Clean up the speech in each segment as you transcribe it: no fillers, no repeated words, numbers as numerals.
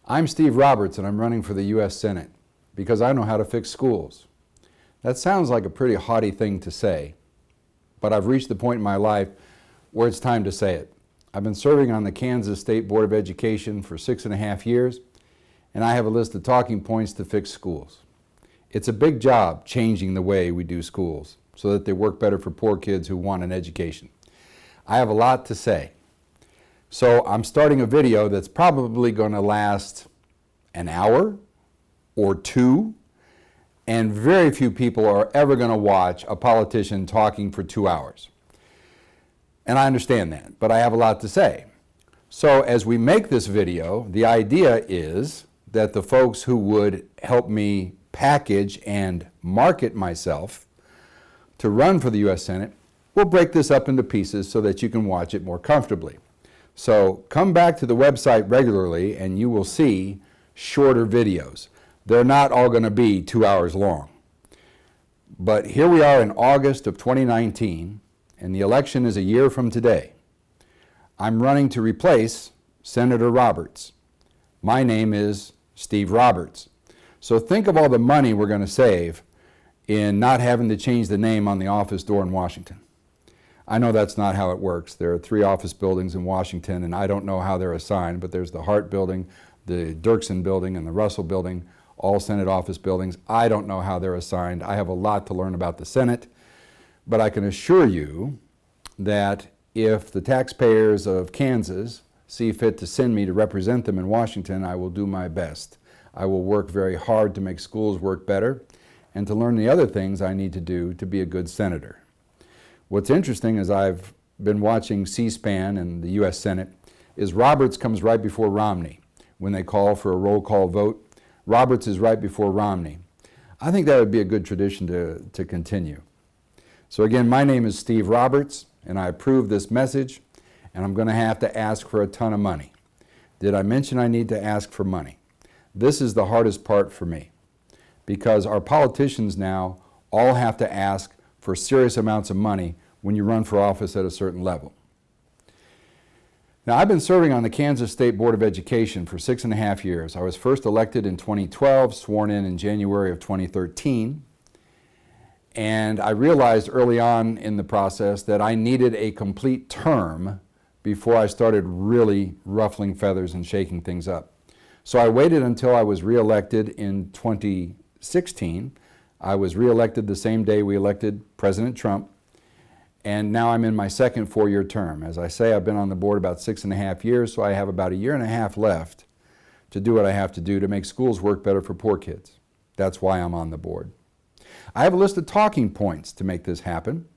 I'm Steve Roberts and I'm running for the U.S. Senate because I know how to fix schools. That sounds like a pretty haughty thing to say, but I've reached the point in my life where it's time to say it. I've been serving on the Kansas State Board of Education for 6.5 years, and I have a list of talking points to fix schools. It's a big job changing the way we do schools so that they work better for poor kids who want an education. I have a lot to say. So I'm starting a video that's probably going to last an hour or two, and very few people are ever going to watch a politician talking for 2 hours. And I understand that, but I have a lot to say. So as we make this video, the idea is that the folks who would help me package and market myself to run for the U.S. Senate will break this up into pieces so that you can watch it more comfortably. So come back to the website regularly and you will see shorter videos. They're not all going to be 2 hours long. But here we are in August of 2019, and the election is a year from today. I'm running to replace Senator Roberts. My name is Steve Roberts. So think of all the money we're going to save in not having to change the name on the office door in Washington. I know that's not how it works. There are 3 office buildings in Washington, and I don't know how they're assigned, but there's the Hart Building, the Dirksen Building, and the Russell Building, all Senate office buildings. I don't know how they're assigned. I have a lot to learn about the Senate, but I can assure you that if the taxpayers of Kansas see fit to send me to represent them in Washington, I will do my best. I will work very hard to make schools work better and to learn the other things I need to do to be a good senator. What's interesting is I've been watching C-SPAN and the U.S. Senate is Roberts comes right before Romney. When they call for a roll call vote, Roberts is right before Romney. I think that would be a good tradition to continue. So again, my name is Steve Roberts, and I approve this message, and I'm going to have to ask for a ton of money. Did I mention I need to ask for money? This is the hardest part for me, because our politicians now all have to ask for serious amounts of money when you run for office at a certain level. Now, I've been serving on the Kansas State Board of Education for 6.5 years. I was first elected in 2012, sworn in January of 2013, and I realized early on in the process that I needed a complete term before I started really ruffling feathers and shaking things up. So I waited until I was reelected in 2016. I was reelected the same day we elected President Trump, and now I'm in my second 4-year term. As I say, I've been on the board about 6.5 years, so I have about 1.5 years left to do what I have to do to make schools work better for poor kids. That's why I'm on the board. I have a list of talking points to make this happen.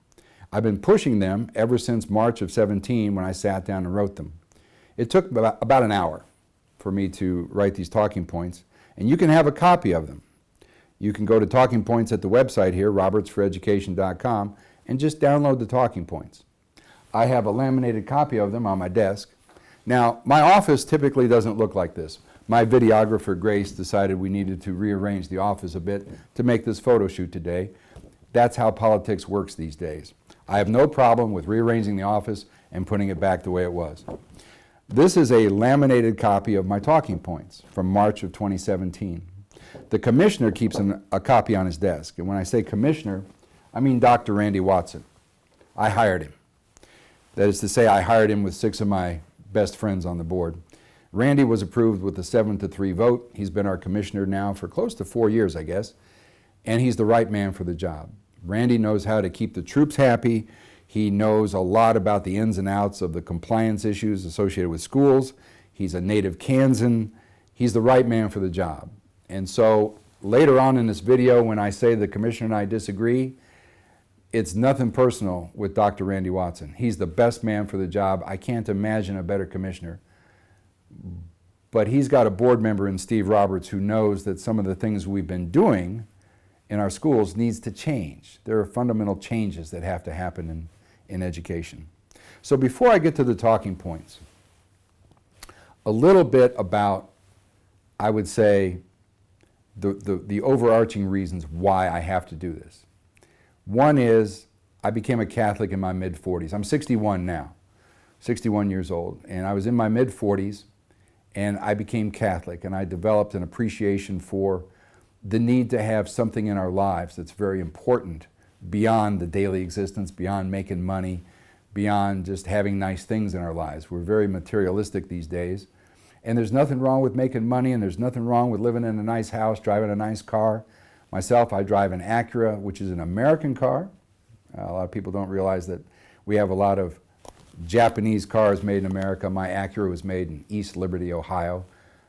I've been pushing them ever since March of 17 when I sat down and wrote them. It took about an hour for me to write these talking points, and you can have a copy of them. You can go to talking points at the website here, robertsforeducation.com, and just download the talking points. I have a laminated copy of them on my desk. Now, my office typically doesn't look like this. My videographer, Grace, decided we needed to rearrange the office a bit to make this photo shoot today. That's how politics works these days. I have no problem with rearranging the office and putting it back the way it was. This is a laminated copy of my talking points from March of 2017. The commissioner keeps a copy on his desk. And when I say commissioner, I mean Dr. Randy Watson. I hired him. That is to say, I hired him with 6 of my best friends on the board. Randy was approved with a 7-3 vote. He's been our commissioner now for close to 4 years, I guess, and he's the right man for the job. Randy knows how to keep the troops happy. He knows a lot about the ins and outs of the compliance issues associated with schools. He's a native Kansan. He's the right man for the job. And so later on in this video, when I say the commissioner and I disagree, it's nothing personal with Dr. Randy Watson. He's the best man for the job. I can't imagine a better commissioner. But he's got a board member in Steve Roberts who knows that some of the things we've been doing in our schools needs to change. There are fundamental changes that have to happen in education. So before I get to the talking points, a little bit about, I would say, the overarching reasons why I have to do this. One is I became a Catholic in my mid-40s. I'm 61 now, 61 years old, and I was in my mid-40s, and I became Catholic, and I developed an appreciation for the need to have something in our lives that's very important beyond the daily existence, beyond making money, beyond just having nice things in our lives. We're very materialistic these days, and there's nothing wrong with making money, and there's nothing wrong with living in a nice house, driving a nice car. Myself, I drive an Acura, which is an American car. A lot of people don't realize that we have a lot of Japanese cars made in America. My Acura was made in East Liberty, Ohio.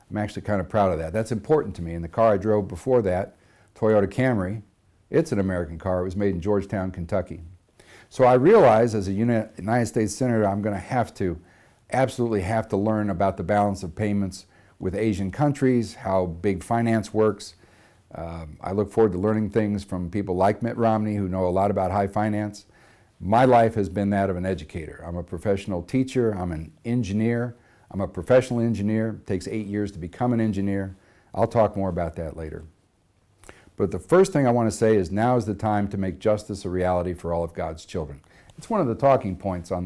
I'm actually kind of proud of that. That's important to me. And the car I drove before that, Toyota Camry, it's an American car. It was made in Georgetown, Kentucky. So I realize as a United States Senator, I'm going to absolutely have to learn about the balance of payments with Asian countries, how big finance works. I look forward to learning things from people like Mitt Romney who know a lot about high finance. My life has been that of an educator. I'm a professional teacher, I'm an engineer, I'm a professional engineer. It takes 8 years to become an engineer. I'll talk more about that later. But the first thing I want to say is now is the time to make justice a reality for all of God's children. It's one of the talking points on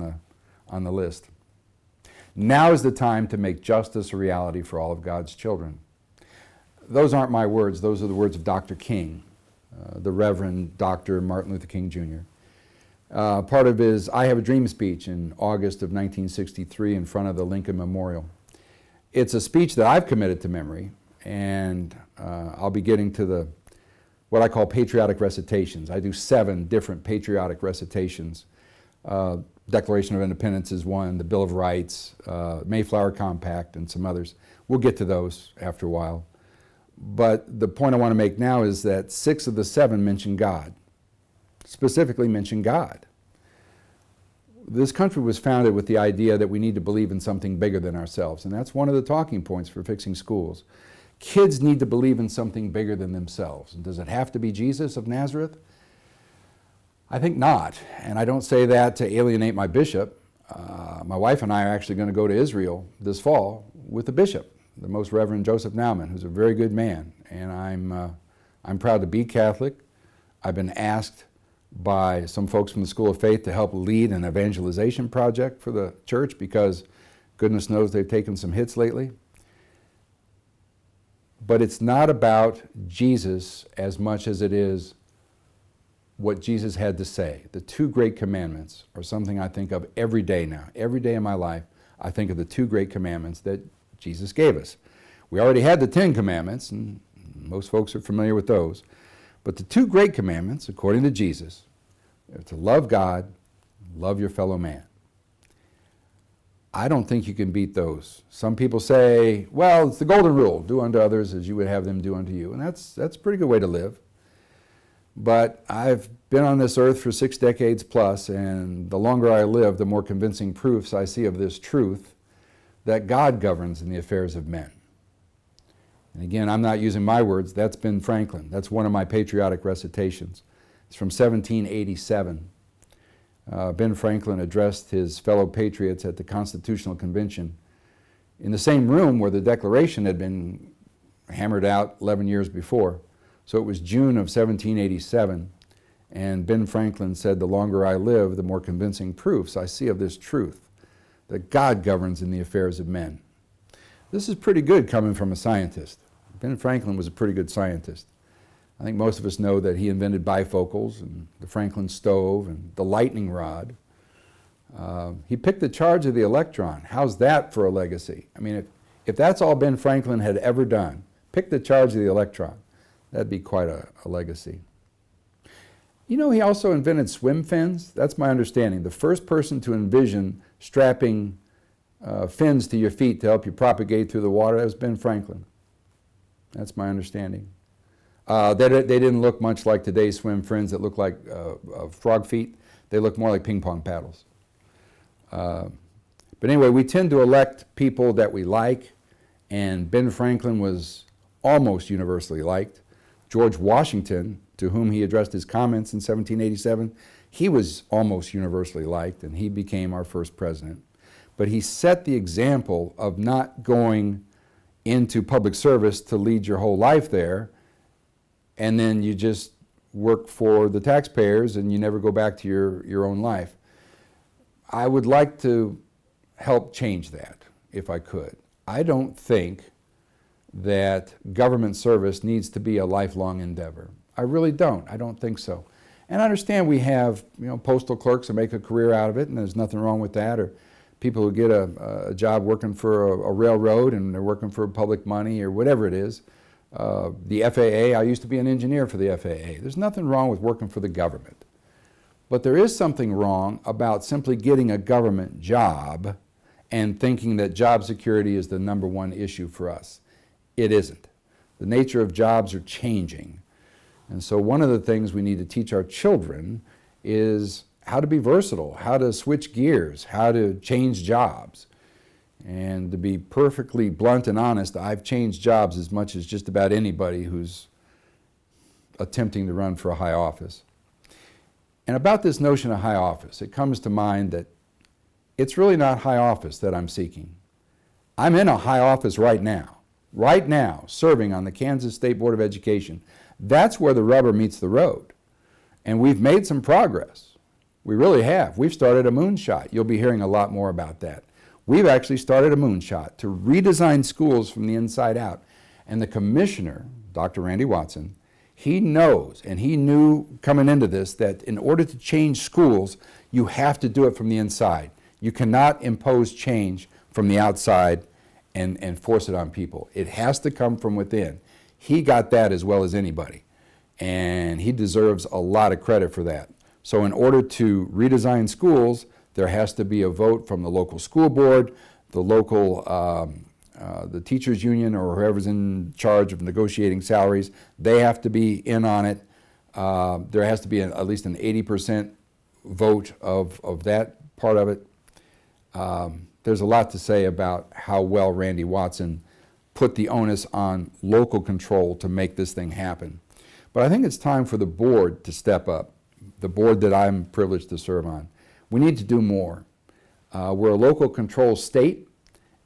the list. Now is the time to make justice a reality for all of God's children. Those aren't my words, those are the words of Dr. King, the Reverend Dr. Martin Luther King Jr. Part of his I Have a Dream speech in August of 1963 in front of the Lincoln Memorial. It's a speech that I've committed to memory, and I'll be getting to what I call patriotic recitations. I do 7 different patriotic recitations. Declaration of Independence is one, the Bill of Rights, Mayflower Compact, and some others. We'll get to those after a while. But the point I want to make now is that 6 of the 7 mention God, specifically mention God. This country was founded with the idea that we need to believe in something bigger than ourselves, and that's one of the talking points for fixing schools. Kids need to believe in something bigger than themselves. And does it have to be Jesus of Nazareth? I think not, and I don't say that to alienate my bishop. My wife and I are actually going to go to Israel this fall with the bishop, the Most Reverend Joseph Naumann, who's a very good man, and I'm proud to be Catholic. I've been asked by some folks from the School of Faith to help lead an evangelization project for the church because goodness knows they've taken some hits lately. But it's not about Jesus as much as it is what Jesus had to say. The 2 great commandments are something I think of every day now. Every day in my life, I think of the 2 great commandments that Jesus gave us. We already had the 10 commandments, and most folks are familiar with those. But the 2 great commandments, according to Jesus, are to love God, love your fellow man. I don't think you can beat those. Some people say, well, it's the golden rule, do unto others as you would have them do unto you. And that's a pretty good way to live. But I've been on this earth for 6 decades plus, and the longer I live, the more convincing proofs I see of this truth that God governs in the affairs of men. And again, I'm not using my words, that's Ben Franklin. That's one of my patriotic recitations. It's from 1787. Ben Franklin addressed his fellow patriots at the Constitutional Convention in the same room where the Declaration had been hammered out 11 years before. So it was June of 1787, and Ben Franklin said, the longer I live, the more convincing proofs I see of this truth, that God governs in the affairs of men. This is pretty good coming from a scientist. Ben Franklin was a pretty good scientist. I think most of us know that he invented bifocals and the Franklin stove and the lightning rod. He picked the charge of the electron. How's that for a legacy? I mean, if that's all Ben Franklin had ever done, pick the charge of the electron, that'd be quite a legacy. You know, he also invented swim fins. That's my understanding. The first person to envision strapping fins to your feet to help you propagate through the water, that was Ben Franklin. That's my understanding. They didn't look much like today's swim fins that look like frog feet. They look more like ping pong paddles. But anyway, we tend to elect people that we like, and Ben Franklin was almost universally liked. George Washington, to whom he addressed his comments in 1787, he was almost universally liked, and he became our first president. But he set the example of not going into public service to lead your whole life there, and then you just work for the taxpayers and you never go back to your own life. I would like to help change that, if I could. I don't think that government service needs to be a lifelong endeavor. I really don't. I don't think so. And I understand we have, postal clerks who make a career out of it, and there's nothing wrong with that, or people who get a job working for a railroad and they're working for public money or whatever it is. The FAA, I used to be an engineer for the FAA. There's nothing wrong with working for the government. But there is something wrong about simply getting a government job and thinking that job security is the number one issue for us. It isn't. The nature of jobs are changing. And so one of the things we need to teach our children is how to be versatile, how to switch gears, how to change jobs. And to be perfectly blunt and honest, I've changed jobs as much as just about anybody who's attempting to run for a high office. And about this notion of high office, it comes to mind that it's really not high office that I'm seeking. I'm in a high office right now, serving on the Kansas State Board of Education. That's where the rubber meets the road. And we've made some progress. We really have. We've started a moonshot. You'll be hearing a lot more about that. We've actually started a moonshot to redesign schools from the inside out. And the commissioner, Dr. Randy Watson, he knows, and he knew coming into this, that in order to change schools, you have to do it from the inside. You cannot impose change from the outside and force it on people. It has to come from within. He got that as well as anybody, and he deserves a lot of credit for that. So in order to redesign schools, there has to be a vote from the local school board, the local, the teachers union, or whoever's in charge of negotiating salaries. They have to be in on it. There has to be at least an 80% vote of that part of it. There's a lot to say about how well Randy Watson put the onus on local control to make this thing happen. But I think it's time for the board to step up, the board that I'm privileged to serve on. We need to do more. We're a local control state,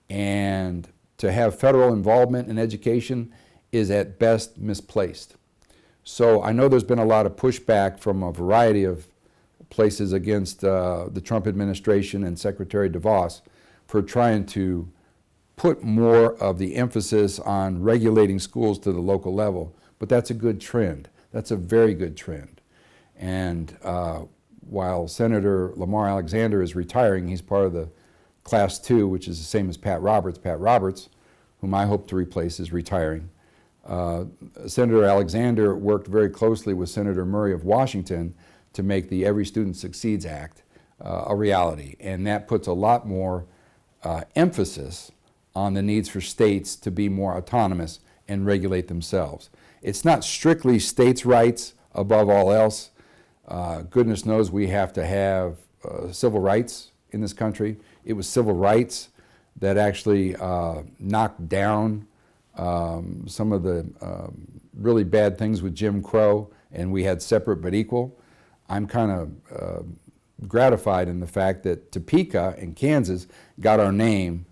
and to have federal involvement in education is at best misplaced. So I know there's been a lot of pushback from a variety of places against the Trump administration and Secretary DeVos for trying to put more of the emphasis on regulating schools to the local level. But that's a good trend. That's a very good trend. And while Senator Lamar Alexander is retiring, he's part of the Class 2, which is the same as Pat Roberts. Pat Roberts, whom I hope to replace, is retiring. Senator Alexander worked very closely with Senator Murray of Washington to make the Every Student Succeeds Act a reality. And that puts a lot more emphasis on the needs for states to be more autonomous and regulate themselves. It's not strictly states' rights above all else. Goodness knows we have to have civil rights in this country. It was civil rights that actually knocked down some of the really bad things with Jim Crow, and we had separate but equal. I'm kind of gratified in the fact that Topeka in Kansas got our name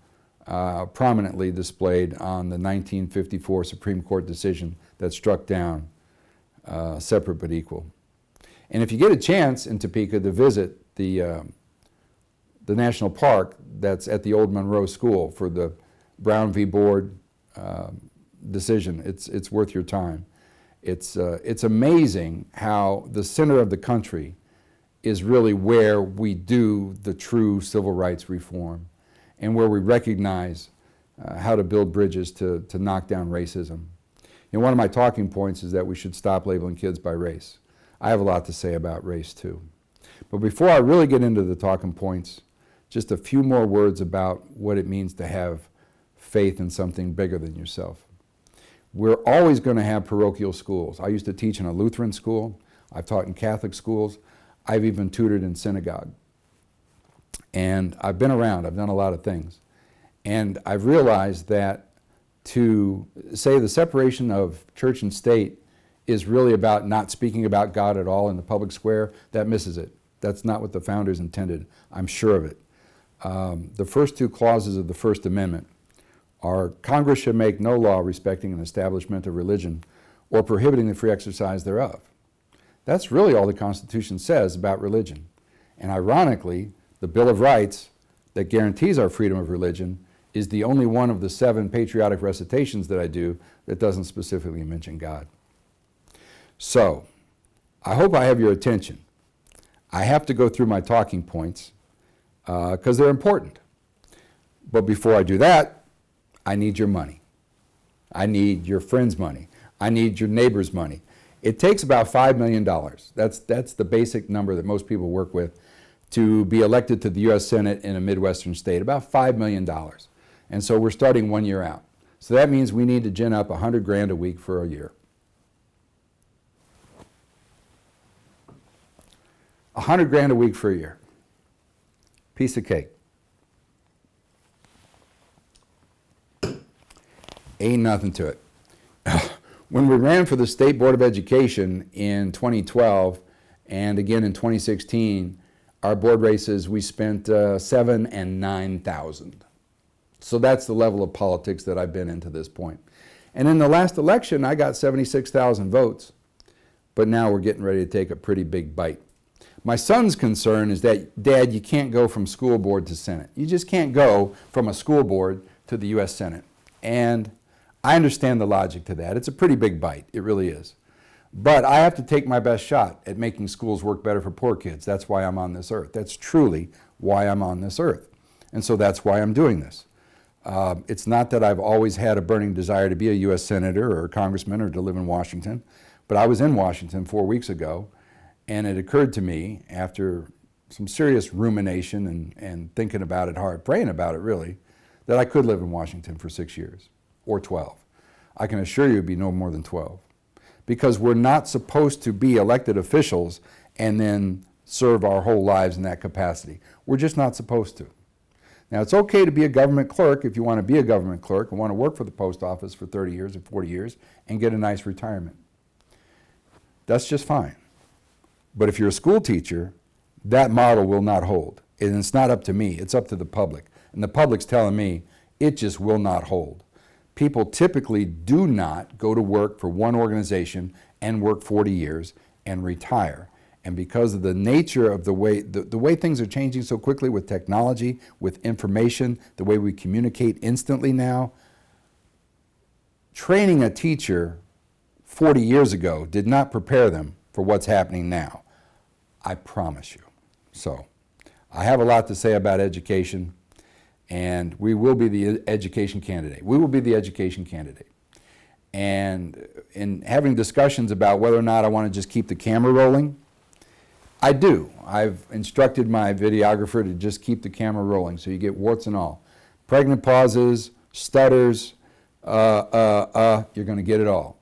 prominently displayed on the 1954 Supreme Court decision that struck down separate but equal. And if you get a chance in Topeka to visit the national park that's at the old Monroe School for the Brown v. Board decision, it's worth your time. It's amazing how the center of the country is really where we do the true civil rights reform and where we recognize how to build bridges to knock down racism. And one of my talking points is that we should stop labeling kids by race. I have a lot to say about race too. But before I really get into the talking points, just a few more words about what it means to have faith in something bigger than yourself. We're always going to have parochial schools. I used to teach in a Lutheran school. I've taught in Catholic schools. I've even tutored in synagogue. And I've been around. I've done a lot of things. And I've realized that to say the separation of church and state is really about not speaking about God at all in the public square, that misses it. That's not what the founders intended. I'm sure of it. The first two clauses of the First Amendment are, Congress shall make no law respecting an establishment of religion or prohibiting the free exercise thereof. That's really all the Constitution says about religion. And ironically, the Bill of Rights that guarantees our freedom of religion is the only one of the 7 patriotic recitations that I do that doesn't specifically mention God. So, I hope I have your attention. I have to go through my talking points because they're important. But before I do that, I need your money. I need your friends' money. I need your neighbor's money. It takes about $5 million. That's the basic number that most people work with to be elected to the U.S. Senate in a Midwestern state, about $5 million. And so we're starting 1 year out. So that means we need to gin up $100,000 a week for a year. $100,000 a week for a year. Piece of cake. Ain't nothing to it. When we ran for the State Board of Education in 2012 and again in 2016, our board races, we spent $7,000 and $9,000. So that's the level of politics that I've been in to this point. And in the last election, I got 76,000 votes, but now we're getting ready to take a pretty big bite. My son's concern is that, Dad, you can't go from school board to Senate. You just can't go from a school board to the U.S. Senate. And I understand the logic to that. It's a pretty big bite. It really is. But I have to take my best shot at making schools work better for poor kids. That's why I'm on this earth. That's truly why I'm on this earth. And so that's why I'm doing this. It's not that I've always had a burning desire to be a U.S. Senator or a Congressman or to live in Washington, but I was in Washington 4 weeks ago, and it occurred to me after some serious rumination and thinking about it hard, praying about it really, that I could live in Washington for 6 years or 12. I can assure you it'd be no more than 12. Because we're not supposed to be elected officials and then serve our whole lives in that capacity. We're just not supposed to. Now, it's okay to be a government clerk if you want to be a government clerk and want to work for the post office for 30 years or 40 years and get a nice retirement. That's just fine. But if you're a school teacher, that model will not hold. And it's not up to me, it's up to the public. And the public's telling me it just will not hold. People typically do not go to work for one organization and work 40 years and retire. And because of the nature of the way things are changing so quickly with technology, with information, the way we communicate instantly now, training a teacher 40 years ago did not prepare them for what's happening now. I promise you. So, I have a lot to say about education, and we will be the education candidate. We will be the education candidate. And in having discussions about whether or not I want to just keep the camera rolling, I do. I've instructed my videographer to just keep the camera rolling so you get warts and all. Pregnant pauses, stutters, you're going to get it all.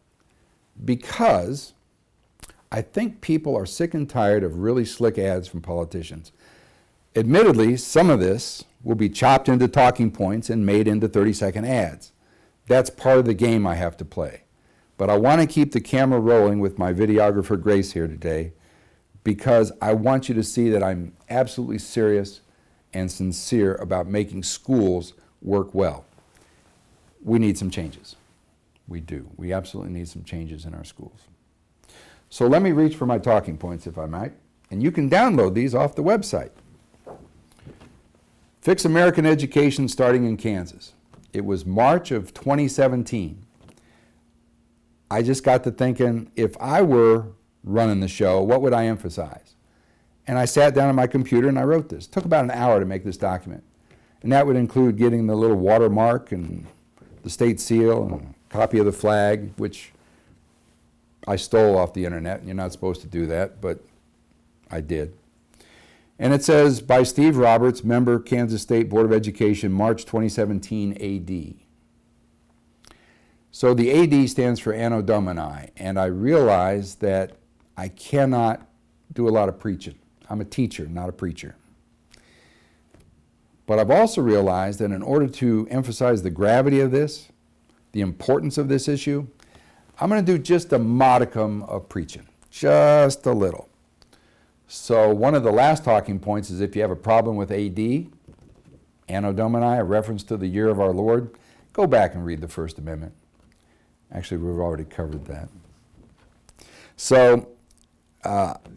Because I think people are sick and tired of really slick ads from politicians. Admittedly, some of this will be chopped into talking points and made into 30-second ads. That's part of the game I have to play. But I want to keep the camera rolling with my videographer Grace here today because I want you to see that I'm absolutely serious and sincere about making schools work well. We need some changes. We do. We absolutely need some changes in our schools. So let me reach for my talking points, if I might. And you can download these off the website. Fix American Education Starting in Kansas. It was March of 2017. I just got to thinking, if I were running the show, what would I emphasize? And I sat down at my computer and I wrote this. It took about an hour to make this document. And that would include getting the little watermark and the state seal and a copy of the flag, which I stole off the internet. You're not supposed to do that, but I did. And it says, by Steve Roberts, member, Kansas State Board of Education, March 2017 AD. So the AD stands for Anno Domini, and I realize that I cannot do a lot of preaching. I'm a teacher, not a preacher. But I've also realized that in order to emphasize the gravity of this, the importance of this issue, I'm going to do just a modicum of preaching, just a little. So one of the last talking points is if you have a problem with AD, Anno Domini, a reference to the year of our Lord, go back and read the First Amendment. Actually, we've already covered that. So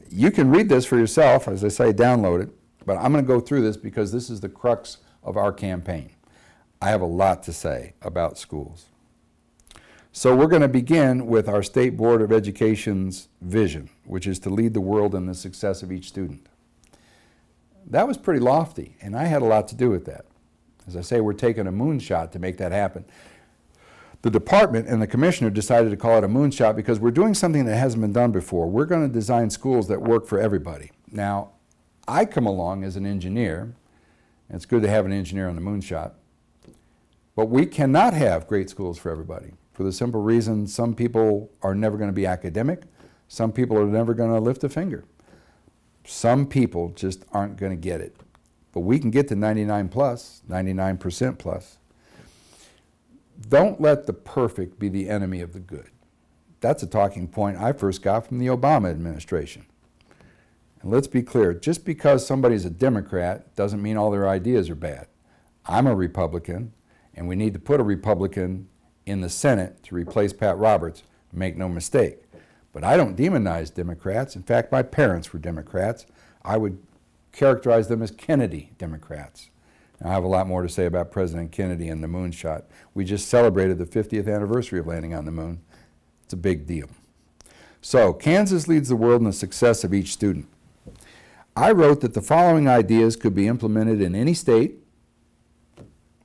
you can read this for yourself. As I say, download it. But I'm going to go through this because this is the crux of our campaign. I have a lot to say about schools. So we're going to begin with our State Board of Education's vision, which is to lead the world in the success of each student. That was pretty lofty, and I had a lot to do with that. As I say, we're taking a moonshot to make that happen. The department and the commissioner decided to call it a moonshot because we're doing something that hasn't been done before. We're going to design schools that work for everybody. Now, I come along as an engineer, and it's good to have an engineer on the moonshot, but we cannot have great schools for everybody for the simple reason some people are never going to be academic, some people are never going to lift a finger. Some people just aren't going to get it. But we can get to 99 plus, 99% plus. Don't let the perfect be the enemy of the good. That's a talking point I first got from the Obama administration. And let's be clear, just because somebody's a Democrat doesn't mean all their ideas are bad. I'm a Republican, and we need to put a Republican in the Senate to replace Pat Roberts, make no mistake. But I don't demonize Democrats. In fact, my parents were Democrats. I would characterize them as Kennedy Democrats. I have a lot more to say about President Kennedy and the moonshot. We just celebrated the 50th anniversary of landing on the moon. It's a big deal. So, Kansas leads the world in the success of each student. I wrote that the following ideas could be implemented in any state,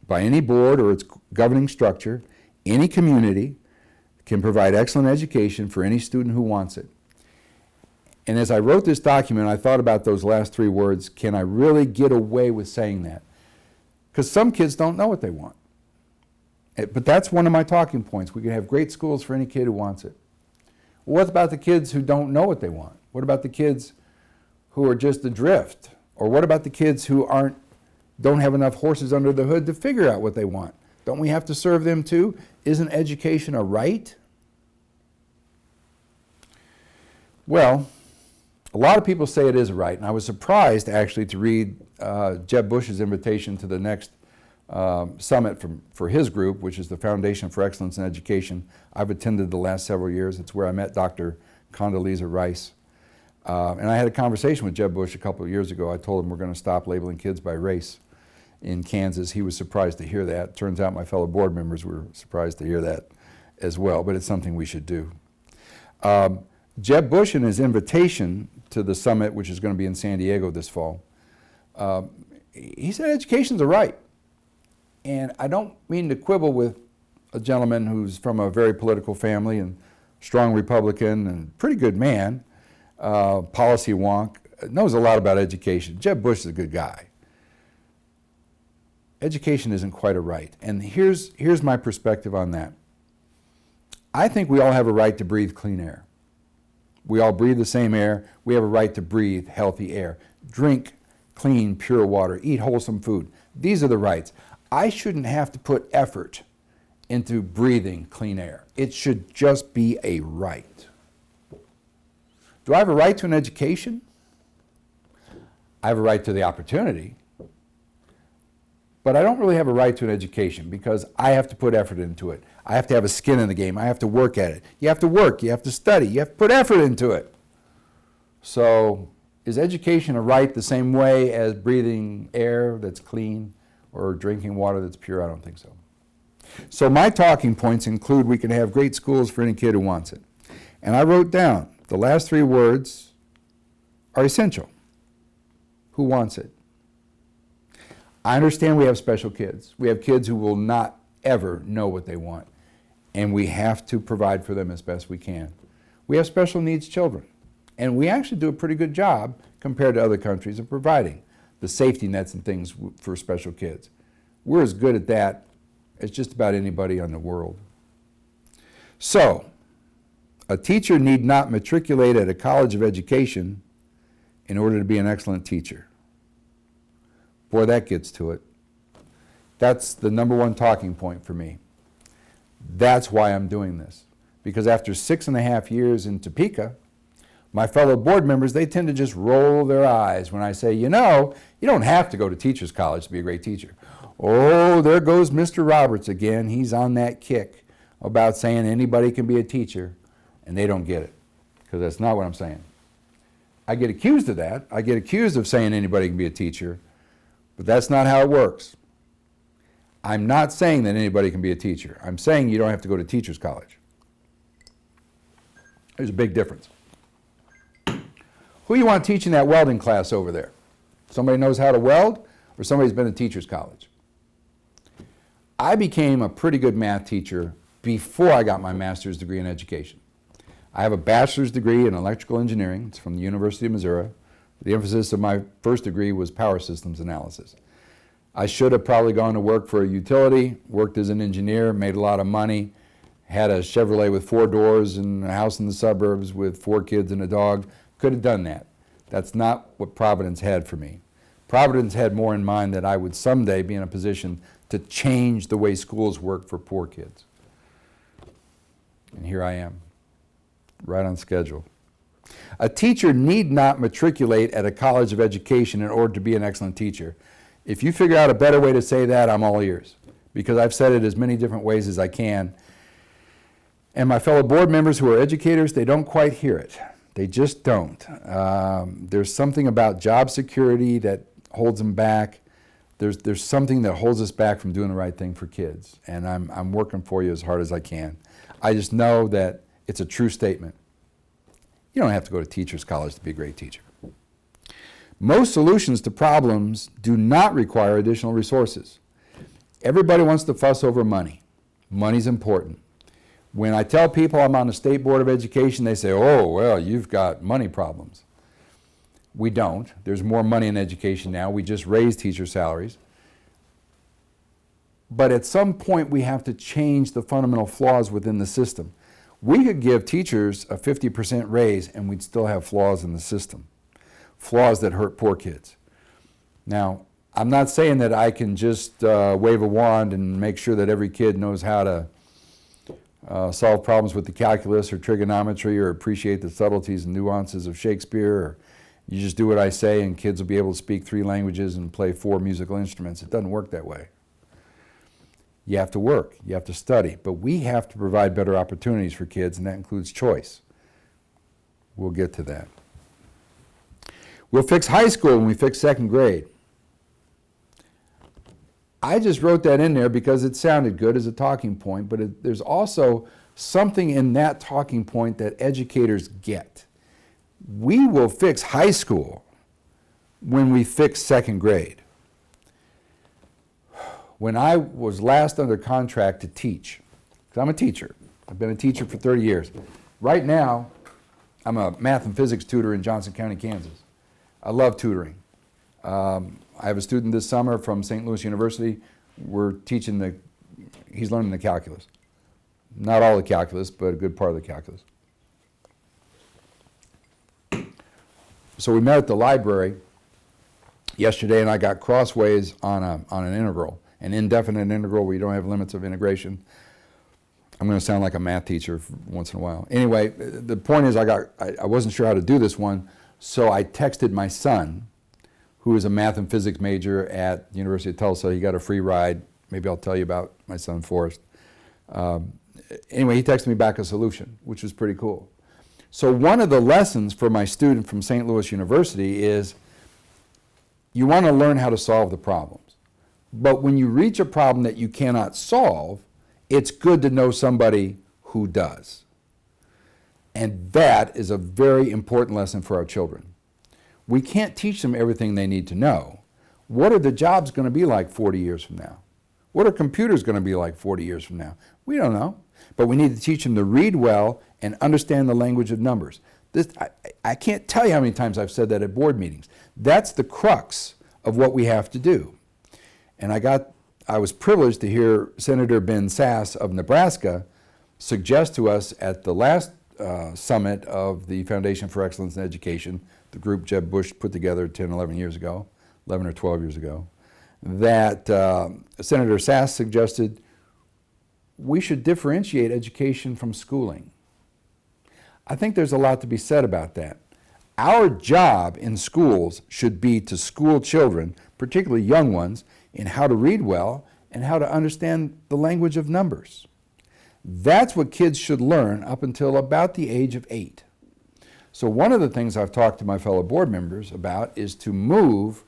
by any board or its governing structure, any community, can provide excellent education for any student who wants it. And as I wrote this document, I thought about those last three words, can I really get away with saying that? Because some kids don't know what they want. But that's one of my talking points. We can have great schools for any kid who wants it. What about the kids who don't know what they want? What about the kids who are just adrift? Or what about the kids who don't have enough horses under the hood to figure out what they want? Don't we have to serve them too? Isn't education a right? Well, a lot of people say it is a right, and I was surprised actually to read Jeb Bush's invitation to the next summit for his group, which is the Foundation for Excellence in Education. I've attended the last several years. It's where I met Dr. Condoleezza Rice. And I had a conversation with Jeb Bush a couple of years ago. I told him we're going to stop labeling kids by race in Kansas. He was surprised to hear that. Turns out my fellow board members were surprised to hear that as well, but it's something we should do. Jeb Bush, in his invitation to the summit, which is going to be in San Diego this fall, he said education's a right. And I don't mean to quibble with a gentleman who's from a very political family and strong Republican and pretty good man, policy wonk, knows a lot about education. Jeb Bush is a good guy. Education isn't quite a right. And here's my perspective on that. I think we all have a right to breathe clean air. We all breathe the same air. We have a right to breathe healthy air. Drink clean, pure water. Eat wholesome food. These are the rights. I shouldn't have to put effort into breathing clean air. It should just be a right. Do I have a right to an education? I have a right to the opportunity. But I don't really have a right to an education because I have to put effort into it. I have to have a skin in the game. I have to work at it. You have to work. You have to study. You have to put effort into it. So is education a right the same way as breathing air that's clean or drinking water that's pure? I don't think so. So my talking points include we can have great schools for any kid who wants it. And I wrote down the last three words are essential. Who wants it? I understand we have special kids. We have kids who will not ever know what they want, and we have to provide for them as best we can. We have special needs children, and we actually do a pretty good job compared to other countries of providing the safety nets and things for special kids. We're as good at that as just about anybody in the world. So, a teacher need not matriculate at a college of education in order to be an excellent teacher. Boy, that gets to it. That's the number one talking point for me. That's why I'm doing this. Because after 6.5 years in Topeka, my fellow board members, they tend to just roll their eyes when I say, you know, you don't have to go to teacher's college to be a great teacher. Oh, there goes Mr. Roberts again. He's on that kick about saying anybody can be a teacher, and they don't get it, because that's not what I'm saying. I get accused of that. I get accused of saying anybody can be a teacher, but that's not how it works. I'm not saying that anybody can be a teacher. I'm saying you don't have to go to teacher's college. There's a big difference. Who you want teaching that welding class over there? Somebody knows how to weld, or somebody's been to teacher's college? I became a pretty good math teacher before I got my master's degree in education. I have a bachelor's degree in electrical engineering. It's from the University of Missouri. The emphasis of my first degree was power systems analysis. I should have probably gone to work for a utility, worked as an engineer, made a lot of money, had a Chevrolet with 4 doors and a house in the suburbs with 4 kids and a dog. Could have done that. That's not what Providence had for me. Providence had more in mind that I would someday be in a position to change the way schools work for poor kids. And here I am, right on schedule. A teacher need not matriculate at a college of education in order to be an excellent teacher. If you figure out a better way to say that, I'm all ears, because I've said it as many different ways as I can. And my fellow board members who are educators, they don't quite hear it. They just don't. There's something about job security that holds them back. There's something that holds us back from doing the right thing for kids. And I'm working for you as hard as I can. I just know that it's a true statement. You don't have to go to teacher's college to be a great teacher. Most solutions to problems do not require additional resources. Everybody wants to fuss over money. Money's important. When I tell people I'm on the State Board of Education, they say, oh, well, you've got money problems. We don't. There's more money in education now. We just raised teacher salaries. But at some point, we have to change the fundamental flaws within the system. We could give teachers a 50% raise and we'd still have flaws in the system. Flaws that hurt poor kids. Now, I'm not saying that I can just wave a wand and make sure that every kid knows how to solve problems with the calculus or trigonometry or appreciate the subtleties and nuances of Shakespeare, or you just do what I say and kids will be able to speak 3 languages and play 4 musical instruments. It doesn't work that way. You have to work, you have to study, but we have to provide better opportunities for kids, and that includes choice. We'll get to that. We'll fix high school when we fix 2nd grade. I just wrote that in there because it sounded good as a talking point, but there's also something in that talking point that educators get. We will fix high school when we fix 2nd grade. When I was last under contract to teach, because I'm a teacher, I've been a teacher for 30 years. Right now, I'm a math and physics tutor in Johnson County, Kansas. I love tutoring. I have a student this summer from St. Louis University. We're teaching he's learning the calculus. Not all the calculus, but a good part of the calculus. So we met at the library yesterday, and I got crossways on an integral, an indefinite integral where you don't have limits of integration. I'm going to sound like a math teacher once in a while. Anyway, the point is I wasn't sure how to do this one, so I texted my son, who is a math and physics major at the University of Tulsa. He got a free ride. Maybe I'll tell you about my son, Forrest. Anyway, he texted me back a solution, which was pretty cool. So one of the lessons for my student from St. Louis University is you want to learn how to solve the problems. But when you reach a problem that you cannot solve, it's good to know somebody who does. And that is a very important lesson for our children. We can't teach them everything they need to know. What are the jobs going to be like 40 years from now? What are computers going to be like 40 years from now? We don't know. But we need to teach them to read well and understand the language of numbers. I can't tell you how many times I've said that at board meetings. That's the crux of what we have to do. And I was privileged to hear Senator Ben Sasse of Nebraska suggest to us at the last summit of the Foundation for Excellence in Education, the group Jeb Bush put together 11 or 12 years ago, that Senator Sasse suggested we should differentiate education from schooling. I think there's a lot to be said about that. Our job in schools should be to school children, particularly young ones, in how to read well and how to understand the language of numbers. That's what kids should learn up until about the age of 8. So one of the things I've talked to my fellow board members about is to move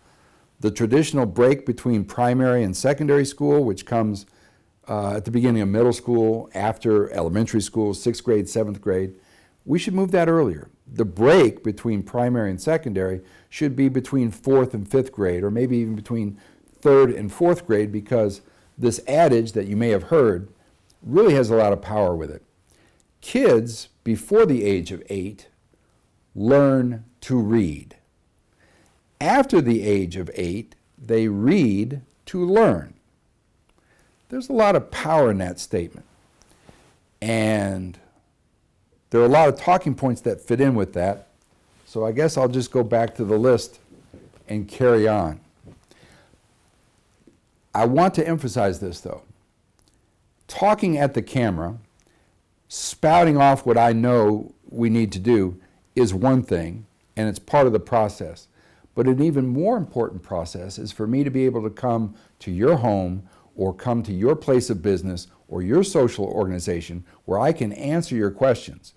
the traditional break between primary and secondary school, which comes at the beginning of middle school, after elementary school, 6th grade, 7th grade, we should move that earlier. The break between primary and secondary should be between 4th and 5th grade, or maybe even between 3rd and 4th grade, because this adage that you may have heard really has a lot of power with it. Kids before the age of 8 learn to read. After the age of 8, they read to learn. There's a lot of power in that statement. And there are a lot of talking points that fit in with that. So I guess I'll just go back to the list and carry on. I want to emphasize this, though. Talking at the camera, spouting off what I know we need to do is one thing, and it's part of the process. But an even more important process is for me to be able to come to your home or come to your place of business or your social organization where I can answer your questions.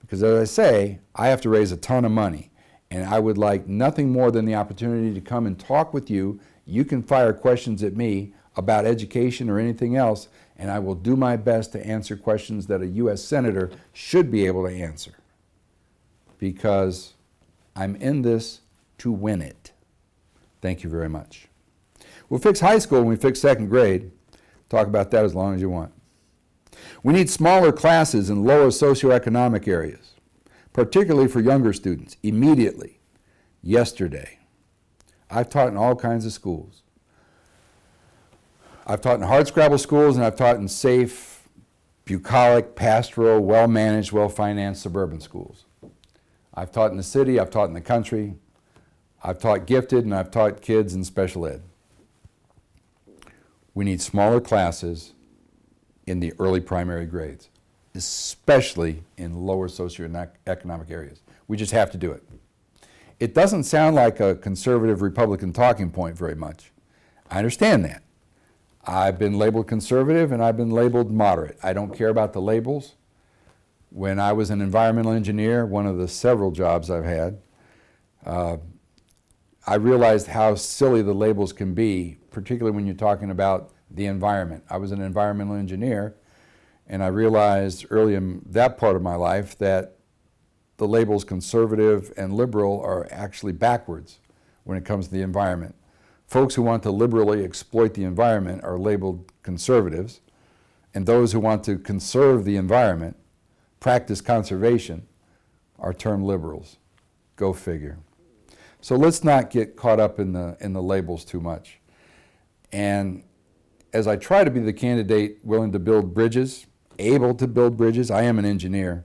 Because as I say, I have to raise a ton of money, and I would like nothing more than the opportunity to come and talk with you. You can fire questions at me about education or anything else, and I will do my best to answer questions that a U.S. Senator should be able to answer. Because I'm in this to win it. Thank you very much. We'll fix high school when we fix 2nd grade. Talk about that as long as you want. We need smaller classes in lower socioeconomic areas, particularly for younger students, immediately. Yesterday. I've taught in all kinds of schools. I've taught in hardscrabble schools, and I've taught in safe, bucolic, pastoral, well-managed, well-financed suburban schools. I've taught in the city, I've taught in the country, I've taught gifted, and I've taught kids in special ed. We need smaller classes in the early primary grades, especially in lower socioeconomic areas. We just have to do it. It doesn't sound like a conservative Republican talking point very much. I understand that. I've been labeled conservative and I've been labeled moderate. I don't care about the labels. When I was an environmental engineer, one of the several jobs I've had, I realized how silly the labels can be, particularly when you're talking about the environment. I was an environmental engineer, and I realized early in that part of my life that the labels conservative and liberal are actually backwards when it comes to the environment. Folks who want to liberally exploit the environment are labeled conservatives, and those who want to conserve the environment, practice conservation, are termed liberals. Go figure. So let's not get caught up in the labels too much. And as I try to be the candidate willing to build bridges, able to build bridges, I am an engineer,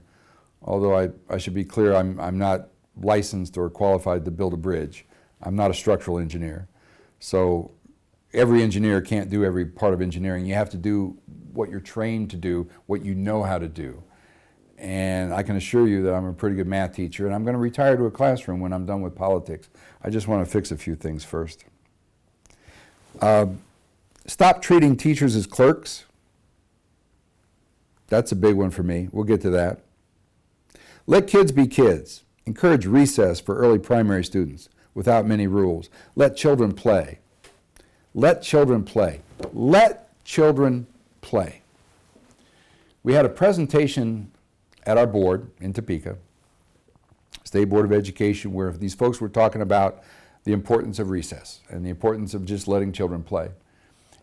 although I should be clear, I'm not licensed or qualified to build a bridge. I'm not a structural engineer. So every engineer can't do every part of engineering. You have to do what you're trained to do, what you know how to do. And I can assure you that I'm a pretty good math teacher, and I'm going to retire to a classroom when I'm done with politics. I just want to fix a few things first. Stop treating teachers as clerks. That's a big one for me. We'll get to that. Let kids be kids. Encourage recess for early primary students without many rules. Let children play. Let children play. Let children play. We had a presentation at our board in Topeka, State Board of Education, where these folks were talking about the importance of recess and the importance of just letting children play.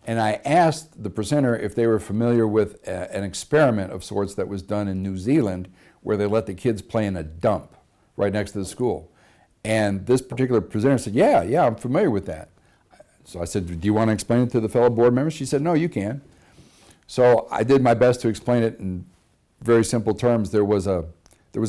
And I asked the presenter if they were familiar with an experiment of sorts that was done in New Zealand, where they let the kids play in a dump right next to the school. And this particular presenter said, yeah, I'm familiar with that. So I said, do you want to explain it to the fellow board members? She said, no, you can. So I did my best to explain it in very simple terms. There was a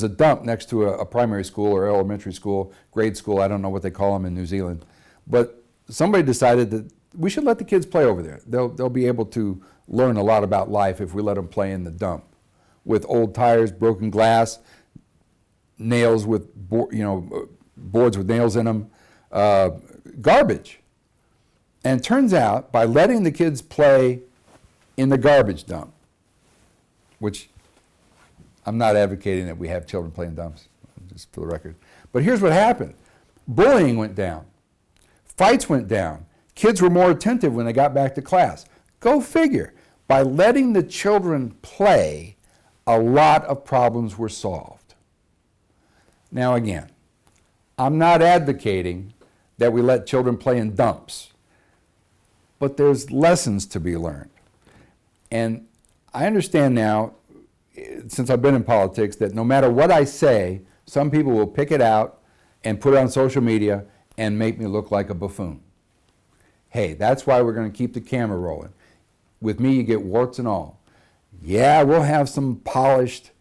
dump next to a primary school or elementary school, grade school, I don't know what they call them in New Zealand. But somebody decided that we should let the kids play over there. They'll be able to learn a lot about life if we let them play in the dump with old tires, broken glass, nails with boards with nails in them, garbage. And it turns out by letting the kids play in the garbage dump, which I'm not advocating that we have children playing dumps, just for the record. But here's what happened. Bullying went down. Fights went down. Kids were more attentive when they got back to class. Go figure. By letting the children play, a lot of problems were solved. Now again, I'm not advocating that we let children play in dumps, but there's lessons to be learned. And I understand now, since I've been in politics, that no matter what I say, some people will pick it out and put it on social media and make me look like a buffoon. Hey, that's why we're going to keep the camera rolling. With me, you get warts and all. Yeah, we'll have some polished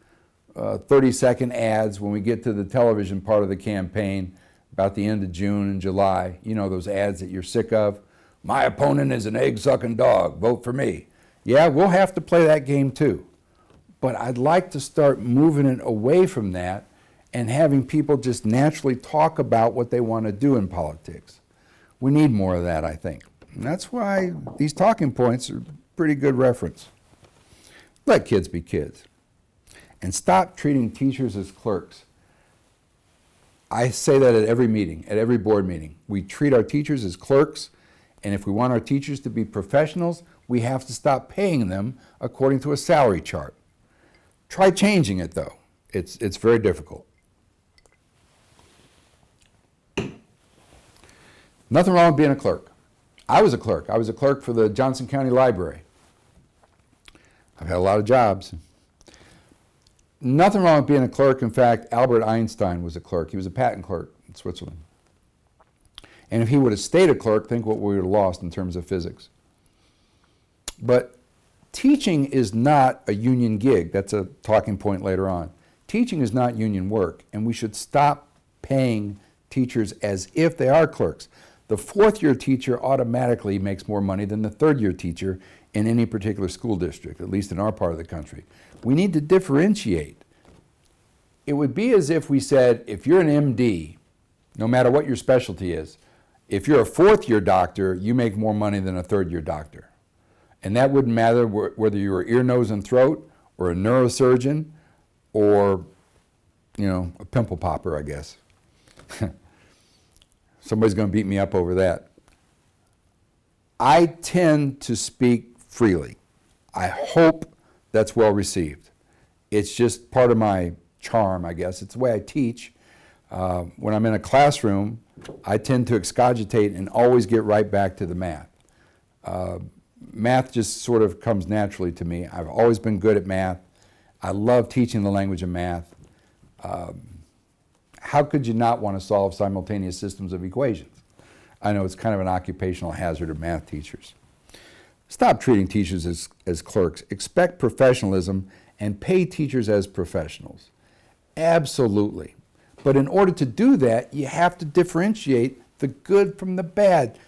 30-second ads when we get to the television part of the campaign about the end of June and July. You know, those ads that you're sick of. My opponent is an egg-sucking dog. Vote for me. Yeah, we'll have to play that game too. But I'd like to start moving it away from that and having people just naturally talk about what they want to do in politics. We need more of that, I think. And that's why these talking points are a pretty good reference. Let kids be kids. And stop treating teachers as clerks. I say that at every meeting, at every board meeting. We treat our teachers as clerks, and if we want our teachers to be professionals, we have to stop paying them according to a salary chart. Try changing it, though. It's very difficult. Nothing wrong with being a clerk. I was a clerk. I was a clerk for the Johnson County Library. I've had a lot of jobs. Nothing wrong with being a clerk. In fact, Albert Einstein was a clerk. He was a patent clerk in Switzerland. And if he would have stayed a clerk, think what we would have lost in terms of physics. But teaching is not a union gig. That's a talking point later on. Teaching is not union work, and we should stop paying teachers as if they are clerks. The fourth-year teacher automatically makes more money than the third-year teacher in any particular school district, at least in our part of the country. We need to differentiate. It would be as if we said, if you're an MD, no matter what your specialty is, if you're a fourth-year doctor, you make more money than a third-year doctor. And that wouldn't matter whether you were ear, nose, and throat, or a neurosurgeon, or, a pimple popper, I guess. Somebody's going to beat me up over that. I tend to speak freely. I hope that's well received. It's just part of my charm, I guess. It's the way I teach. When I'm in a classroom, I tend to excogitate and always get right back to the math. Math just sort of comes naturally to me. I've always been good at math. I love teaching the language of math. How could you not want to solve simultaneous systems of equations? I know it's kind of an occupational hazard of math teachers. Stop treating teachers as clerks. Expect professionalism and pay teachers as professionals. Absolutely. But in order to do that, you have to differentiate the good from the bad.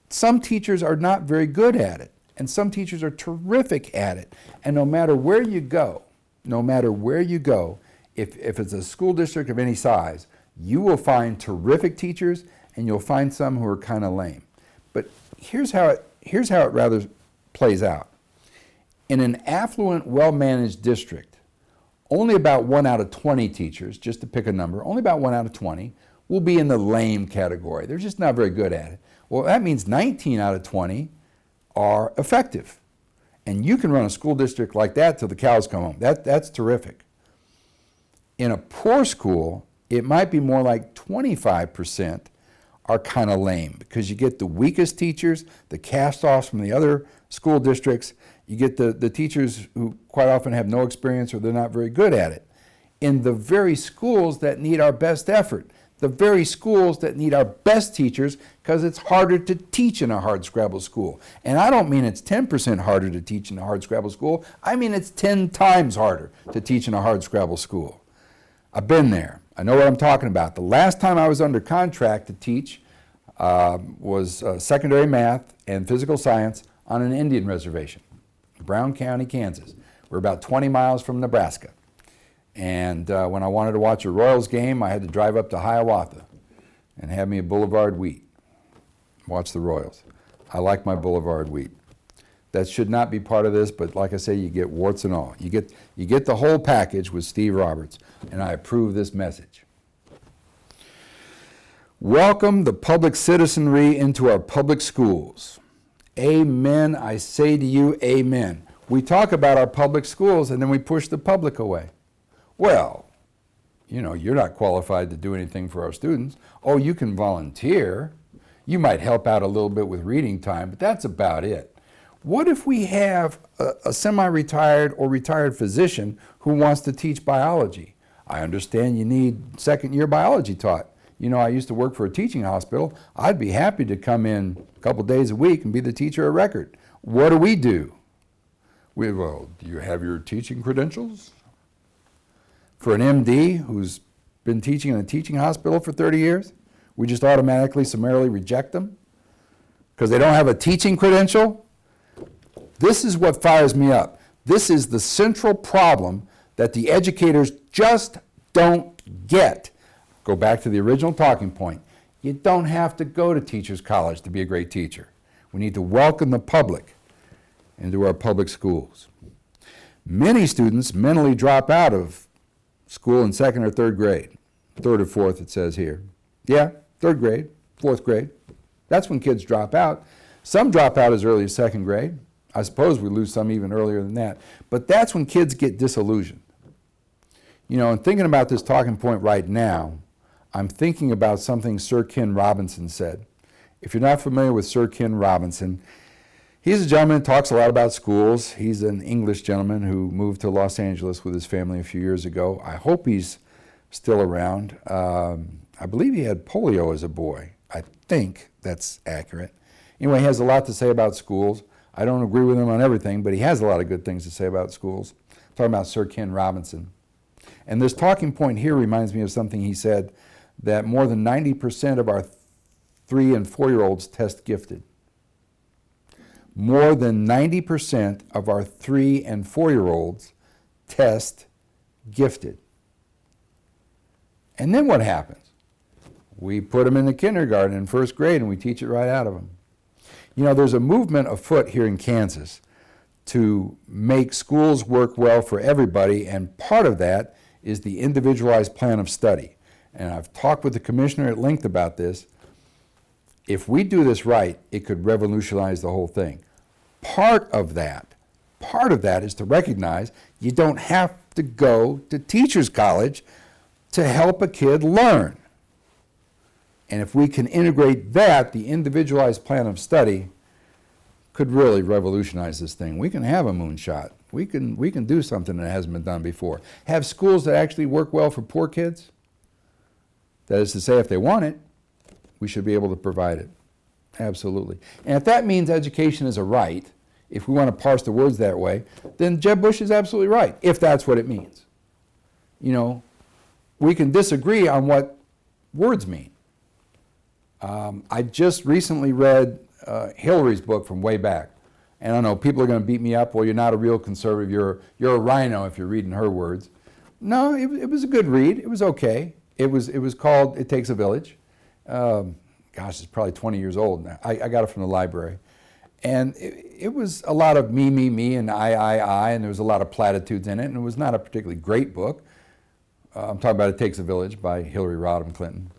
Some teachers are not very good at it, and some teachers are terrific at it. And no matter where you go, if it's a school district of any size, you will find terrific teachers and you'll find some who are kind of lame. But here's how it rather plays out. In an affluent, well-managed district, only about 1 out of 20 teachers, just to pick a number, only about 1 out of 20 will be in the lame category. They're just not very good at it. Well, that means 19 out of 20 are effective. And you can run a school district like that till the cows come home. That's terrific. In a poor school, it might be more like 25% are kind of lame because you get the weakest teachers, the cast-offs from the other school districts. You get the teachers who quite often have no experience or they're not very good at it. In the very schools that need our best effort, the very schools that need our best teachers, because it's harder to teach in a hardscrabble school. And I don't mean it's 10% harder to teach in a hardscrabble school. I mean it's 10 times harder to teach in a hardscrabble school. I've been there. I know what I'm talking about. The last time I was under contract to teach was secondary math and physical science on an Indian reservation, Brown County, Kansas. We're about 20 miles from Nebraska. And when I wanted to watch a Royals game, I had to drive up to Hiawatha and have me a Boulevard wheat, watch the Royals. I like my Boulevard wheat. That should not be part of this, but like I say, you get warts and all. You get the whole package with Steve Roberts, and I approve this message. Welcome the public citizenry into our public schools. Amen, I say to you, amen. We talk about our public schools and then we push the public away. Well, you know, you're not qualified to do anything for our students. Oh, you can volunteer. You might help out a little bit with reading time, but that's about it. What if we have a semi-retired or retired physician who wants to teach biology? I understand you need second-year biology taught. You know, I used to work for a teaching hospital. I'd be happy to come in a couple days a week and be the teacher of record. What do? Well, do you have your teaching credentials? For an MD who's been teaching in a teaching hospital for 30 years, we just automatically, summarily reject them because they don't have a teaching credential? This is what fires me up. This is the central problem that the educators just don't get. Go back to the original talking point. You don't have to go to teachers' college to be a great teacher. We need to welcome the public into our public schools. Many students mentally drop out of school in second or third grade. Third or fourth, it says here. Yeah, third grade, fourth grade. That's when kids drop out. Some drop out as early as second grade. I suppose we lose some even earlier than that. But that's when kids get disillusioned. You know, and thinking about this talking point right now, I'm thinking about something Sir Ken Robinson said. If you're not familiar with Sir Ken Robinson, he's a gentleman who talks a lot about schools. He's an English gentleman who moved to Los Angeles with his family a few years ago. I hope he's still around. I believe he had polio as a boy. I think that's accurate. Anyway, he has a lot to say about schools. I don't agree with him on everything, but he has a lot of good things to say about schools. I'm talking about Sir Ken Robinson. And this talking point here reminds me of something he said, that more than 90% of our 3 and 4-year-olds test gifted. More than 90% of our 3 and 4-year-olds test gifted. And then what happens? We put them in the kindergarten in first grade and we teach it right out of them. You know, there's a movement afoot here in Kansas to make schools work well for everybody, and part of that is the individualized plan of study. And I've talked with the commissioner at length about this. If we do this right, it could revolutionize the whole thing. Part of that is to recognize you don't have to go to teachers' college to help a kid learn. And if we can integrate that, the individualized plan of study could really revolutionize this thing. We can have a moonshot. We can do something that hasn't been done before. Have schools that actually work well for poor kids. That is to say, if they want it, we should be able to provide it. Absolutely. And if that means education is a right, if we want to parse the words that way, then Jeb Bush is absolutely right, if that's what it means. You know, we can disagree on what words mean. I just recently read Hillary's book from way back. And I know people are going to beat me up. Well, you're not a real conservative. You're a rhino if you're reading her words. No, it was a good read. It was okay. It was called It Takes a Village. Gosh, it's probably 20 years old now. I got it from the library. And it was a lot of me, and I, and there was a lot of platitudes in it, and it was not a particularly great book. I'm talking about It Takes a Village by Hillary Rodham Clinton.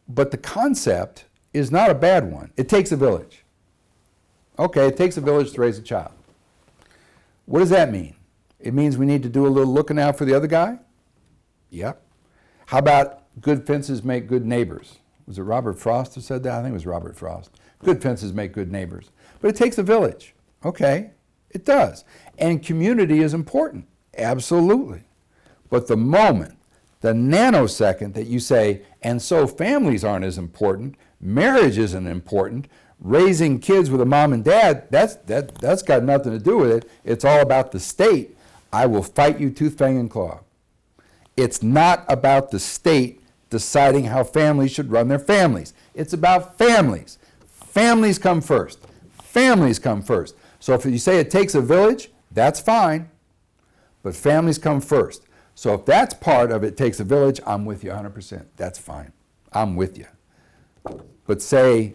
But the concept is not a bad one. It takes a village. Okay, it takes a village to raise a child. What does that mean? It means we need to do a little looking out for the other guy? Yep. How about good fences make good neighbors? Was it Robert Frost who said that? I think it was Robert Frost. Good fences make good neighbors. But it takes a village. Okay, it does. And community is important. Absolutely. But the moment, the nanosecond that you say, and so families aren't as important, marriage isn't important, raising kids with a mom and dad, that's got nothing to do with it. It's all about the state. I will fight you tooth, fang, and claw. It's not about the state deciding how families should run their families. It's about families. Families come first. Families come first. So if you say it takes a village, that's fine. But families come first. So if that's part of It Takes a Village, I'm with you 100%. That's fine. I'm with you. But say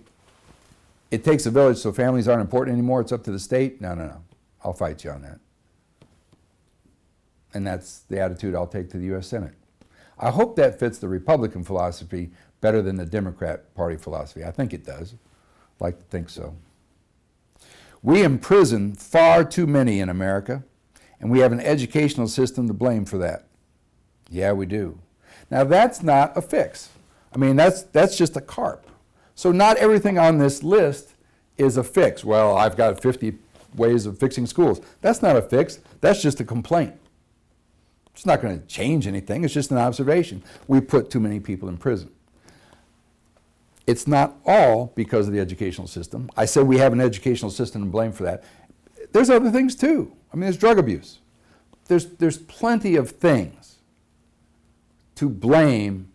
it takes a village so families aren't important anymore, it's up to the state, no. I'll fight you on that. And that's the attitude I'll take to the U.S. Senate. I hope that fits the Republican philosophy better than the Democrat Party philosophy. I think it does. I'd like to think so. We imprison far too many in America, and we have an educational system to blame for that. Yeah, we do. Now, that's not a fix. I mean, that's just a carp. So not everything on this list is a fix. Well, I've got 50 ways of fixing schools. That's not a fix. That's just a complaint. It's not going to change anything. It's just an observation. We put too many people in prison. It's not all because of the educational system. I said we have an educational system to blame for that. There's other things too. I mean, there's drug abuse. There's plenty of things to blame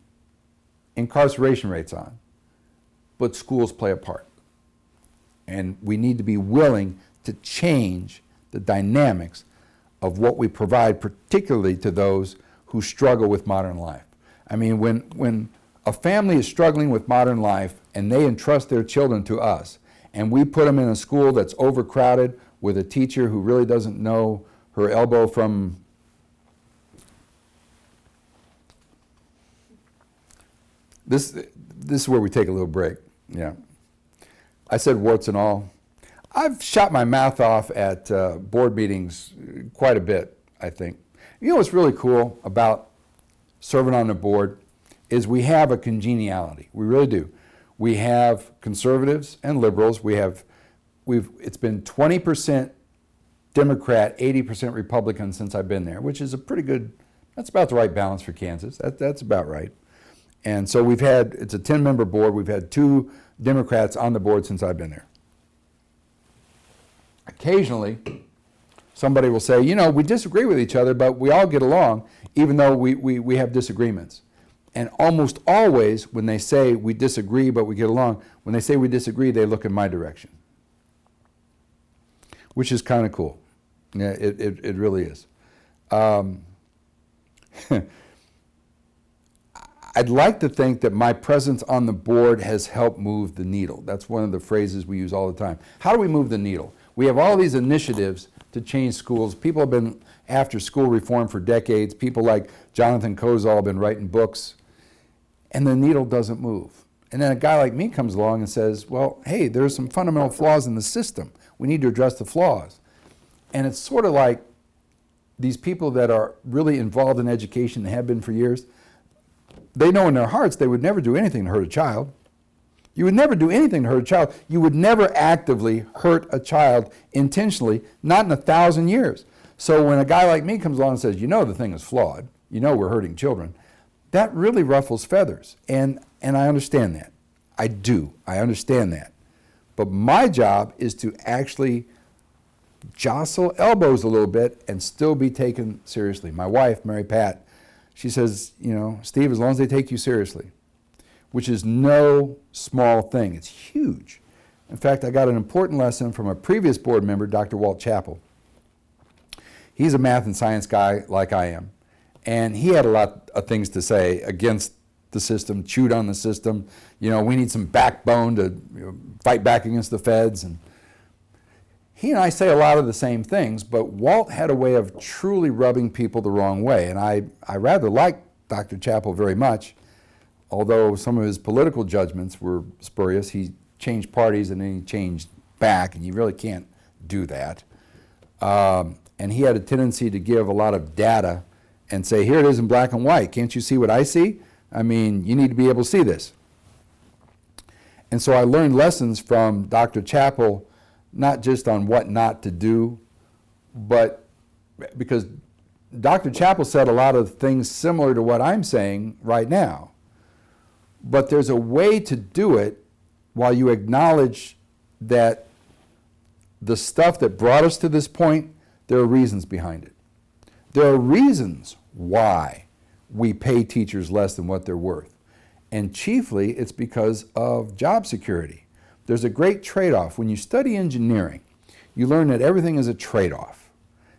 incarceration rates on, but schools play a part. And we need to be willing to change the dynamics of what we provide, particularly to those who struggle with modern life. I mean, when a family is struggling with modern life and they entrust their children to us, and we put them in a school that's overcrowded with a teacher who really doesn't know her elbow from this is where we take a little break. Yeah. I said warts and all. I've shot my mouth off at board meetings quite a bit, I think. You know what's really cool about serving on the board is we have a congeniality. We really do. We have conservatives and liberals. It's been 20% Democrat, 80% Republican since I've been there, which is a pretty good, that's about the right balance for Kansas. That's about right. And so it's a 10-member board. We've had 2 Democrats on the board since I've been there. Occasionally, somebody will say, you know, we disagree with each other, but we all get along, even though we have disagreements. And almost always, when they say we disagree, but we get along, when they say we disagree, they look in my direction, which is kind of cool. Yeah, it really is. I'd like to think that my presence on the board has helped move the needle. That's one of the phrases we use all the time. How do we move the needle? We have all these initiatives to change schools. People have been after school reform for decades. People like Jonathan Kozol have been writing books, and the needle doesn't move. And then a guy like me comes along and says, well, hey, there's some fundamental flaws in the system. We need to address the flaws. And it's sort of like these people that are really involved in education and have been for years, they know in their hearts they would never do anything to hurt a child. You would never do anything to hurt a child. You would never actively hurt a child intentionally, not in 1,000 years. So when a guy like me comes along and says, you know the thing is flawed, you know we're hurting children, that really ruffles feathers. And I understand that. I do. I understand that. But my job is to actually jostle elbows a little bit and still be taken seriously. My wife, Mary Pat, she says, you know, Steve, as long as they take you seriously, which is no small thing. It's huge. In fact, I got an important lesson from a previous board member, Dr. Walt Chappell. He's a math and science guy like I am, and he had a lot of things to say against the system, chewed on the system. You know, we need some backbone to fight back against the feds. And he and I say a lot of the same things, but Walt had a way of truly rubbing people the wrong way. And I rather like Dr. Chappell very much, although some of his political judgments were spurious. He changed parties and then he changed back, and you really can't do that. And he had a tendency to give a lot of data and say, here it is in black and white. Can't you see what I see? I mean, you need to be able to see this. And so I learned lessons from Dr. Chappell, not just on what not to do, but because Dr. Chappell said a lot of things similar to what I'm saying right now. But there's a way to do it while you acknowledge that the stuff that brought us to this point, there are reasons behind it. There are reasons why we pay teachers less than what they're worth. And chiefly, it's because of job security. There's a great trade-off. When you study engineering, you learn that everything is a trade-off.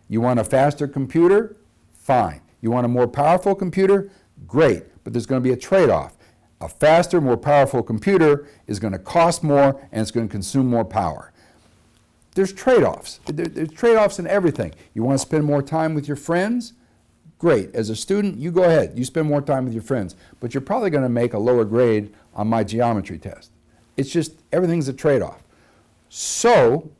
You want a faster computer? Fine. You want a more powerful computer? Great. But there's going to be a trade-off. A faster, more powerful computer is going to cost more and it's going to consume more power. There's trade-offs. There's trade-offs in everything. You want to spend more time with your friends? Great. As a student, you go ahead. You spend more time with your friends. But you're probably going to make a lower grade on my geometry test. It's just, everything's a trade-off. So,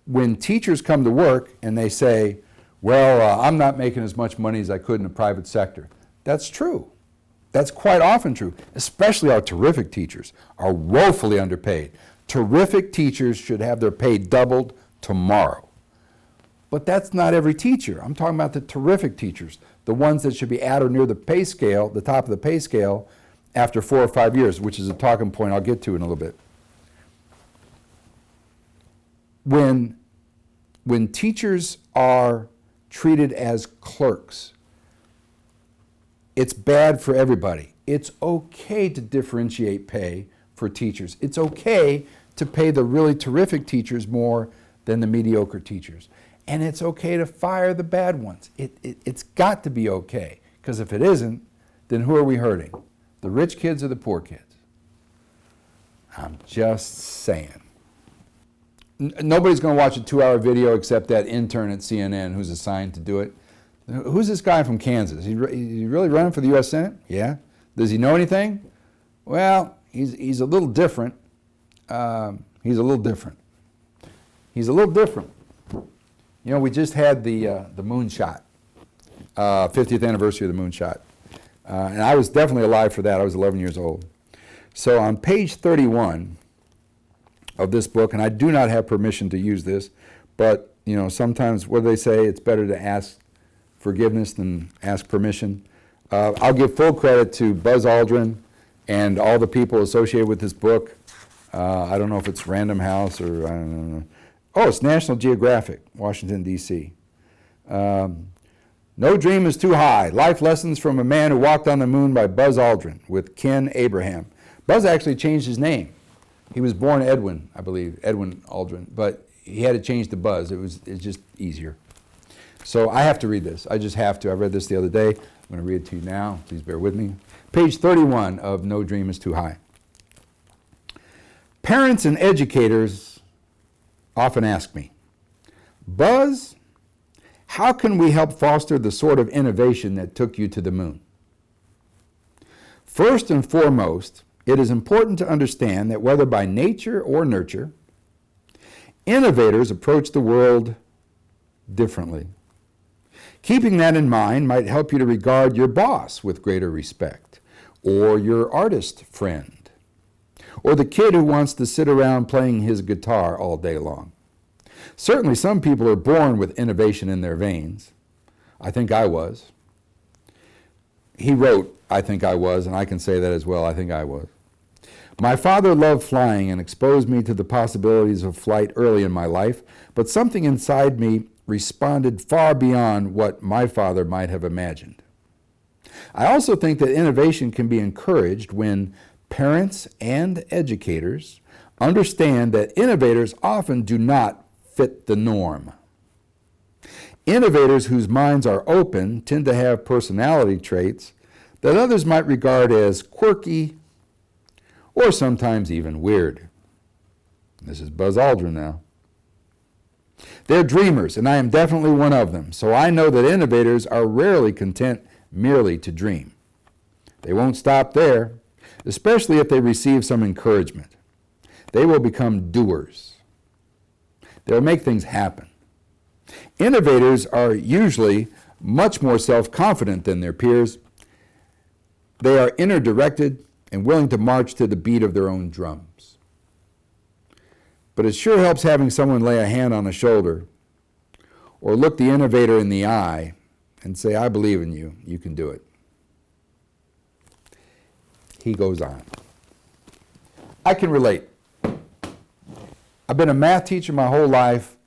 when teachers come to work and they say, well, I'm not making as much money as I could in the private sector. That's true. That's quite often true, especially our terrific teachers are woefully underpaid. Terrific teachers should have their pay doubled tomorrow. But that's not every teacher. I'm talking about the terrific teachers, the ones that should be at or near the pay scale, the top of the pay scale, after 4 or 5 years, which is a talking point I'll get to in a little bit. When teachers are treated as clerks, it's bad for everybody. It's okay to differentiate pay for teachers. It's okay to pay the really terrific teachers more than the mediocre teachers. And it's okay to fire the bad ones. It's got to be okay, because if it isn't, then who are we hurting? The rich kids or the poor kids? I'm just saying. Nobody's going to watch a 2-hour video except that intern at CNN who's assigned to do it. Who's this guy from Kansas? Is he really running for the U.S. Senate? Yeah. Does he know anything? Well, he's a little different. He's a little different. You know, we just had the moonshot, 50th anniversary of the moonshot. And I was definitely alive for that. I was 11 years old. So on page 31 of this book, and I do not have permission to use this, but, you know, sometimes, what do they say? It's better to ask forgiveness than ask permission. I'll give full credit to Buzz Aldrin and all the people associated with this book. I don't know if it's Random House or, I don't know. Oh, it's National Geographic, Washington, D.C. No Dream is Too High, Life Lessons from a Man Who Walked on the Moon by Buzz Aldrin with Ken Abraham. Buzz actually changed his name. He was born Edwin, I believe, Edwin Aldrin, but he had to change to Buzz. It's just easier. So I have to read this. I just have to. I read this the other day. I'm going to read it to you now. Please bear with me. Page 31 of No Dream is Too High. Parents and educators often ask me, Buzz, how can we help foster the sort of innovation that took you to the moon? First and foremost, it is important to understand that whether by nature or nurture, innovators approach the world differently. Keeping that in mind might help you to regard your boss with greater respect, or your artist friend, or the kid who wants to sit around playing his guitar all day long. Certainly some people are born with innovation in their veins. I think I was. He wrote, I think I was, and I can say that as well, I think I was. My father loved flying and exposed me to the possibilities of flight early in my life, but something inside me responded far beyond what my father might have imagined. I also think that innovation can be encouraged when parents and educators understand that innovators often do not fit the norm. Innovators whose minds are open tend to have personality traits that others might regard as quirky or sometimes even weird. This is Buzz Aldrin now. They're dreamers, and I am definitely one of them, so I know that innovators are rarely content merely to dream. They won't stop there, especially if they receive some encouragement. They will become doers. They'll make things happen. Innovators are usually much more self-confident than their peers. They are inner-directed and willing to march to the beat of their own drums. But it sure helps having someone lay a hand on the shoulder or look the innovator in the eye and say, I believe in you, you can do it. He goes on. I can relate. I've been a math teacher my whole life,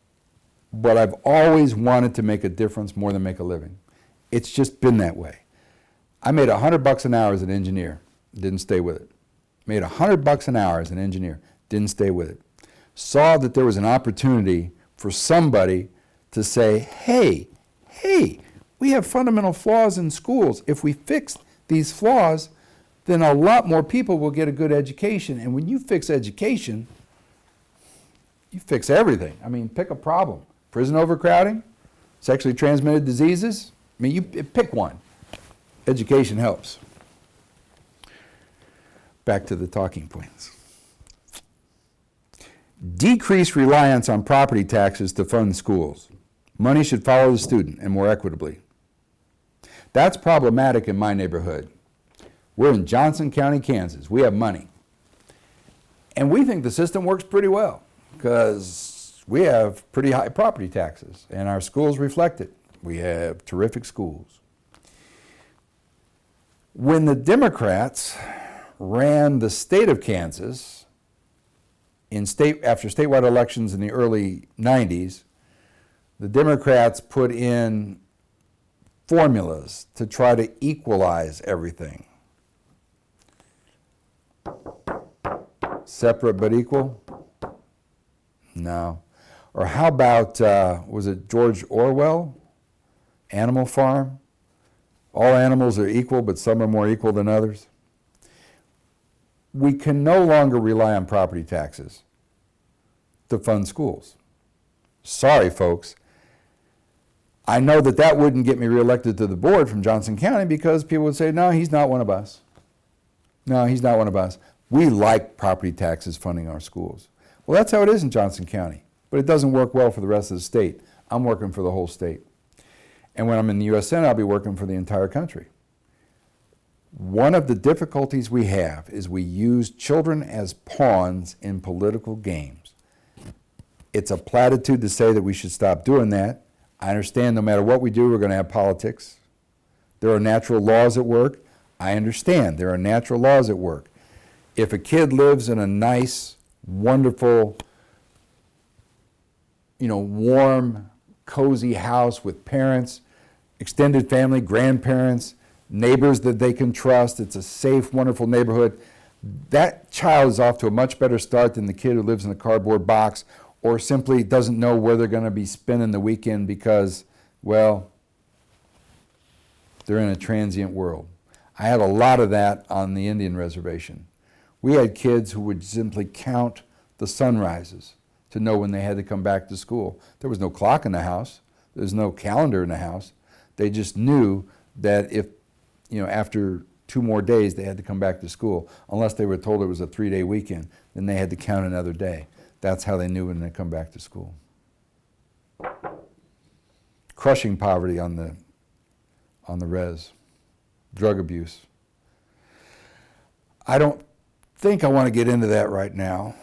but I've always wanted to make a difference more than make a living. It's just been that way. I made $100 an hour as an engineer, didn't stay with it. Made $100 an hour as an engineer, didn't stay with it. Saw that there was an opportunity for somebody to say, hey, we have fundamental flaws in schools. If we fix these flaws, then a lot more people will get a good education. And when you fix education, you fix everything. I mean, pick a problem. Prison overcrowding, sexually transmitted diseases, I mean, you pick one. Education helps. Back to the talking points. Decrease reliance on property taxes to fund schools. Money should follow the student and more equitably. That's problematic in my neighborhood. We're in Johnson County, Kansas. We have money. And we think the system works pretty well because we have pretty high property taxes and our schools reflect it. We have terrific schools. When the Democrats ran the state of Kansas after statewide elections in the early 90s, the Democrats put in formulas to try to equalize everything. Separate but equal? No. Or how about, was it George Orwell? Animal Farm? All animals are equal, but some are more equal than others. We can no longer rely on property taxes to fund schools. Sorry, folks. I know that wouldn't get me reelected to the board from Johnson County because people would say, no, he's not one of us. No, he's not one of us. We like property taxes funding our schools. Well, that's how it is in Johnson County, but it doesn't work well for the rest of the state. I'm working for the whole state. And when I'm in the U.S. Senate, I'll be working for the entire country. One of the difficulties we have is we use children as pawns in political games. It's a platitude to say that we should stop doing that. I understand no matter what we do, we're going to have politics. There are natural laws at work. I understand there are natural laws at work. If a kid lives in a nice, wonderful, warm, cozy house with parents, extended family, grandparents, neighbors that they can trust, it's a safe, wonderful neighborhood, that child is off to a much better start than the kid who lives in a cardboard box or simply doesn't know where they're going to be spending the weekend because, well, they're in a transient world. I had a lot of that on the Indian reservation. We had kids who would simply count the sunrises to know when they had to come back to school. There was no clock in the house. There was no calendar in the house. They just knew that if, after 2 more days they had to come back to school, unless they were told it was a 3-day weekend, then they had to count another day. That's how they knew when they come back to school. Crushing poverty on the res. Drug abuse. I don't think I want to get into that right now,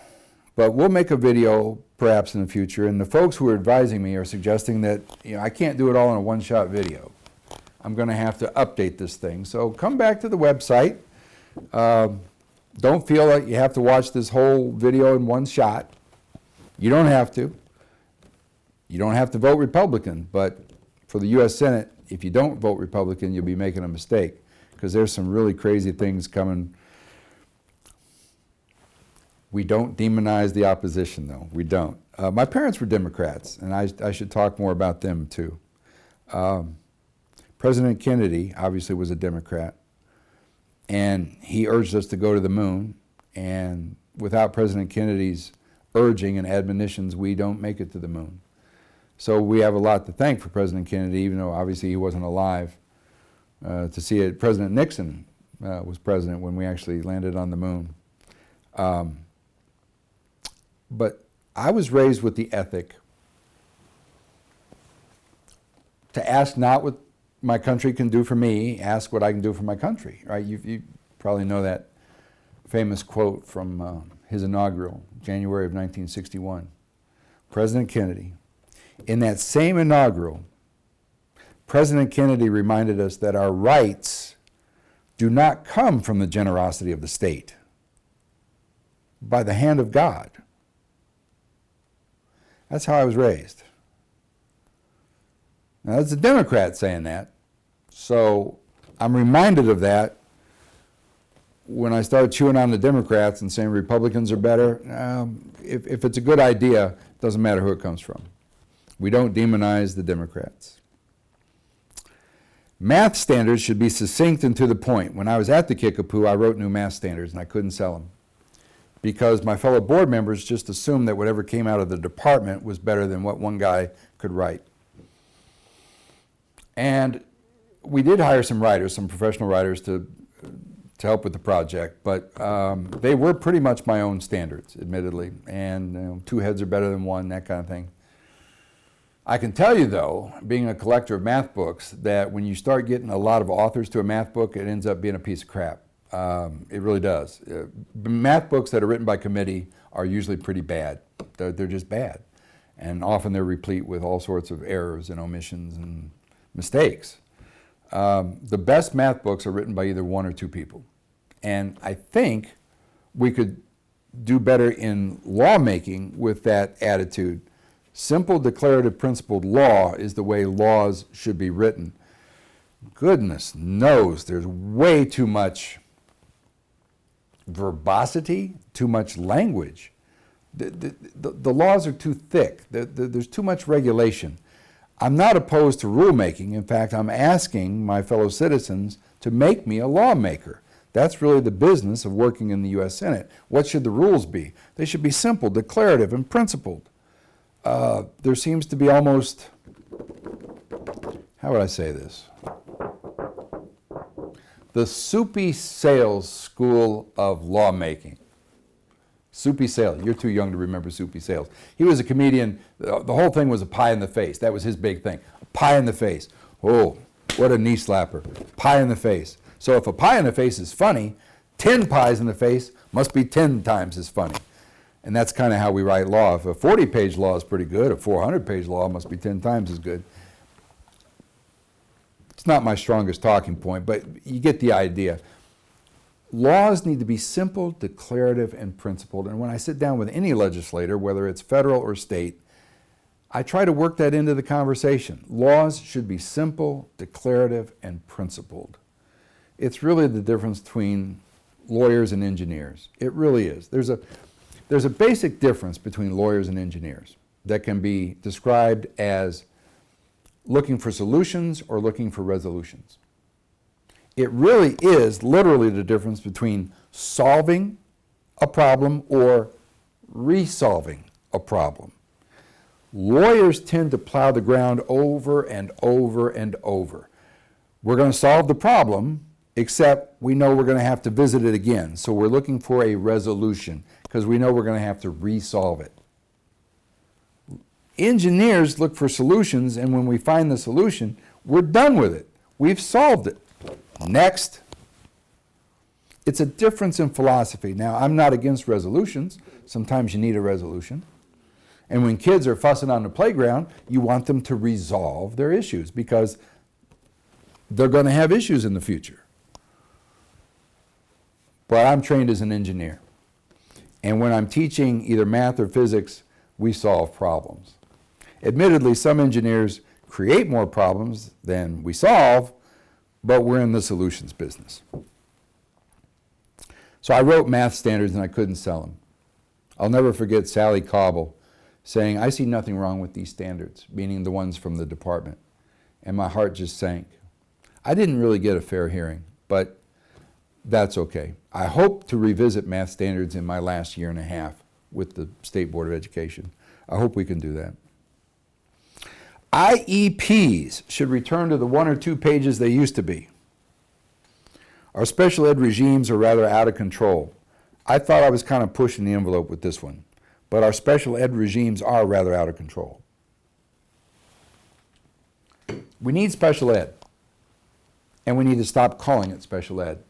but we'll make a video perhaps in the future, and the folks who are advising me are suggesting that I can't do it all in a one-shot video. I'm going to have to update this thing. So come back to the website. Don't feel like you have to watch this whole video in one shot. You don't have to. You don't have to vote Republican, but for the U.S. Senate, if you don't vote Republican, you'll be making a mistake because there's some really crazy things coming. We don't demonize the opposition, though. We don't. My parents were Democrats, and I should talk more about them, too. President Kennedy obviously was a Democrat, and he urged us to go to the moon, and without President Kennedy's urging and admonitions, we don't make it to the moon. So we have a lot to thank for President Kennedy, even though obviously he wasn't alive to see it. President Nixon was president when we actually landed on the moon. But I was raised with the ethic to ask not what my country can do for me, ask what I can do for my country, right? You probably know that famous quote from his inaugural, January of 1961. President Kennedy. In that same inaugural, President Kennedy reminded us that our rights do not come from the generosity of the state, by the hand of God. That's how I was raised. Now, that's a Democrat saying that, so I'm reminded of that when I started chewing on the Democrats and saying Republicans are better. If it's a good idea, it doesn't matter who it comes from. We don't demonize the Democrats. Math standards should be succinct and to the point. When I was at the Kickapoo, I wrote new math standards and I couldn't sell them because my fellow board members just assumed that whatever came out of the department was better than what one guy could write. And we did hire some writers, some professional writers to help with the project, but they were pretty much my own standards, admittedly, and you know, two heads are better than one, that kind of thing. I can tell you, though, being a collector of math books, that when you start getting a lot of authors to a math book, it ends up being a piece of crap. It really does. Math books that are written by committee are usually pretty bad. They're just bad. And often they're replete with all sorts of errors and omissions and mistakes. The best math books are written by either one or two people. And I think we could do better in lawmaking with that attitude. Simple, declarative, principled law is the way laws should be written. Goodness knows there's way too much verbosity, too much language. The laws are too thick. There's too much regulation. I'm not opposed to rulemaking. In fact, I'm asking my fellow citizens to make me a lawmaker. That's really the business of working in the U.S. Senate. What should the rules be? They should be simple, declarative, and principled. There seems to be almost, how would I say this? The Soupy Sales School of Lawmaking. Soupy Sales. You're too young to remember Soupy Sales. He was a comedian. The whole thing was a pie in the face. That was his big thing. A pie in the face. Oh, what a knee slapper. Pie in the face. So if a pie in the face is funny, 10 pies in the face must be 10 times as funny. And that's kind of how we write law. If a 40-page law is pretty good, a 400-page law must be 10 times as good. It's not my strongest talking point, but you get the idea. Laws need to be simple, declarative, and principled. And when I sit down with any legislator, whether it's federal or state, I try to work that into the conversation. Laws should be simple, declarative, and principled. It's really the difference between lawyers and engineers. It really is. There's a basic difference between lawyers and engineers that can be described as looking for solutions or looking for resolutions. It really is literally the difference between solving a problem or resolving a problem. Lawyers tend to plow the ground over and over and over. We're going to solve the problem, except we know we're going to have to visit it again. So we're looking for a resolution because we know we're going to have to resolve it. Engineers look for solutions, and when we find the solution, we're done with it. We've solved it. Next. It's a difference in philosophy. Now, I'm not against resolutions. Sometimes you need a resolution. And when kids are fussing on the playground, you want them to resolve their issues because they're going to have issues in the future. But I'm trained as an engineer. And when I'm teaching either math or physics, we solve problems. Admittedly, some engineers create more problems than we solve, but we're in the solutions business. So I wrote math standards and I couldn't sell them. I'll never forget Sally Cobble saying, "I see nothing wrong with these standards," meaning the ones from the department. And my heart just sank. I didn't really get a fair hearing, but that's okay. I hope to revisit math standards in my last year and a half with the State Board of Education. I hope we can do that. IEPs should return to the 1 or 2 pages they used to be. Our special ed regimes are rather out of control. I thought I was kind of pushing the envelope with this one, but our special ed regimes are rather out of control. We need special ed, and we need to stop calling it special ed.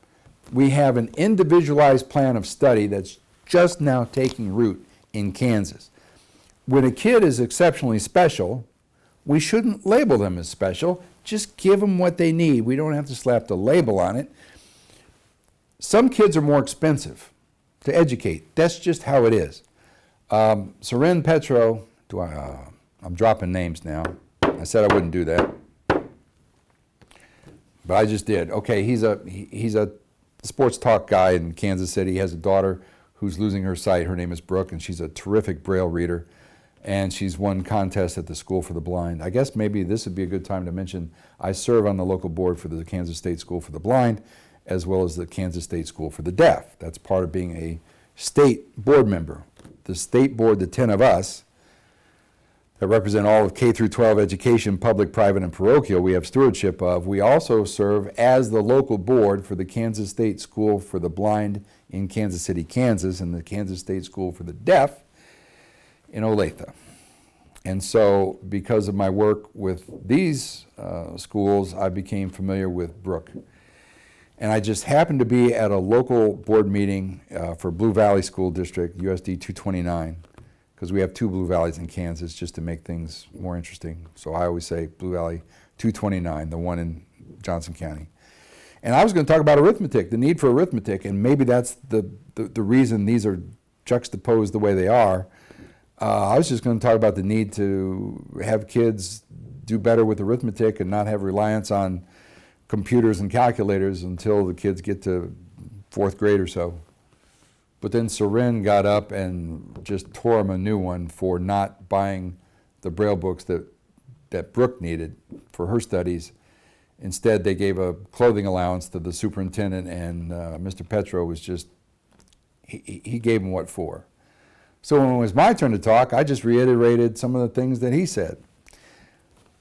We have an individualized plan of study that's just now taking root in Kansas. When a kid is exceptionally special, we shouldn't label them as special. Just give them what they need. We don't have to slap the label on it. Some kids are more expensive to educate. That's just how it is. Soren Petro, I'm dropping names now. I said I wouldn't do that, but I just did. Okay, he's a sports talk guy in Kansas City. He has a daughter who's losing her sight. Her name is Brooke, and she's a terrific Braille reader. And she's won contests at the School for the Blind. I guess maybe this would be a good time to mention I serve on the local board for the Kansas State School for the Blind, as well as the Kansas State School for the Deaf. That's part of being a state board member. The state board, the 10 of us, that represent all of K through 12 education, public, private, and parochial, we have stewardship of. We also serve as the local board for the Kansas State School for the Blind in Kansas City, Kansas, and the Kansas State School for the Deaf in Olathe. And so, because of my work with these schools, I became familiar with Brook. And I just happened to be at a local board meeting for Blue Valley School District, USD 229, because we have 2 Blue Valleys in Kansas, just to make things more interesting. So I always say Blue Valley 229, the one in Johnson County. And I was going to talk about arithmetic, the need for arithmetic, and maybe that's the reason these are juxtaposed the way they are. I was just going to talk about the need to have kids do better with arithmetic and not have reliance on computers and calculators until the kids get to 4th grade or so. But then Soren got up and just tore him a new one for not buying the Braille books that Brooke needed for her studies. Instead, they gave a clothing allowance to the superintendent, and Mr. Petro was just, he gave him what for. So when it was my turn to talk, I just reiterated some of the things that he said.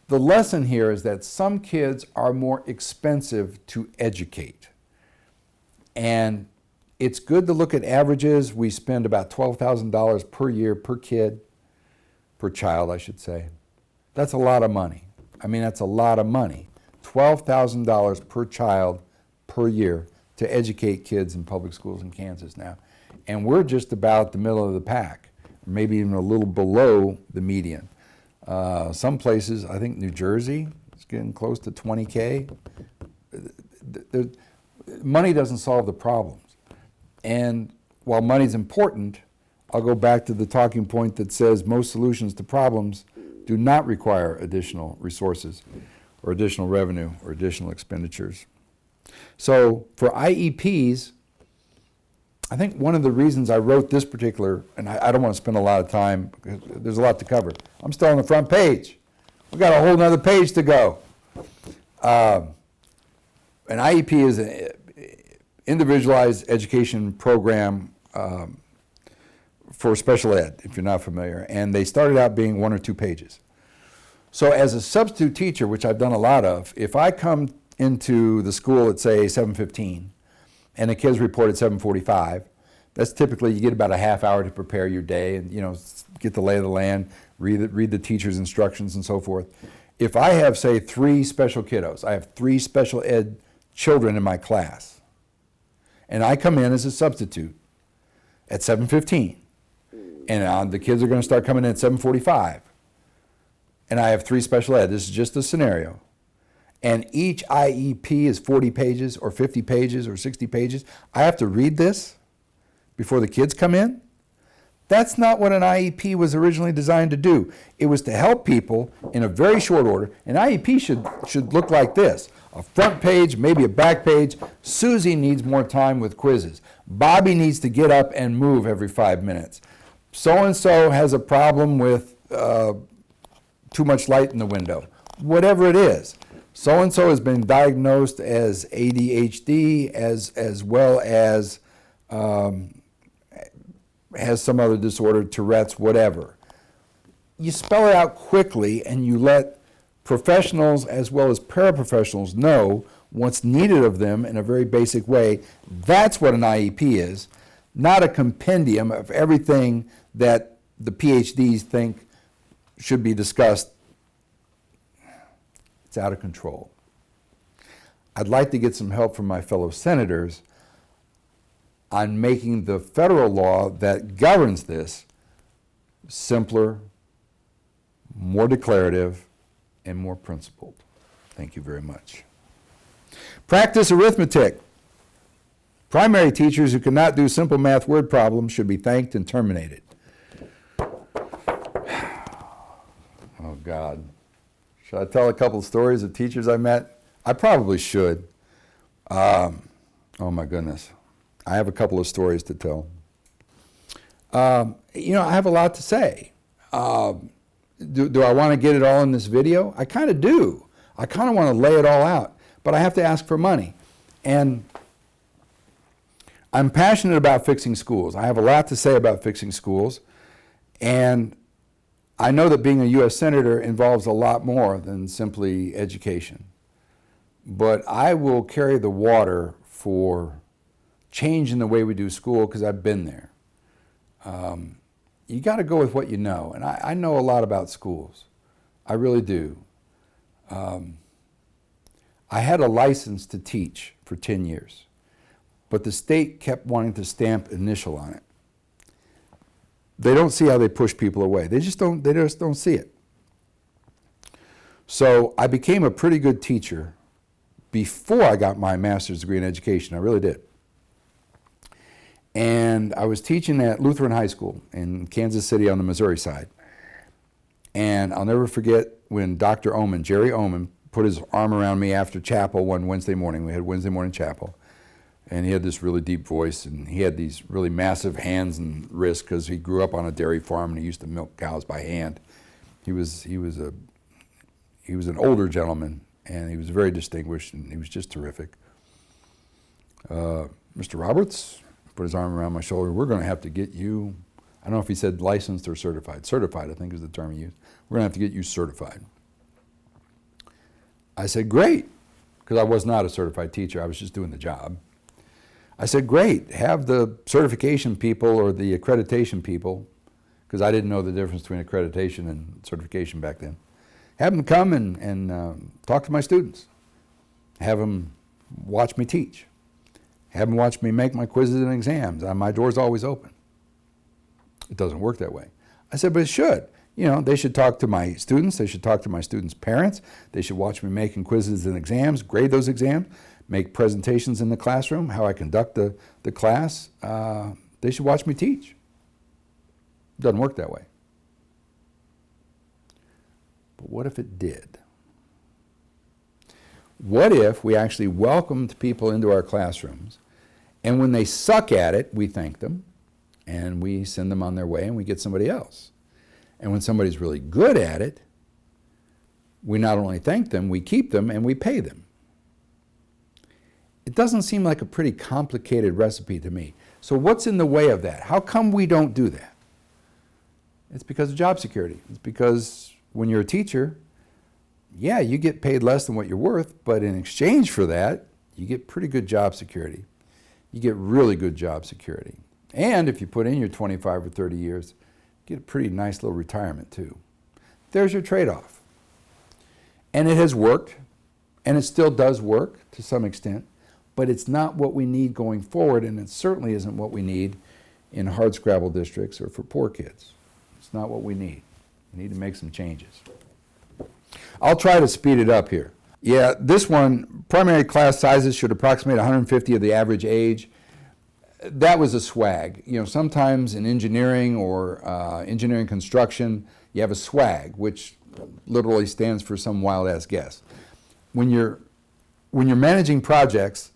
The lesson here is that some kids are more expensive to educate. And it's good to look at averages. We spend about $12,000 per year per kid, per child, I should say. That's a lot of money. I mean, that's a lot of money. $12,000 per child per year to educate kids in public schools in Kansas now. And we're just about the middle of the pack, maybe even a little below the median. Some places, I think New Jersey is getting close to $20K. Money doesn't solve the problems. And while money's important, I'll go back to the talking point that says most solutions to problems do not require additional resources or additional revenue or additional expenditures. So for IEPs, I think one of the reasons I wrote this particular, and I don't want to spend a lot of time, because there's a lot to cover. I'm still on the front page. We've got a whole nother page to go. An IEP is an individualized education program for special ed, if you're not familiar, and they started out being 1 or 2 pages. So as a substitute teacher, which I've done a lot of, if I come into the school at, say, 7:15, and the kids report at 7:45, that's typically, you get about a half hour to prepare your day and, get the lay of the land, read the teacher's instructions and so forth. If I have, say, 3 special kiddos, I have 3 special ed children in my class, and I come in as a substitute at 7:15, and the kids are going to start coming in at 7:45, and I have 3 special ed. This is just a scenario. And each IEP is 40 pages or 50 pages or 60 pages. I have to read this before the kids come in? That's not what an IEP was originally designed to do. It was to help people in a very short order. An IEP should look like this: a front page, maybe a back page. Susie needs more time with quizzes. Bobby needs to get up and move every 5 minutes. So-and-so has a problem with too much light in the window. Whatever it is. So-and-so has been diagnosed as ADHD as well as has some other disorder, Tourette's, whatever. You spell it out quickly and you let professionals as well as paraprofessionals know what's needed of them in a very basic way. That's what an IEP is, not a compendium of everything that the PhDs think should be discussed. It's out of control. I'd like to get some help from my fellow senators on making the federal law that governs this simpler, more declarative, and more principled. Thank you very much. Practice arithmetic. Primary teachers who cannot do simple math word problems should be thanked and terminated. Oh, God. Should I tell a couple of stories of teachers I met? I probably should. Oh, my goodness. I have a couple of stories to tell. I have a lot to say. Do I want to get it all in this video? I kind of do. I kind of want to lay it all out, but I have to ask for money. And I'm passionate about fixing schools. I have a lot to say about fixing schools. And I know that being a U.S. Senator involves a lot more than simply education. But I will carry the water for changing the way we do school because I've been there. You got to go with what you know. And I know a lot about schools. I really do. I had a license to teach for 10 years, but the state kept wanting to stamp initial on it. They don't see how they push people away. They just don't see it. So I became a pretty good teacher before I got my master's degree in education. I really did. And I was teaching at Lutheran High School in Kansas City on the Missouri side. And I'll never forget when Dr. Oman, Jerry Oman, put his arm around me after chapel one Wednesday morning. We had Wednesday morning chapel. And he had this really deep voice, and he had these really massive hands and wrists because he grew up on a dairy farm and he used to milk cows by hand. He was an older gentleman, and he was very distinguished, and he was just terrific. Mr. Roberts put his arm around my shoulder. We're going to have to get you, I don't know if he said licensed or certified. Certified, I think is the term he used. We're going to have to get you certified. I said, great, because I was not a certified teacher. I was just doing the job. I said, great, have the certification people or the accreditation people, because I didn't know the difference between accreditation and certification back then, have them come and talk to my students. Have them watch me teach. Have them watch me make my quizzes and exams. My door's always open. It doesn't work that way. I said, but it should. You know, they should talk to my students. They should talk to my students' parents. They should watch me making quizzes and exams, grade those exams, make presentations in the classroom, how I conduct the class. They should watch me teach. It doesn't work that way. But what if it did? What if we actually welcomed people into our classrooms, and when they suck at it, we thank them, and we send them on their way, and we get somebody else. And when somebody's really good at it, we not only thank them, we keep them, and we pay them. It doesn't seem like a pretty complicated recipe to me. So what's in the way of that? How come we don't do that? It's because of job security. It's because when you're a teacher, yeah, you get paid less than what you're worth, but in exchange for that, you get pretty good job security. You get really good job security. And if you put in your 25 or 30 years, you get a pretty nice little retirement too. There's your trade-off. And it has worked, and it still does work to some extent, but it's not what we need going forward, and it certainly isn't what we need in hardscrabble districts or for poor kids. It's not what we need. We need to make some changes. I'll try to speed it up here. Yeah, this one, primary class sizes should approximate 150 of the average age. That was a swag. You know, sometimes in engineering or engineering construction, you have a swag, which literally stands for some wild-ass guess. When you're managing projects,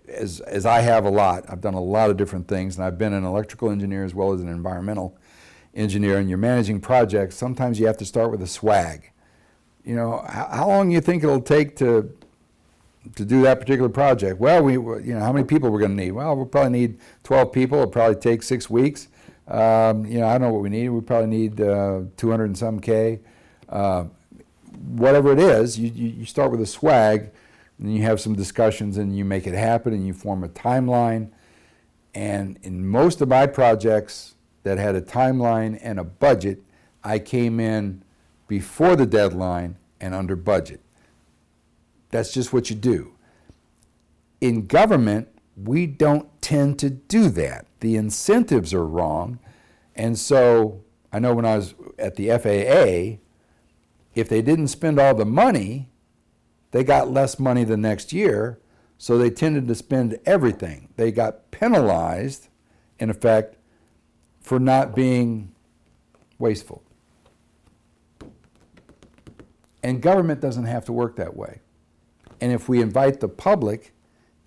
as I have a lot, I've done a lot of different things, and I've been an electrical engineer as well as an environmental engineer, and you're managing projects, sometimes you have to start with a swag. You know, how long do you think it'll take to do that particular project? Well, you know, how many people we're going to need? Well, we'll probably need 12 people. It'll probably take 6 weeks. You know, I don't know what we need. We probably need 200 and some K. Whatever it is, you start with a swag, and you have some discussions, and you make it happen, and you form a timeline. And in most of my projects that had a timeline and a budget, I came in before the deadline and under budget. That's just what you do. In government, we don't tend to do that. The incentives are wrong. And so I know when I was at the FAA, if they didn't spend all the money, they got less money the next year, so they tended to spend everything. They got penalized, in effect, for not being wasteful. And government doesn't have to work that way. And if we invite the public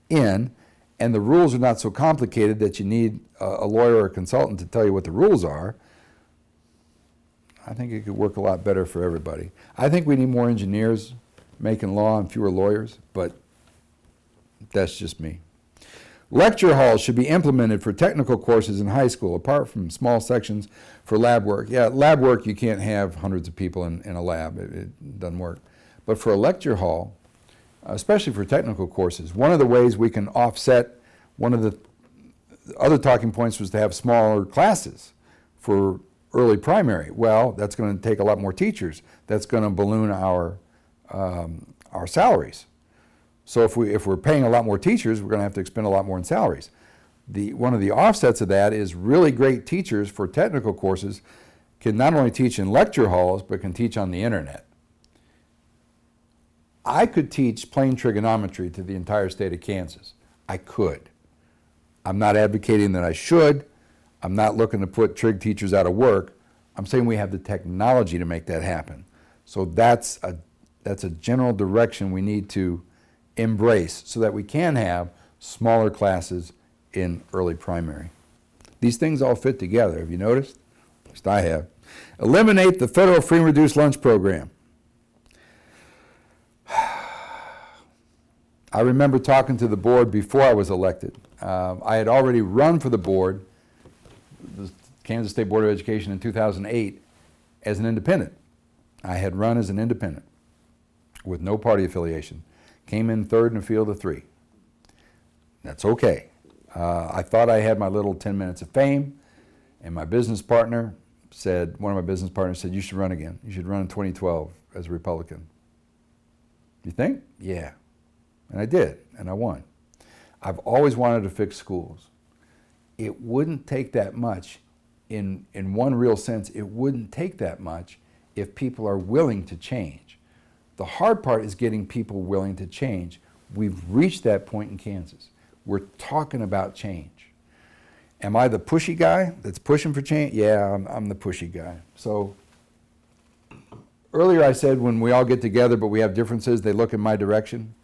in, and the rules are not so complicated that you need a lawyer or a consultant to tell you what the rules are, I think it could work a lot better for everybody. I think we need more engineers making law and fewer lawyers, but that's just me. Lecture halls should be implemented for technical courses in high school, apart from small sections for lab work. Yeah, lab work, you can't have hundreds of people in a lab. It doesn't work. But for a lecture hall, especially for technical courses, one of the ways we can offset, one of the other talking points was to have smaller classes for early primary. Well, that's going to take a lot more teachers. That's going to balloon our salaries. So if we're paying a lot more teachers, we're going to have to expend a lot more in salaries. One of the offsets of that is really great teachers for technical courses can not only teach in lecture halls, but can teach on the internet. I could teach plane trigonometry to the entire state of Kansas. I could. I'm not advocating that I should. I'm not looking to put trig teachers out of work. I'm saying we have the technology to make that happen. So that's a general direction we need to embrace so that we can have smaller classes in early primary. These things all fit together. Have you noticed? At least I have. Eliminate the federal free and reduced lunch program. I remember talking to the board before I was elected. I had already run for the board, the Kansas State Board of Education, in 2008 as an independent. I had run as an independent with no party affiliation. Came in third in a field of 3. That's okay. I thought I had my little 10 minutes of fame, and my business partner said, one of my business partners said, you should run again. You should run in 2012 as a Republican. You think? Yeah. And I did, and I won. I've always wanted to fix schools. It wouldn't take that much. In one real sense, it wouldn't take that much if people are willing to change. The hard part is getting people willing to change. We've reached that point in Kansas. We're talking about change. Am I the pushy guy that's pushing for change? Yeah, I'm the pushy guy. So earlier I said when we all get together but we have differences, they look in my direction.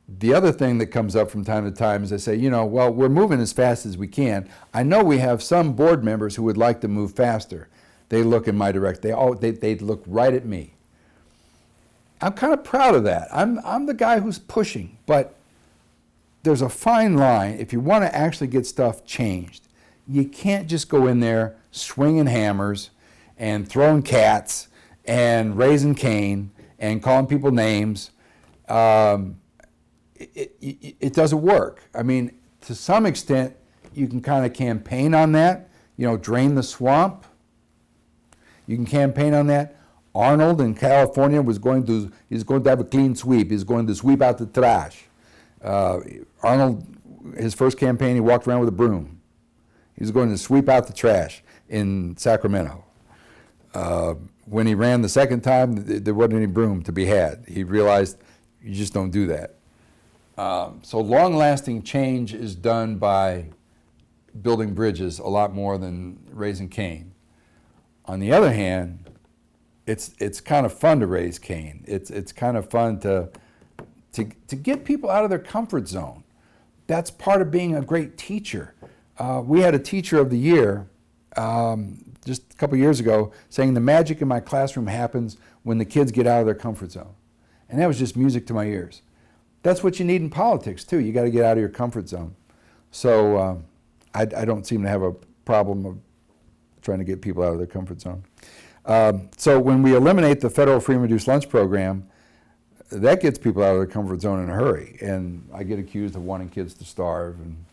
The other thing that comes up from time to time is they say, well, we're moving as fast as we can. I know we have some board members who would like to move faster. They look in my direction. They look right at me. I'm kind of proud of that. I'm the guy who's pushing, but there's a fine line. If you want to actually get stuff changed, you can't just go in there swinging hammers and throwing cats and raising Cain and calling people names. It doesn't work. I mean, to some extent, you can kind of campaign on that, drain the swamp. You can campaign on that. Arnold in California he's going to have a clean sweep. He's going to sweep out the trash. Arnold, his first campaign, he walked around with a broom. He was going to sweep out the trash in Sacramento. When he ran the second time, there wasn't any broom to be had. He realized you just don't do that. So long-lasting change is done by building bridges a lot more than raising Cain. On the other hand, it's kind of fun to raise Cain. It's kind of fun to get people out of their comfort zone. That's part of being a great teacher. We had a teacher of the year just a couple years ago saying the magic in my classroom happens when the kids get out of their comfort zone. And that was just music to my ears. That's what you need in politics too. You got to get out of your comfort zone. So I don't seem to have a problem of trying to get people out of their comfort zone. So when we eliminate the federal free and reduced lunch program, that gets people out of their comfort zone in a hurry. And I get accused of wanting kids to starve. And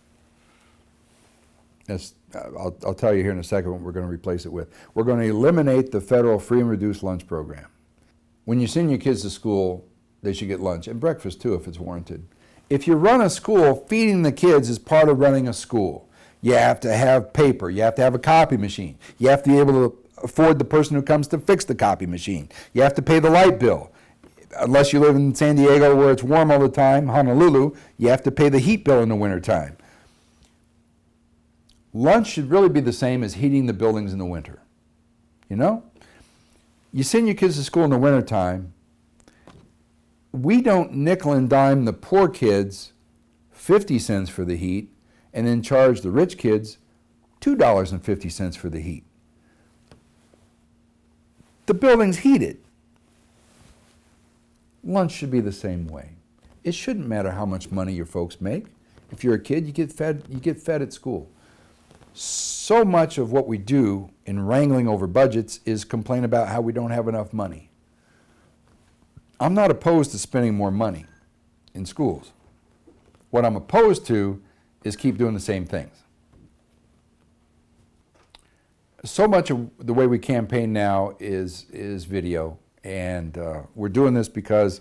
I'll tell you here in a second what we're going to replace it with. We're going to eliminate the federal free and reduced lunch program. When you send your kids to school, they should get lunch and breakfast too if it's warranted. If you run a school, feeding the kids is part of running a school. You have to have paper. You have to have a copy machine. You have to be able to afford the person who comes to fix the copy machine. You have to pay the light bill. Unless you live in San Diego where it's warm all the time, Honolulu, you have to pay the heat bill in the wintertime. Lunch should really be the same as heating the buildings in the winter. You send your kids to school in the wintertime, we don't nickel and dime the poor kids 50 cents for the heat and then charge the rich kids $2.50 for the heat. The building's heated. Lunch should be the same way. It shouldn't matter how much money your folks make. If you're a kid, you get fed at school. So much of what we do in wrangling over budgets is complain about how we don't have enough money. I'm not opposed to spending more money in schools. What I'm opposed to is keep doing the same things. So much of the way we campaign now is video, and we're doing this because,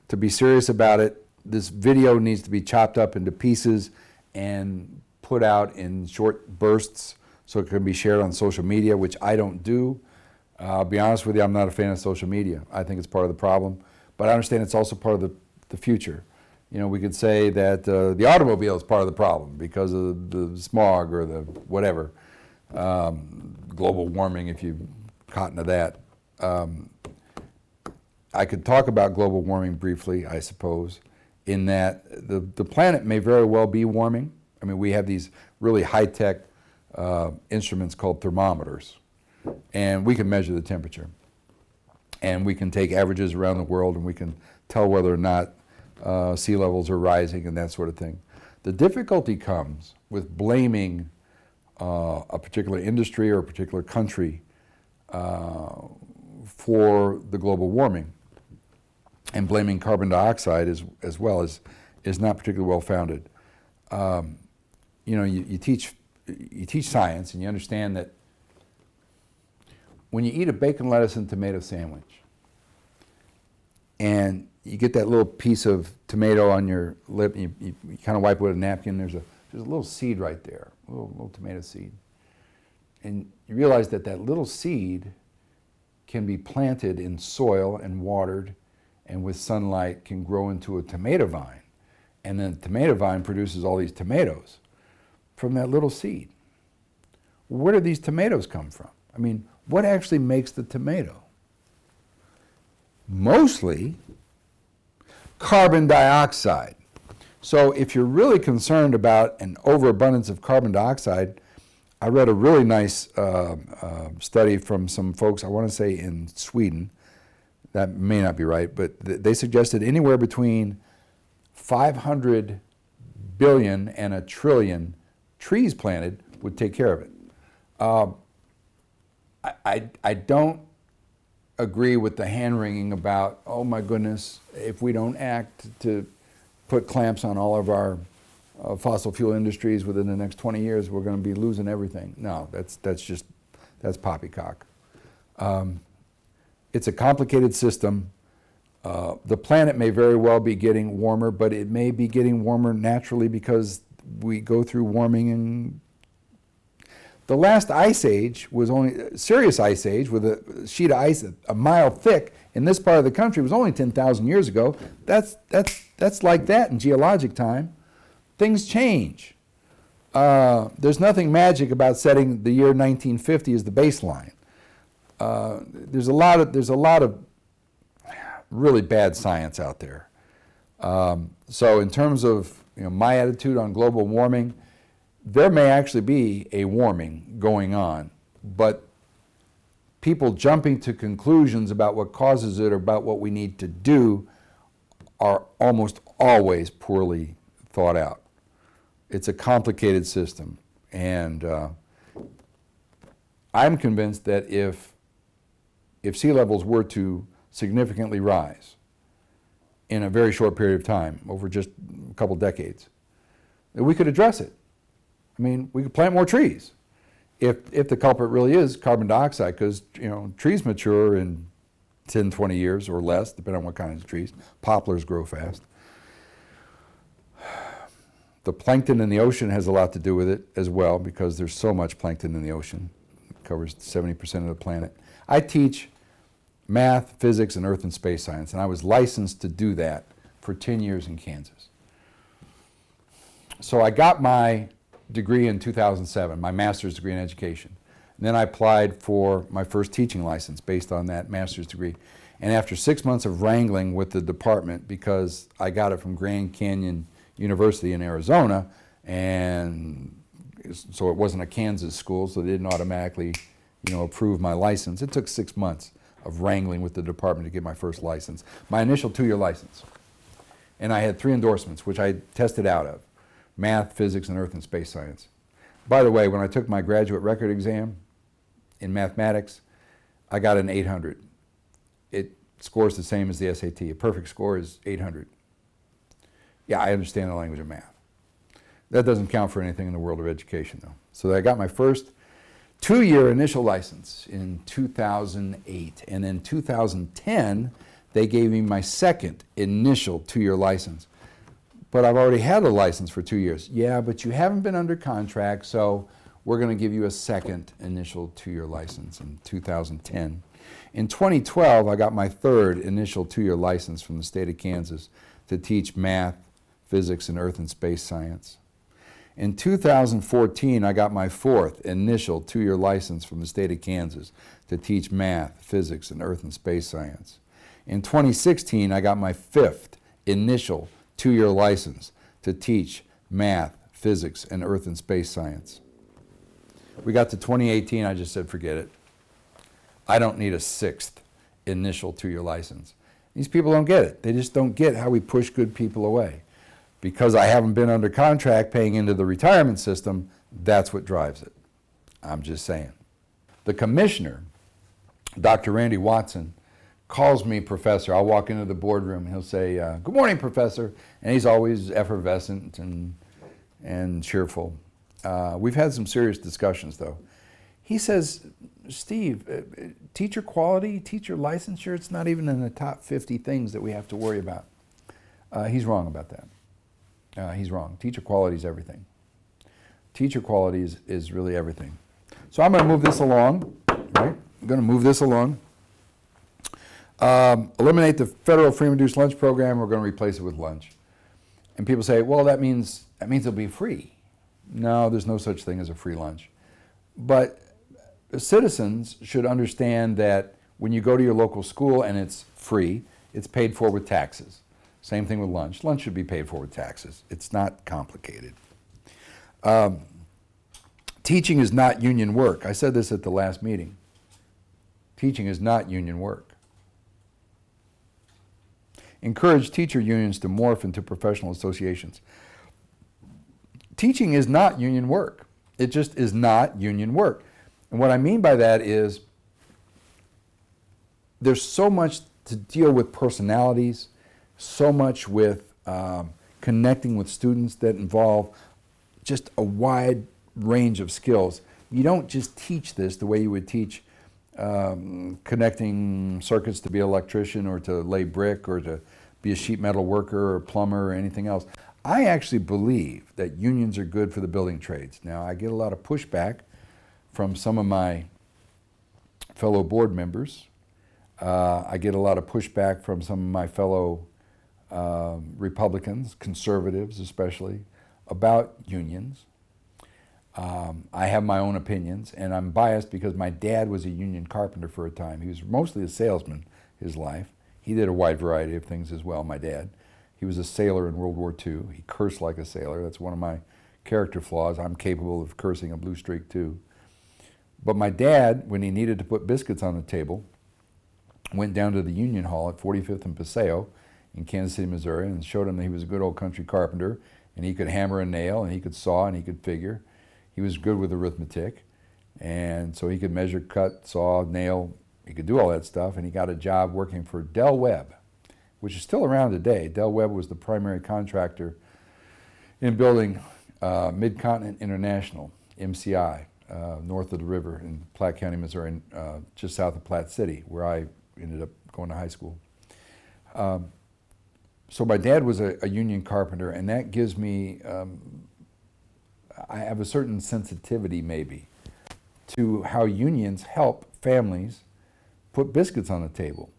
to be serious about it, this video needs to be chopped up into pieces and put out in short bursts so it can be shared on social media, which I don't do. I'll be honest with you, I'm not a fan of social media. I think it's part of the problem, but I understand it's also part of the future. You know, we could say that the automobile is part of the problem because of the smog or the whatever, global warming, if you've caught into that. I could talk about global warming briefly, I suppose, in that the planet may very well be warming. I mean, we have these really high-tech instruments called thermometers, and we can measure the temperature. And we can take averages around the world, and we can tell whether or not sea levels are rising and that sort of thing. The difficulty comes with blaming a particular industry or a particular country for the global warming, and blaming carbon dioxide as well is not particularly well founded. You know, you teach science, and you understand that when you eat a bacon, lettuce, and tomato sandwich, and you get that little piece of tomato on your lip, and you kind of wipe it with a napkin, there's a little seed right there, a little tomato seed. And you realize that little seed can be planted in soil and watered, and with sunlight can grow into a tomato vine. And then the tomato vine produces all these tomatoes from that little seed. Where do these tomatoes come from? I mean, what actually makes the tomato? Mostly carbon dioxide. So if you're really concerned about an overabundance of carbon dioxide, I read a really nice study from some folks, I want to say in Sweden. That may not be right, but they suggested anywhere between 500 billion and a trillion trees planted would take care of it. I don't agree with the hand-wringing about, oh my goodness, if we don't act to put clamps on all of our fossil fuel industries within the next 20 years, we're going to be losing everything. No, that's poppycock. It's a complicated system. The planet may very well be getting warmer, but it may be getting warmer naturally because we go through warming. And the last ice age was only a serious ice age with a sheet of ice a mile thick in this part of the country was only 10,000 years ago. That's like that in geologic time. Things change. There's nothing magic about setting the year 1950 as the baseline. There's a lot of really bad science out there. So in terms of my attitude on global warming, there may actually be a warming going on, but people jumping to conclusions about what causes it or about what we need to do are almost always poorly thought out. It's a complicated system, and I'm convinced that if sea levels were to significantly rise in a very short period of time, over just a couple decades, that we could address it. I mean, we could plant more trees if the culprit really is carbon dioxide, because trees mature in 10, 20 years or less, depending on what kinds of trees. Poplars grow fast. The plankton in the ocean has a lot to do with it as well, because there's so much plankton in the ocean. It covers 70% of the planet. I teach math, physics, and earth and space science, and I was licensed to do that for 10 years in Kansas. So I got my degree in 2007, my master's degree in education. And then I applied for my first teaching license based on that master's degree. And after 6 months of wrangling with the department, because I got it from Grand Canyon University in Arizona, and so it wasn't a Kansas school, so they didn't automatically, approve my license. It took 6 months of wrangling with the department to get my first license, my initial 2-year license. And I had 3 endorsements, which I tested out of: math, physics, and earth and space science. By the way, when I took my graduate record exam in mathematics, I got an 800. It scores the same as the SAT. A perfect score is 800. Yeah, I understand the language of math. That doesn't count for anything in the world of education, though. So I got my first 2-year initial license in 2008. And in 2010, they gave me my second initial 2-year license. But I've already had a license for 2 years. Yeah, but you haven't been under contract, so we're going to give you a second initial 2-year license in 2010. In 2012, I got my third initial 2-year license from the state of Kansas to teach math, physics, and earth and space science. In 2014, I got my fourth initial 2-year license from the state of Kansas to teach math, physics, and earth and space science. In 2016, I got my fifth initial 2-year license to teach math, physics, and earth and space science. We got to 2018, I just said, forget it. I don't need a sixth initial 2-year license. These people don't get it. They just don't get how we push good people away. Because I haven't been under contract paying into the retirement system, that's what drives it. I'm just saying. The commissioner, Dr. Randy Watson, calls me professor. I'll walk into the boardroom and he'll say, good morning, professor. And he's always effervescent and cheerful. We've had some serious discussions, though. He says, Steve, teacher quality, teacher licensure, it's not even in the top 50 things that we have to worry about. He's wrong about that. He's wrong. Teacher quality is everything. Teacher quality is really everything. So I'm going to move this along, right? I'm going to move this along. Eliminate the federal free and reduced lunch program. We're going to replace it with lunch. And people say, well, that means it'll be free. No, there's no such thing as a free lunch. But citizens should understand that when you go to your local school and it's free, it's paid for with taxes. Same thing with lunch. Lunch should be paid for with taxes. It's not complicated. Teaching is not union work. I said this at the last meeting. Teaching is not union work. Encourage teacher unions to morph into professional associations. Teaching is not union work. It just is not union work. And what I mean by that is there's so much to deal with personalities, so much with connecting with students that involve just a wide range of skills. You don't just teach this the way you would teach connecting circuits to be an electrician or to lay brick or to be a sheet metal worker or plumber or anything else. I actually believe that unions are good for the building trades. Now, I get a lot of pushback from some of my fellow board members. I get a lot of pushback from some of my fellow Republicans, conservatives especially, about unions. I have my own opinions, and I'm biased because my dad was a union carpenter for a time. He was mostly a salesman his life. He did a wide variety of things as well, my dad. He was a sailor in World War II. He cursed like a sailor. That's one of my character flaws. I'm capable of cursing a blue streak too. But my dad, when he needed to put biscuits on the table, went down to the Union Hall at 45th and Paseo in Kansas City, Missouri, and showed him that he was a good old country carpenter, and he could hammer a nail, and he could saw, and he could figure. He was good with arithmetic, and so he could measure, cut, saw, nail. He could do all that stuff, and he got a job working for Del Webb, which is still around today. Del Webb was the primary contractor in building Mid-Continent International, MCI, north of the river in Platte County, Missouri, just south of Platte City, where I ended up going to high school. So my dad was a union carpenter, and that gives me, I have a certain sensitivity maybe to how unions help families put biscuits on the table.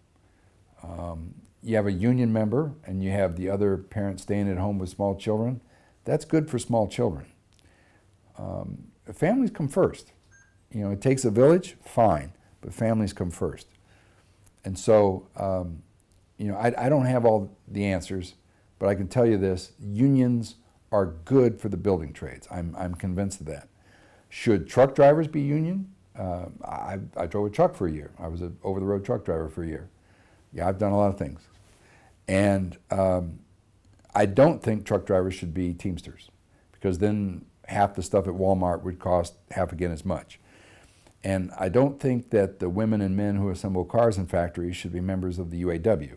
You have a union member and you have the other parent staying at home with small children. That's good for small children. Families come first. You know, it takes a village, fine, but families come first. And so, you know, I don't have all the answers, but I can tell you this: unions are good for the building trades. I'm convinced of that. Should truck drivers be union? I drove a truck for a year. I was an over-the-road truck driver for a year. Yeah, I've done a lot of things. And I don't think truck drivers should be Teamsters, because then half the stuff at Walmart would cost half again as much. And I don't think that the women and men who assemble cars in factories should be members of the UAW.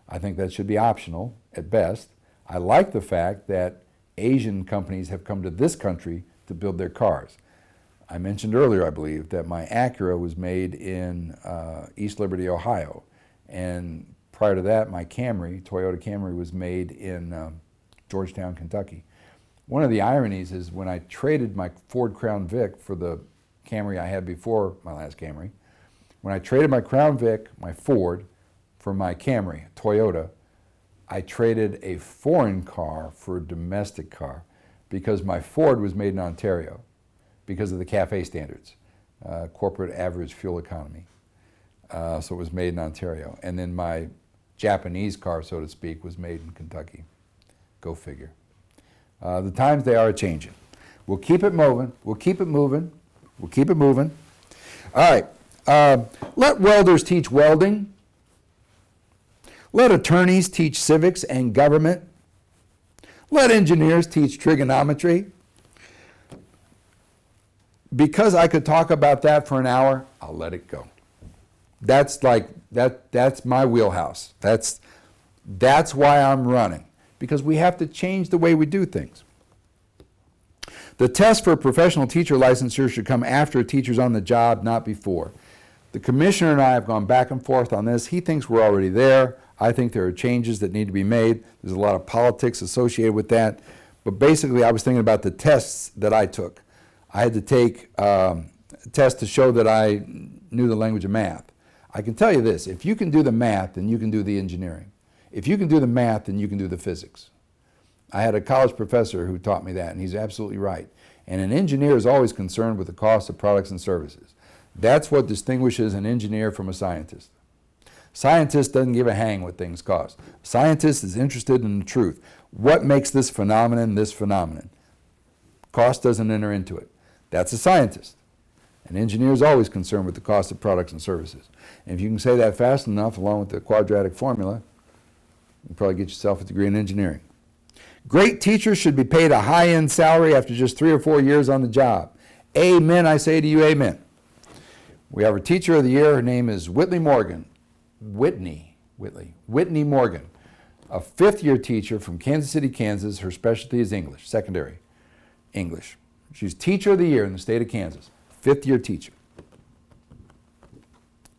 I think that should be optional at best. I like the fact that Asian companies have come to this country to build their cars. I mentioned earlier, I believe, that my Acura was made in East Liberty, Ohio. And prior to that, my Camry, Toyota Camry, was made in Georgetown, Kentucky. One of the ironies is when I traded my Ford Crown Vic for the Camry I had before my last Camry, when I traded my Crown Vic, my Ford, for my Camry, Toyota, I traded a foreign car for a domestic car because my Ford was made in Ontario because of the CAFE standards, corporate average fuel economy. So it was made in Ontario. And then my Japanese car, so to speak, was made in Kentucky. Go figure. The times, they are changing. We'll keep it moving. We'll keep it moving. We'll keep it moving. All right. Let welders teach welding. Let attorneys teach civics and government. Let engineers teach trigonometry. Because I could talk about that for an hour, I'll let it go. That's my wheelhouse. That's why I'm running. Because we have to change the way we do things. The test for professional teacher licensure should come after a teacher's on the job, not before. The commissioner and I have gone back and forth on this. He thinks we're already there. I think there are changes that need to be made. There's a lot of politics associated with that. But basically, I was thinking about the tests that I took. I had to take tests to show that I knew the language of math. I can tell you this, if you can do the math, then you can do the engineering. If you can do the math, then you can do the physics. I had a college professor who taught me that, and he's absolutely right. And an engineer is always concerned with the cost of products and services. That's what distinguishes an engineer from a scientist. Scientist doesn't give a hang what things cost. Scientist is interested in the truth. What makes this phenomenon this phenomenon? Cost doesn't enter into it. That's a scientist. An engineer is always concerned with the cost of products and services. And if you can say that fast enough, along with the quadratic formula, you'll probably get yourself a degree in engineering. Great teachers should be paid a high-end salary after just 3 or 4 years on the job. Amen, I say to you, amen. We have our teacher of the year. Her name is Whitney Morgan, a fifth-year teacher from Kansas City, Kansas. Her specialty is English, secondary English. She's teacher of the year in the state of Kansas, fifth-year teacher.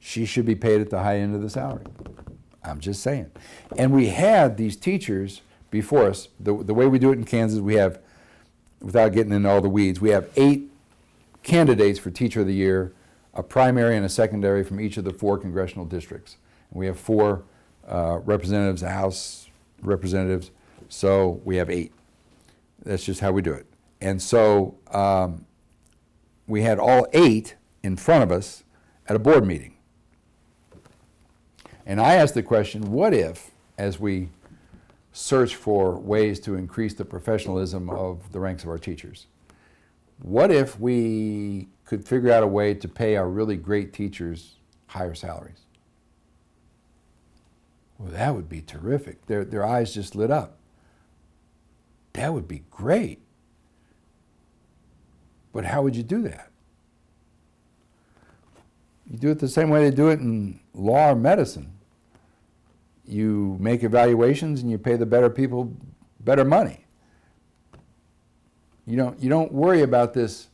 She should be paid at the high end of the salary. I'm just saying. And we had these teachers before us. The way we do it in Kansas, we have, without getting into all the weeds, we have 8 candidates for teacher of the year, a primary and a secondary from each of the 4 congressional districts. And we have 4 representatives, House representatives, so we have 8. That's just how we do it. And so we had all 8 in front of us at a board meeting. And I asked the question, what if, as we search for ways to increase the professionalism of the ranks of our teachers, what if we could figure out a way to pay our really great teachers higher salaries? Well, that would be terrific. Their eyes just lit up. That would be great. But how would you do that? You do it the same way they do it in law or medicine. You make evaluations and you pay the better people better money. You don't worry about this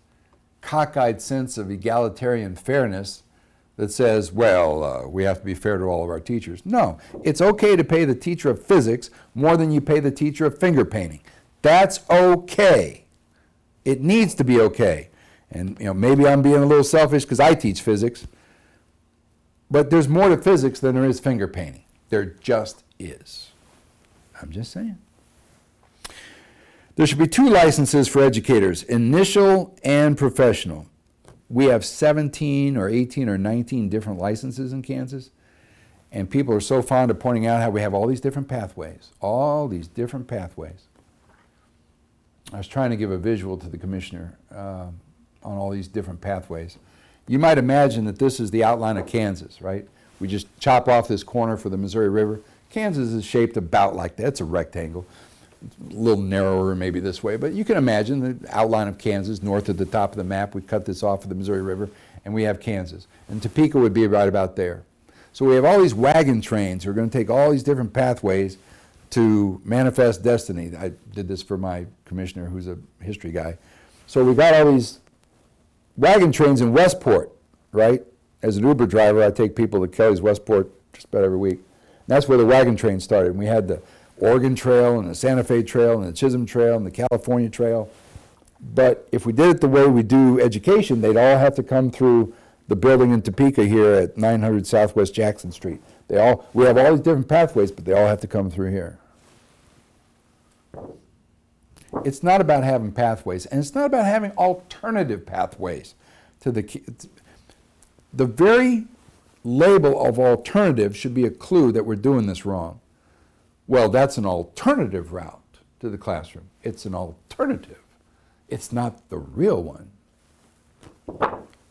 cockeyed sense of egalitarian fairness that says, well, we have to be fair to all of our teachers. No, it's okay to pay the teacher of physics more than you pay the teacher of finger painting. That's okay. It needs to be okay. And maybe I'm being a little selfish because I teach physics, but there's more to physics than there is finger painting. There just is. I'm just saying. There should be 2 licenses for educators, initial and professional. We have 17 or 18 or 19 different licenses in Kansas, and people are so fond of pointing out how we have all these different pathways, all these different pathways. I was trying to give a visual to the commissioner on all these different pathways. You might imagine that this is the outline of Kansas, right? We just chop off this corner for the Missouri River. Kansas is shaped about like that. It's a rectangle. a little narrower maybe this way, but you can imagine the outline of Kansas, north at the top of the map. We cut this off of the Missouri River, and we have Kansas. And Topeka would be right about there. So we have all these wagon trains who are going to take all these different pathways to manifest destiny. I did this for my commissioner, who's a history guy. So we got all these wagon trains in Westport, right? As an Uber driver, I take people to Kelly's Westport just about every week. And that's where the wagon train started. And we had the Oregon Trail and the Santa Fe Trail and the Chisholm Trail and the California Trail. But if we did it the way we do education, they'd all have to come through the building in Topeka here at 900 Southwest Jackson Street. We have all these different pathways, but they all have to come through here. It's not about having pathways, and it's not about having alternative pathways to the very label of alternative should be a clue that we're doing this wrong. Well, that's an alternative route to the classroom. It's an alternative. It's not the real one.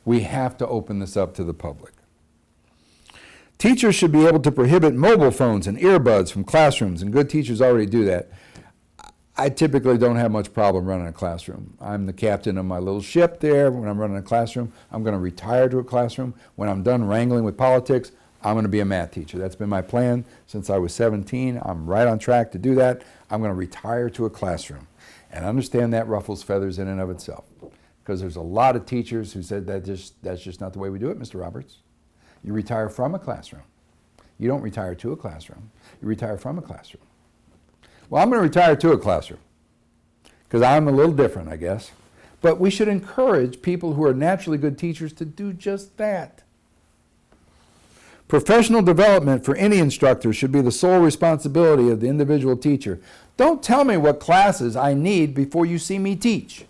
We have to open this up to the public. Teachers should be able to prohibit mobile phones and earbuds from classrooms, and good teachers already do that. I typically don't have much problem running a classroom. I'm the captain of my little ship there. When I'm running a classroom, I'm going to retire to a classroom. When I'm done wrangling with politics, I'm going to be a math teacher. That's been my plan since I was 17. I'm right on track to do that. I'm going to retire to a classroom. And understand that ruffles feathers in and of itself. Because there's a lot of teachers who said that's just not the way we do it, Mr. Roberts. You retire from a classroom. You don't retire to a classroom. You retire from a classroom. Well, I'm going to retire to a classroom because I'm a little different, I guess. But we should encourage people who are naturally good teachers to do just that. Professional development for any instructor should be the sole responsibility of the individual teacher. Don't tell me what classes I need before you see me teach.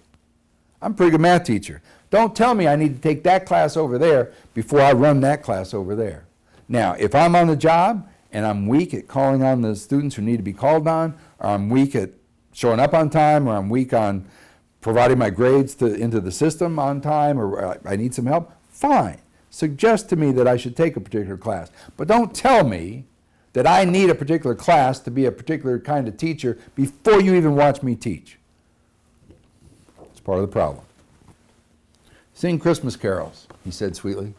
I'm a pretty good math teacher. Don't tell me I need to take that class over there before I run that class over there. Now, if I'm on the job and I'm weak at calling on the students who need to be called on, or I'm weak at showing up on time, or I'm weak on providing my grades into the system on time, or I need some help, fine. Suggest to me that I should take a particular class. But don't tell me that I need a particular class to be a particular kind of teacher before you even watch me teach. It's part of the problem. Sing Christmas carols, he said sweetly.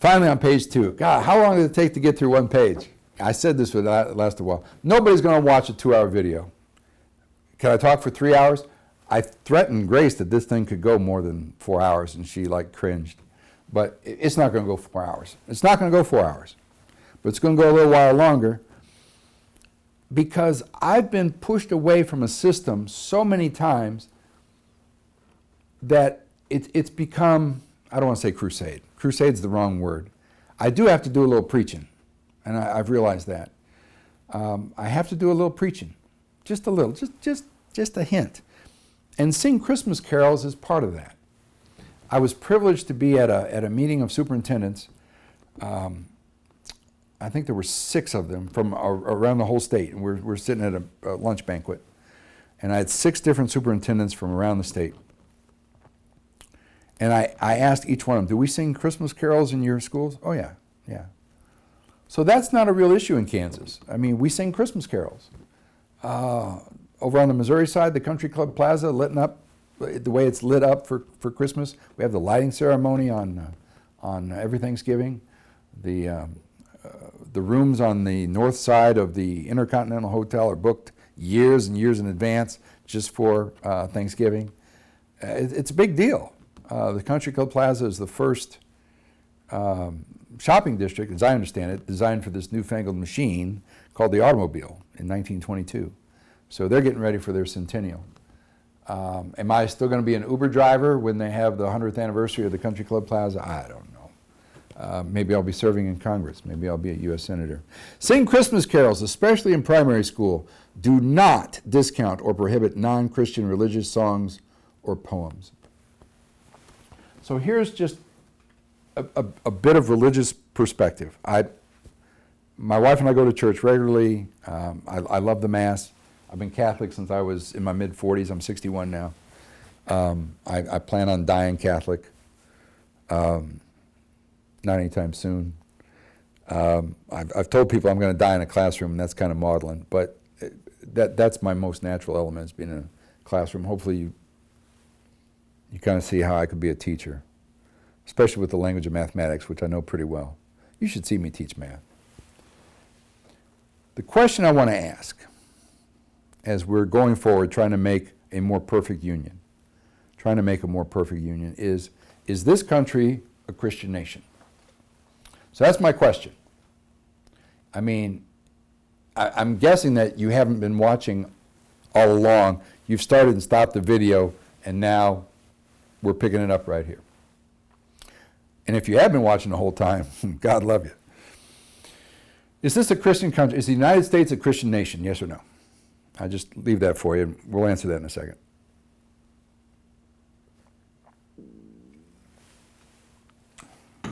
Finally on page 2. God, how long did it take to get through one page? I said this would last a while. Nobody's going to watch a 2-hour video. Can I talk for 3 hours? I threatened Grace that this thing could go more than 4 hours, and she cringed. But it's not going to go 4 hours. It's not going to go 4 hours. But it's going to go a little while longer because I've been pushed away from a system so many times that it's become, I don't want to say crusade. Crusade's the wrong word. I do have to do a little preaching, and I've realized that. I have to do a little preaching, just a little, just a hint. And sing Christmas carols is part of that. I was privileged to be at a meeting of superintendents. I think there were 6 of them from around the whole state, and we're sitting at a lunch banquet. And I had 6 different superintendents from around the state. And I asked each one of them, do we sing Christmas carols in your schools? Oh, yeah. So that's not a real issue in Kansas. I mean, we sing Christmas carols. Over on the Missouri side, the Country Club Plaza, lit up the way it's lit up for Christmas. We have the lighting ceremony on every Thanksgiving. The rooms on the north side of the Intercontinental Hotel are booked years and years in advance just for Thanksgiving. It's a big deal. The Country Club Plaza is the first shopping district, as I understand it, designed for this newfangled machine called the automobile in 1922. So they're getting ready for their centennial. Am I still going to be an Uber driver when they have the 100th anniversary of the Country Club Plaza? I don't know. Maybe I'll be serving in Congress. Maybe I'll be a U.S. Senator. Sing Christmas carols, especially in primary school. Do not discount or prohibit non-Christian religious songs or poems. So here's just a bit of religious perspective. My wife and I go to church regularly. I love the Mass. I've been Catholic since I was in my mid-40s. I'm 61 now. I plan on dying Catholic. Not anytime soon. I've told people I'm going to die in a classroom, and that's kind of maudlin. But that's my most natural element, is being in a classroom. Hopefully you kind of see how I could be a teacher, especially with the language of mathematics, which I know pretty well. You should see me teach math. The question I want to ask, as we're going forward trying to make a more perfect union, is this country a Christian nation? So that's my question. I mean, I'm guessing that you haven't been watching all along. You've started and stopped the video, and now we're picking it up right here. And if you have been watching the whole time, God love you. Is this a Christian country? Is the United States a Christian nation, yes or no? I'll just leave that for you. We'll answer that in a second.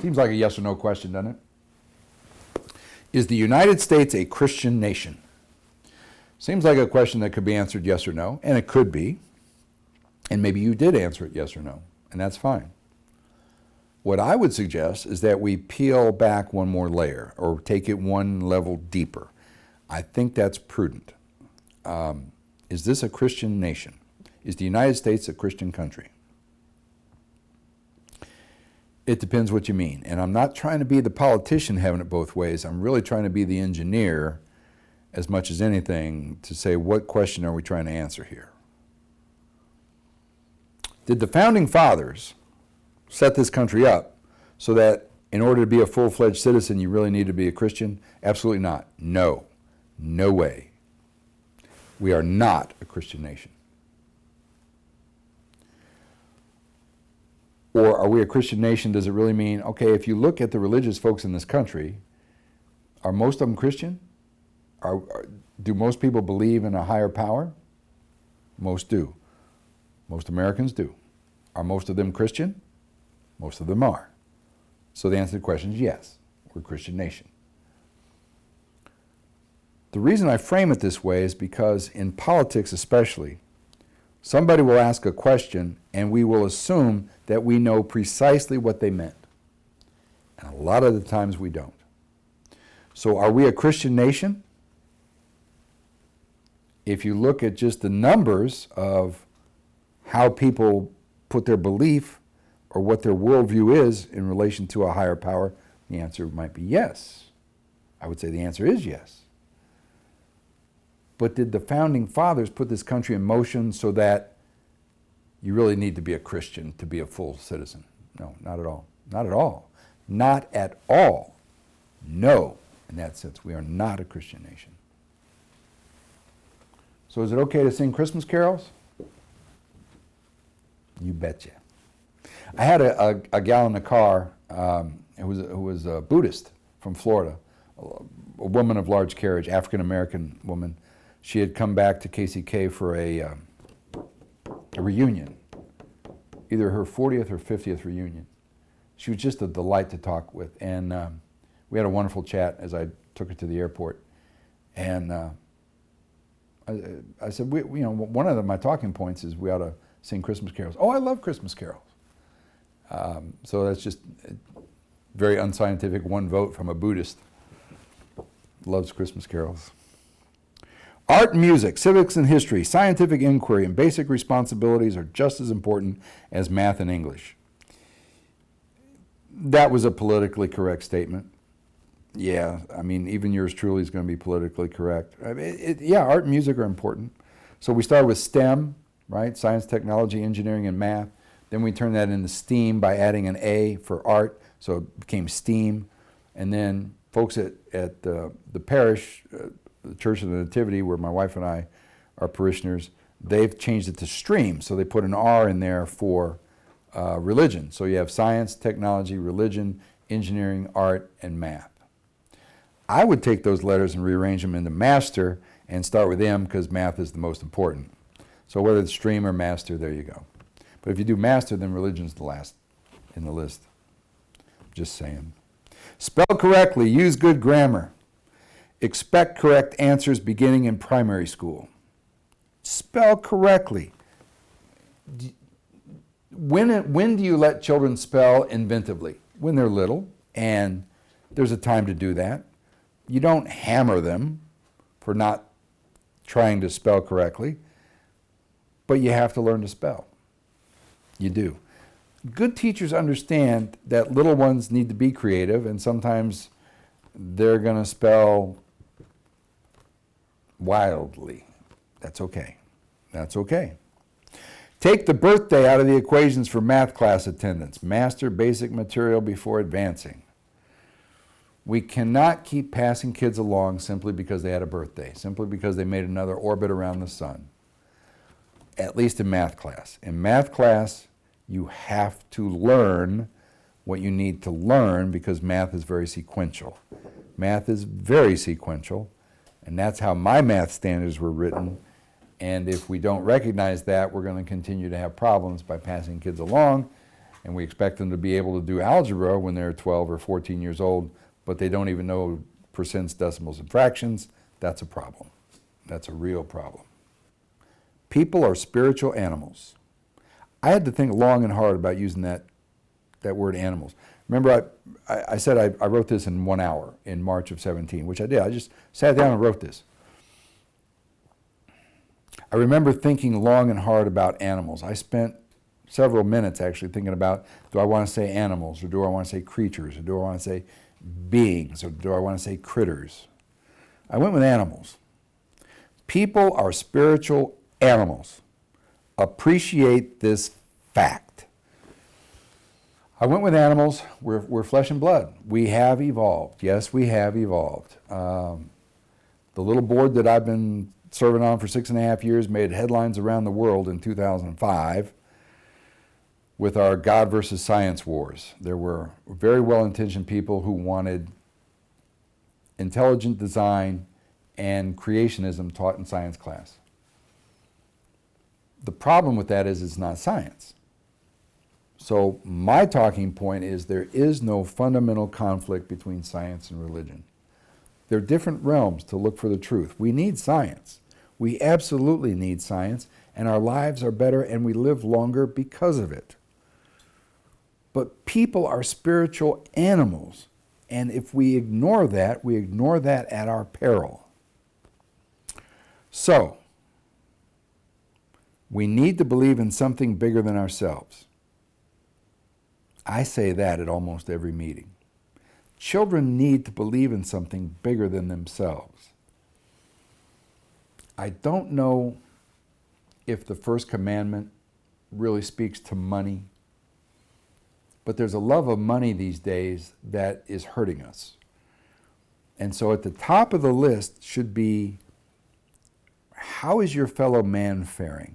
Seems like a yes or no question, doesn't it? Is the United States a Christian nation? Seems like a question that could be answered yes or no, and it could be. And maybe you did answer it yes or no, and that's fine. What I would suggest is that we peel back one more layer, or take it one level deeper. I think that's prudent. Is this a Christian nation? Is the United States a Christian country? It depends what you mean. And I'm not trying to be the politician having it both ways. I'm really trying to be the engineer as much as anything to say, what question are we trying to answer here? Did the founding fathers set this country up so that in order to be a full-fledged citizen, you really need to be a Christian? Absolutely not. No. No way. We are not a Christian nation. Or are we a Christian nation? Does it really mean, okay, if you look at the religious folks in this country, are most of them Christian? Do most people believe in a higher power? Most do. Most Americans do. Are most of them Christian? Most of them are. So the answer to the question is yes, we're a Christian nation. The reason I frame it this way is because in politics especially, somebody will ask a question and we will assume that we know precisely what they meant. And a lot of the times we don't. So are we a Christian nation? If you look at just the numbers of how people put their belief or what their worldview is in relation to a higher power, the answer might be yes. I would say the answer is yes. But did the founding fathers put this country in motion so that you really need to be a Christian to be a full citizen? No, not at all. Not at all. Not at all. No, in that sense, we are not a Christian nation. So is it okay to sing Christmas carols? You betcha. I had a gal in the car who was a Buddhist from Florida, a woman of large carriage, African-American woman. She had come back to KCK for a reunion, either her 40th or 50th reunion. She was just a delight to talk with, and we had a wonderful chat as I took her to the airport. And I said, one of my talking points is we ought to sing Christmas carols. Oh, I love Christmas carols. So that's just very unscientific, one vote from a Buddhist. Loves Christmas carols. Art and music, civics and history, scientific inquiry, and basic responsibilities are just as important as math and English. That was a politically correct statement. Yeah, I mean, even yours truly is going to be politically correct. Yeah, art and music are important. So we started with STEM, right? Science, technology, engineering, and math. Then we turned that into STEAM by adding an A for art, so it became STEAM. And then folks at the parish, the Church of the Nativity, where my wife and I are parishioners, they've changed it to STREAM, so they put an R in there for religion. So you have science, technology, religion, engineering, art, and math. I would take those letters and rearrange them into master and start with M because math is the most important. So whether it's STREAM or master, there you go. But if you do master, then religion's the last in the list. Just saying. Spell correctly, use good grammar. Expect correct answers beginning in primary school. Spell correctly. When do you let children spell inventively? When they're little, and there's a time to do that. You don't hammer them for not trying to spell correctly, but you have to learn to spell. You do. Good teachers understand that little ones need to be creative, and sometimes they're going to spell wildly. That's okay. That's okay. Take the birthday out of the equations for math class attendance. Master basic material before advancing. We cannot keep passing kids along simply because they had a birthday, simply because they made another orbit around the sun, at least in math class. In math class, you have to learn what you need to learn because math is very sequential. Math is very sequential, and that's how my math standards were written. And if we don't recognize that, we're going to continue to have problems by passing kids along, and we expect them to be able to do algebra when they're 12 or 14 years old, but they don't even know percents, decimals, and fractions. That's a problem. That's a real problem. People are spiritual animals. I had to think long and hard about using that word animals. Remember, I said I wrote this in 1 hour in March of 17, which I did. I just sat down and wrote this. I remember thinking long and hard about animals. I spent several minutes actually thinking about, do I want to say animals, or do I want to say creatures, or do I want to say beings, or do I want to say critters? I went with animals. People are spiritual animals. Appreciate this fact. I went with animals. We're flesh and blood. We have evolved. Yes, we have evolved. The little board that I've been serving on for 6.5 years made headlines around the world in 2005 with our God versus science wars. There were very well-intentioned people who wanted intelligent design and creationism taught in science class. The problem with that is it's not science. So my talking point is there is no fundamental conflict between science and religion. They're different realms to look for the truth. We need science. We absolutely need science, and our lives are better and we live longer because of it. But people are spiritual animals, and if we ignore that at our peril. So, we need to believe in something bigger than ourselves. I say that at almost every meeting. Children need to believe in something bigger than themselves. I don't know if the first commandment really speaks to money, but there's a love of money these days that is hurting us. And so at the top of the list should be, how is your fellow man faring?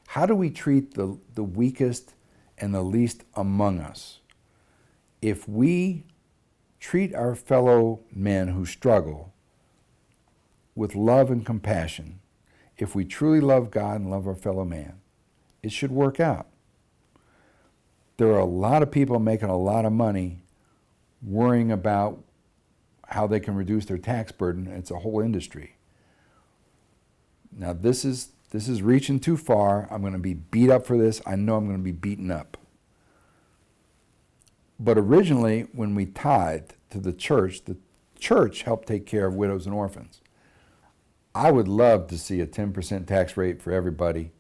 How do we treat the weakest and the least among us? If we treat our fellow men who struggle with love and compassion, if we truly love God and love our fellow man, it should work out. There are a lot of people making a lot of money worrying about how they can reduce their tax burden. It's a whole industry. Now this is reaching too far. I'm going to be beat up for this. I know I'm going to be beaten up. But originally, when we tithed to the church helped take care of widows and orphans. I would love to see a 10% tax rate for everybody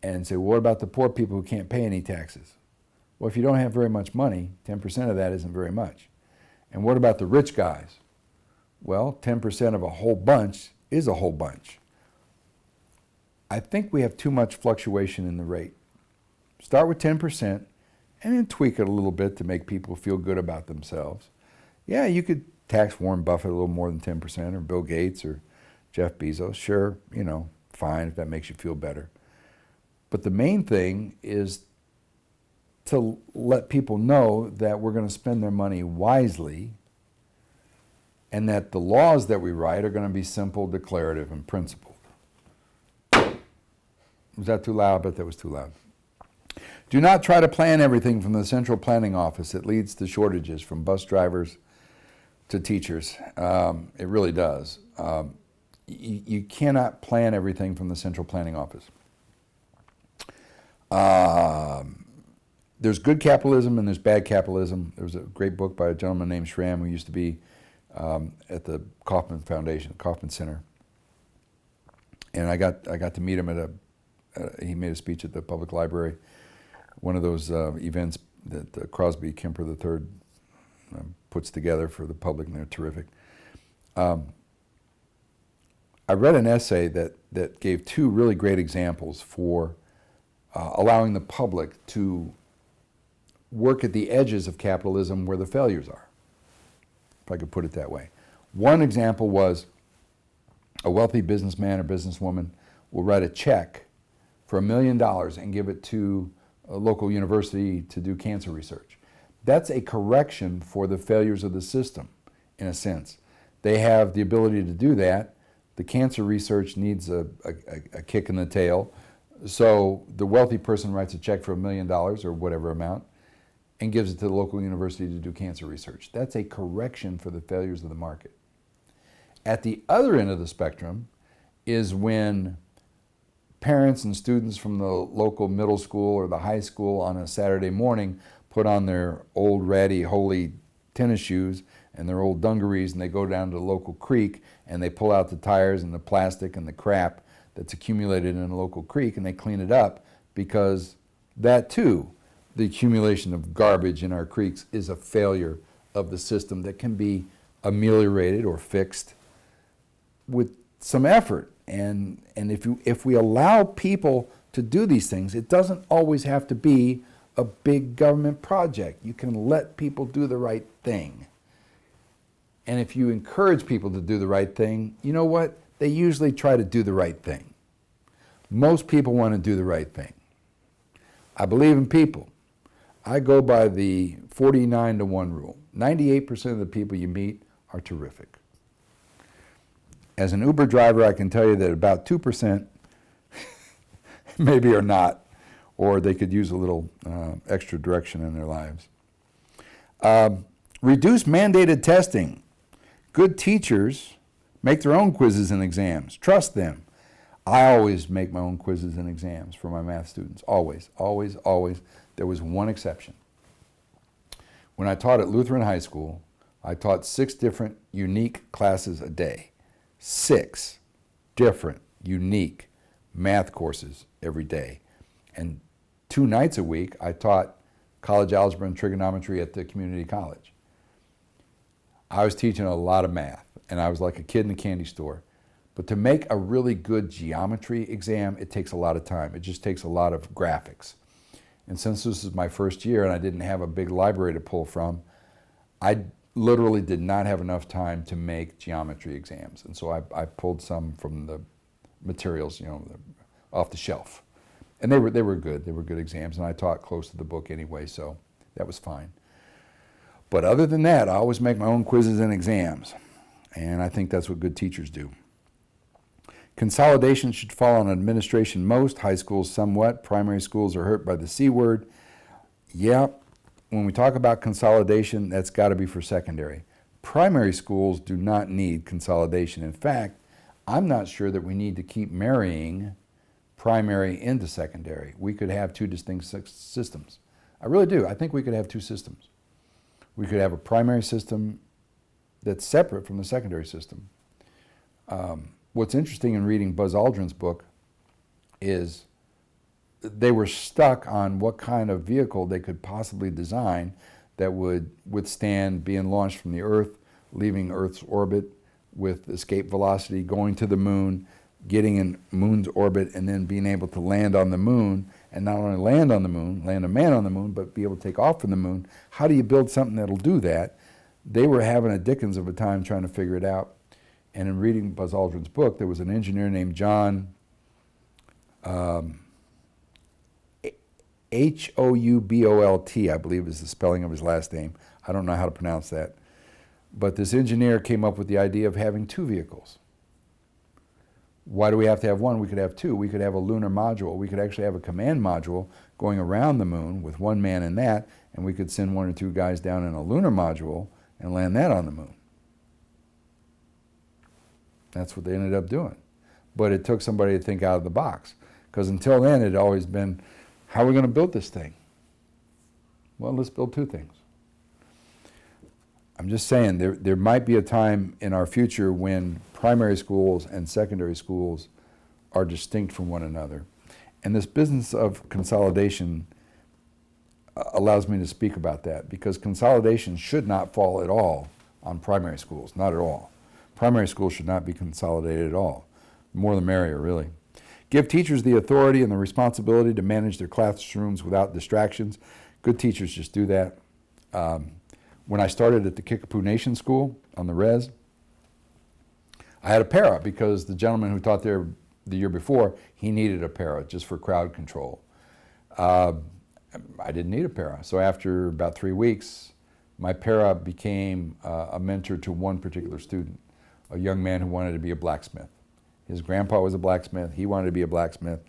and say, well, what about the poor people who can't pay any taxes? Well, if you don't have very much money, 10% of that isn't very much. And what about the rich guys? Well, 10% of a whole bunch is a whole bunch. I think we have too much fluctuation in the rate. Start with 10% and then tweak it a little bit to make people feel good about themselves. Yeah, you could tax Warren Buffett a little more than 10%, or Bill Gates or Jeff Bezos. Sure, fine if that makes you feel better. But the main thing is to let people know that we're going to spend their money wisely and that the laws that we write are going to be simple, declarative, and principled. Was that too loud? I bet that was too loud. Do not try to plan everything from the central planning office. It leads to shortages from bus drivers to teachers. It really does. You cannot plan everything from the central planning office. There's good capitalism and there's bad capitalism. There was a great book by a gentleman named Schramm who used to be at the Kauffman Foundation, Kauffman Center. And I got to meet him at he made a speech at the public library, one of those events that Crosby Kemper III puts together for the public, and they're terrific. I read an essay that gave two really great examples for allowing the public to work at the edges of capitalism where the failures are, if I could put it that way. One example was a wealthy businessman or businesswoman will write a check for $1 million and give it to a local university to do cancer research. That's a correction for the failures of the system, in a sense. They have the ability to do that. The cancer research needs a kick in the tail. So the wealthy person writes a check for $1 million or whatever amount and gives it to the local university to do cancer research. That's a correction for the failures of the market. At the other end of the spectrum is when parents and students from the local middle school or the high school on a Saturday morning put on their old ratty holy tennis shoes and their old dungarees, and they go down to the local creek and they pull out the tires and the plastic and the crap that's accumulated in a local creek, and they clean it up, because that too, the accumulation of garbage in our creeks, is a failure of the system that can be ameliorated or fixed with some effort. And if we allow people to do these things, it doesn't always have to be a big government project. You can let people do the right thing. And if you encourage people to do the right thing, you know what? They usually try to do the right thing. Most people want to do the right thing. I believe in people. I go by the 49-to-1 rule. 98% of the people you meet are terrific. As an Uber driver, I can tell you that about 2% maybe are not, or they could use a little extra direction in their lives. Reduce mandated testing. Good teachers make their own quizzes and exams. Trust them. I always make my own quizzes and exams for my math students. Always, always, always. There was one exception. When I taught at Lutheran High School, I taught 6 different unique classes a day. 6 different unique math courses every day. And 2 nights a week, I taught college algebra and trigonometry at the community college. I was teaching a lot of math, and I was like a kid in a candy store. But to make a really good geometry exam, it takes a lot of time. It just takes a lot of graphics. And since this is my first year and I didn't have a big library to pull from, I literally did not have enough time to make geometry exams. And so I pulled some from the materials, off the shelf. And they were good. They were good exams, and I taught close to the book anyway, so that was fine. But other than that, I always make my own quizzes and exams, and I think that's what good teachers do. Consolidation should fall on administration most, high schools somewhat, primary schools are hurt by the C word. Yeah, when we talk about consolidation, that's got to be for secondary. Primary schools do not need consolidation. In fact, I'm not sure that we need to keep marrying primary into secondary. We could have 2 distinct systems. I really do. I think we could have 2 systems. We could have a primary system that's separate from the secondary system. What's interesting in reading Buzz Aldrin's book is they were stuck on what kind of vehicle they could possibly design that would withstand being launched from the Earth, leaving Earth's orbit with escape velocity, going to the moon, getting in moon's orbit, and then being able to land on the moon, and not only land on the moon, land a man on the moon, but be able to take off from the moon. How do you build something that'll do that? They were having a Dickens of a time trying to figure it out. And in reading Buzz Aldrin's book, there was an engineer named John Houbolt, I believe is the spelling of his last name. I don't know how to pronounce that. But this engineer came up with the idea of having 2 vehicles. Why do we have to have 1? We could have 2. We could have a lunar module. We could actually have a command module going around the moon with 1 man in that, and we could send 1 or 2 guys down in a lunar module and land that on the moon. That's what they ended up doing. But it took somebody to think out of the box, because until then it had always been, how are we going to build this thing? Well, let's build 2 things. I'm just saying there might be a time in our future when primary schools and secondary schools are distinct from one another. And this business of consolidation allows me to speak about that, because consolidation should not fall at all on primary schools, not at all. Primary schools should not be consolidated at all. More the merrier, really. Give teachers the authority and the responsibility to manage their classrooms without distractions. Good teachers just do that. When I started at the Kickapoo Nation School on the res, I had a para because the gentleman who taught there the year before, he needed a para just for crowd control. I didn't need a para. So after about 3 weeks, my para became a mentor to one particular student, a young man who wanted to be a blacksmith. His grandpa was a blacksmith. He wanted to be a blacksmith,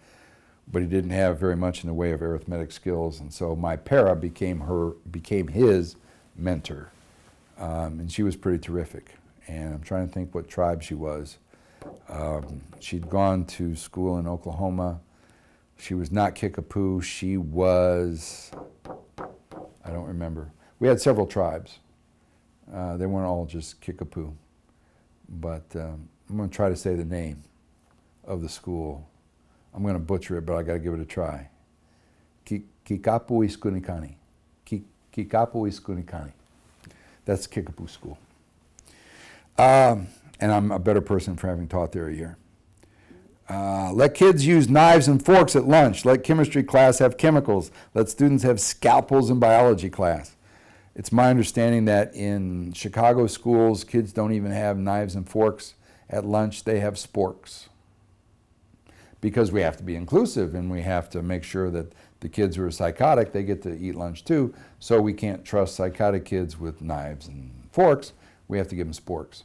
but he didn't have very much in the way of arithmetic skills. And so my para became his mentor. And she was pretty terrific. And I'm trying to think what tribe she was. She'd gone to school in Oklahoma. She was not Kickapoo. She was, I don't remember. We had several tribes. They weren't all just Kickapoo. But I'm going to try to say the name of the school. I'm going to butcher it, but I got to give it a try. Kikapuiskunikani. Kikapuiskunikani. That's Kickapoo School. And I'm a better person for having taught there a year. Let kids use knives and forks at lunch. Let chemistry class have chemicals. Let students have scalpels in biology class. It's my understanding that in Chicago schools, kids don't even have knives and forks at lunch. They have sporks. Because we have to be inclusive and we have to make sure that the kids who are psychotic, they get to eat lunch too. So we can't trust psychotic kids with knives and forks. We have to give them sporks.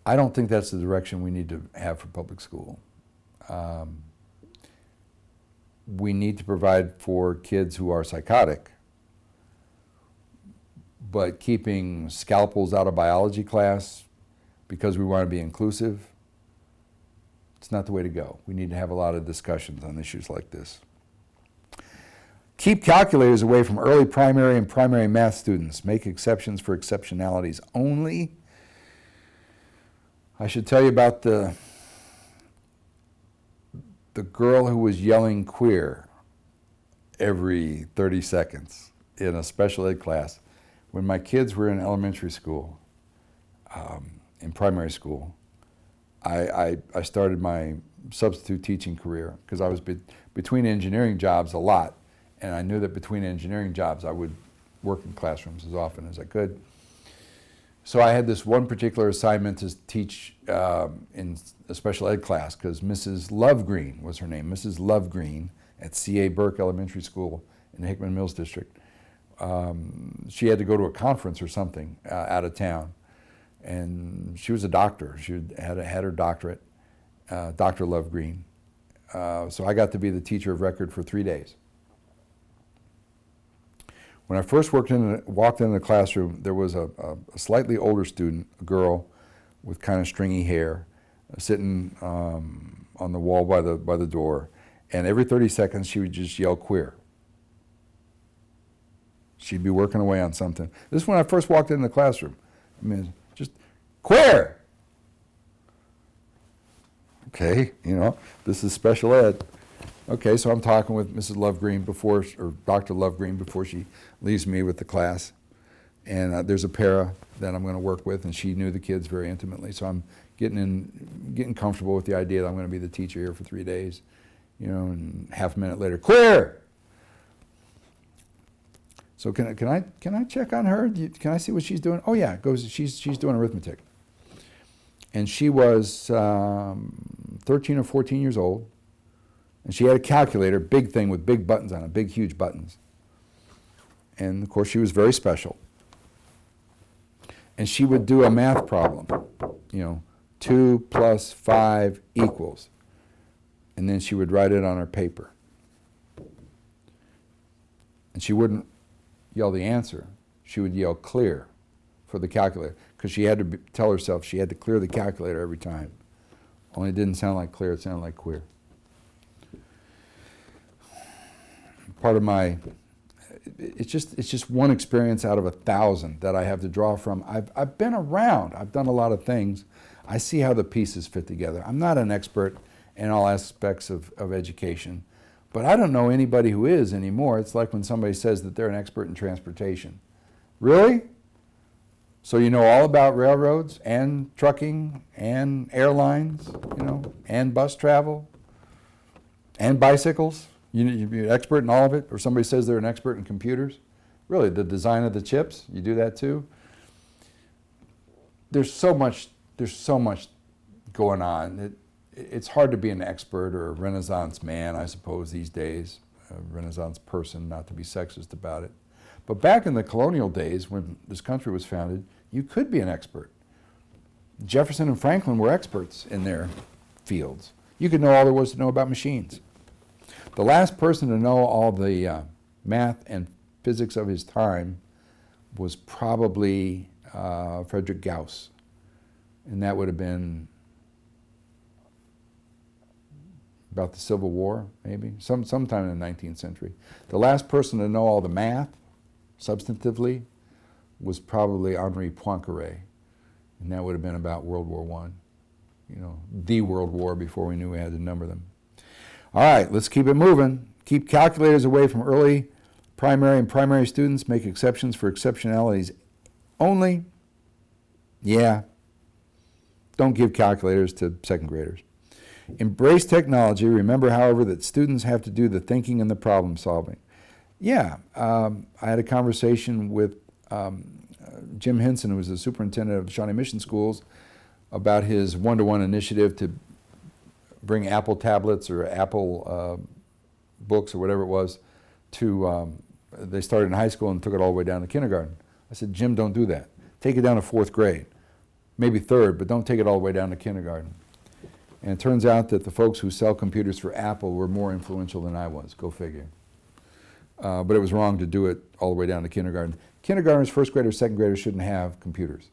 I don't think that's the direction we need to have for public school. We need to provide for kids who are psychotic, but keeping scalpels out of biology class because we want to be inclusive, it's not the way to go. We need to have a lot of discussions on issues like this. Keep calculators away from early primary and primary math students. Make exceptions for exceptionalities only. I should tell you about the girl who was yelling queer every 30 seconds in a special ed class. When my kids were in elementary school, in primary school, I started my substitute teaching career because I was between engineering jobs a lot, and I knew that between engineering jobs I would work in classrooms as often as I could. So I had this one particular assignment to teach in a special ed class because Mrs. Lovegreen was her name, Mrs. Lovegreen at C.A. Burke Elementary School in the Hickman Mills District. She had to go to a conference or something out of town, and she was a doctor. She had her doctorate, Dr. Lovegreen. So I got to be the teacher of record for 3 days. When I first walked into the classroom, there was a slightly older student, a girl with kind of stringy hair, sitting on the wall by the door, and every 30 seconds she would just yell queer. She'd be working away on something. This is when I first walked into the classroom. I mean, just queer. Okay, this is special ed. Okay, so I'm talking with Mrs. Lovegreen or Dr. Lovegreen before she leaves me with the class. And there's a para that I'm going to work with, and she knew the kids very intimately. So I'm getting comfortable with the idea that I'm going to be the teacher here for 3 days. And half a minute later, queer! So can I check on her? Can I see what she's doing? Oh yeah, she's doing arithmetic. And she was 13 or 14 years old. And she had a calculator, big thing with big buttons on it, big, huge buttons. And of course, she was very special. And she would do a math problem, 2 plus 5 equals. And then she would write it on her paper. And she wouldn't yell the answer. She would yell clear for the calculator, because she had to tell herself she had to clear the calculator every time. Only it didn't sound like clear, it sounded like queer. Part of it's just one experience out of 1,000 that I have to draw from. I've been around. I've done a lot of things. I see how the pieces fit together. I'm not an expert in all aspects of education, but I don't know anybody who is anymore. It's like when somebody says that they're an expert in transportation. Really? So you know all about railroads and trucking and airlines, and bus travel and bicycles? You're an expert in all of it? Or somebody says they're an expert in computers? Really, the design of the chips, you do that too? There's so much going on. It's hard to be an expert or a Renaissance man, I suppose, these days, a Renaissance person, not to be sexist about it. But back in the colonial days, when this country was founded, you could be an expert. Jefferson and Franklin were experts in their fields. You could know all there was to know about machines. The last person to know all the math and physics of his time was probably Frederick Gauss, and that would have been about the Civil War, maybe, sometime in the 19th century. The last person to know all the math, substantively, was probably Henri Poincaré, and that would have been about World War I, the World War before we knew we had to number them. All right, let's keep it moving. Keep calculators away from early primary and primary students. Make exceptions for exceptionalities only. Yeah. Don't give calculators to second graders. Embrace technology. Remember, however, that students have to do the thinking and the problem solving. Yeah, I had a conversation with Jim Henson, who was the superintendent of Shawnee Mission Schools, about his one-to-one initiative to bring Apple tablets or Apple books or whatever it was to, they started in high school and took it all the way down to kindergarten. I said, Jim, don't do that. Take it down to 4th grade, maybe 3rd, but don't take it all the way down to kindergarten. And it turns out that the folks who sell computers for Apple were more influential than I was, go figure. But it was wrong to do it all the way down to kindergarten. Kindergartners, 1st graders, 2nd graders shouldn't have computers.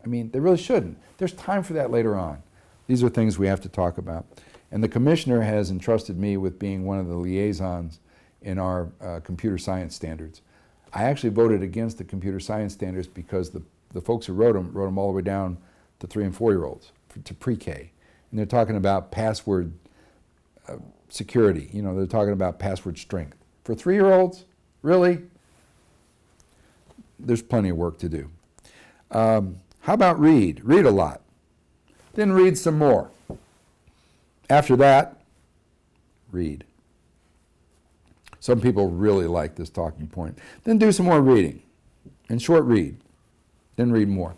I mean, they really shouldn't. There's time for that later on. These are things we have to talk about. And the commissioner has entrusted me with being one of the liaisons in our computer science standards. I actually voted against the computer science standards because the folks who wrote them all the way down to 3- and 4-year-olds, to pre-K. And they're talking about password security. They're talking about password strength. For 3-year-olds, really? There's plenty of work to do. How about read? Read a lot. Then read some more. After that, read. Some people really like this talking point. Then do some more reading. And short read. Then read more.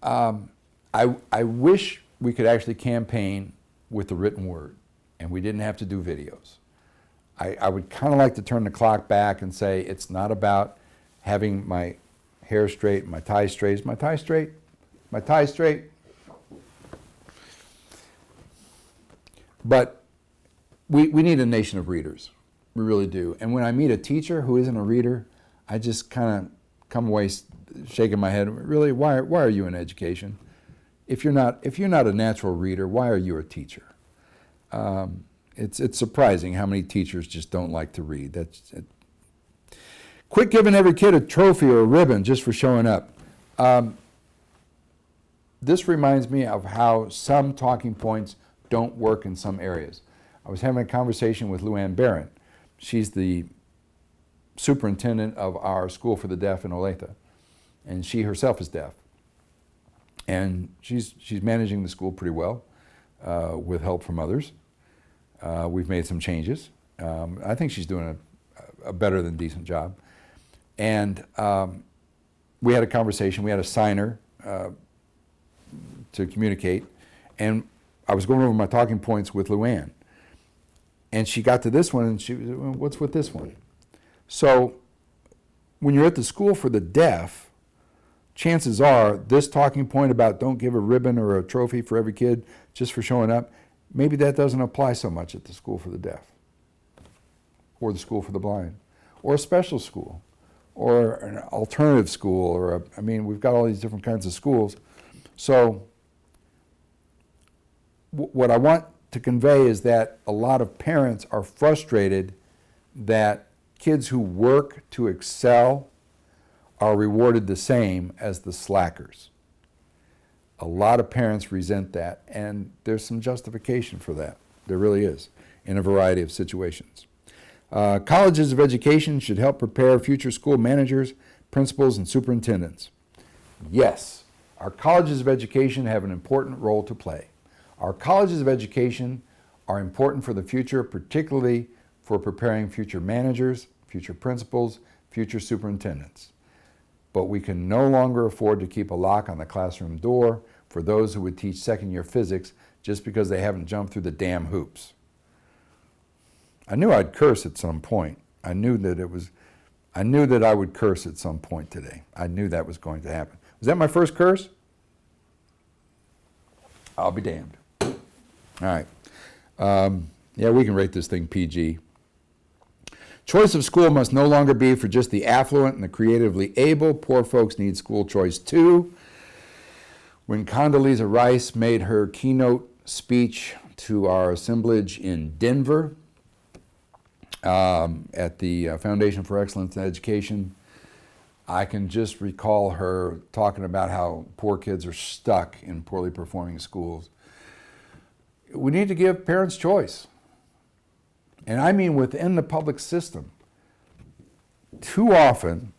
I wish we could actually campaign with the written word, and we didn't have to do videos. I would kind of like to turn the clock back and say it's not about having my hair straight, my tie straight. Is my tie straight? My tie straight? But we need a nation of readers. We really do. And when I meet a teacher who isn't a reader, I just kind of come away shaking my head. Really, why are you in education? If you're not a natural reader, why are you a teacher? It's surprising how many teachers just don't like to read. Quit giving every kid a trophy or a ribbon just for showing up. This reminds me of how some talking points don't work in some areas. I was having a conversation with Luann Barron. She's the superintendent of our School for the Deaf in Olathe, and she herself is deaf. And she's managing the school pretty well with help from others. We've made some changes. I think she's doing a better than decent job. And we had a conversation. We had a signer to communicate. And I was going over my talking points with Luann. And she got to this one, and she was, well, what's with this one? So when you're at the School for the Deaf, chances are this talking point about don't give a ribbon or a trophy for every kid just for showing up, maybe that doesn't apply so much at the School for the Deaf or the School for the Blind or a special school or an alternative school or we've got all these different kinds of schools. So what I want to convey is that a lot of parents are frustrated that kids who work to excel are rewarded the same as the slackers. A lot of parents resent that, and there's some justification for that. There really is, in a variety of situations. Colleges of education should help prepare future school managers, principals, and superintendents. Yes, our colleges of education have an important role to play. Our colleges of education are important for the future, particularly for preparing future managers, future principals, future superintendents. But we can no longer afford to keep a lock on the classroom door for those who would teach second-year physics just because they haven't jumped through the damn hoops. I knew I'd curse at some point. I knew that I would curse at some point today. I knew that was going to happen. Was that my first curse? I'll be damned. All right. Yeah, we can rate this thing PG. Choice of school must no longer be for just the affluent and the creatively able. Poor folks need school choice too. When Condoleezza Rice made her keynote speech to our assemblage in Denver at the Foundation for Excellence in Education, I can just recall her talking about how poor kids are stuck in poorly performing schools. We need to give parents choice. And I mean within the public system. Too often,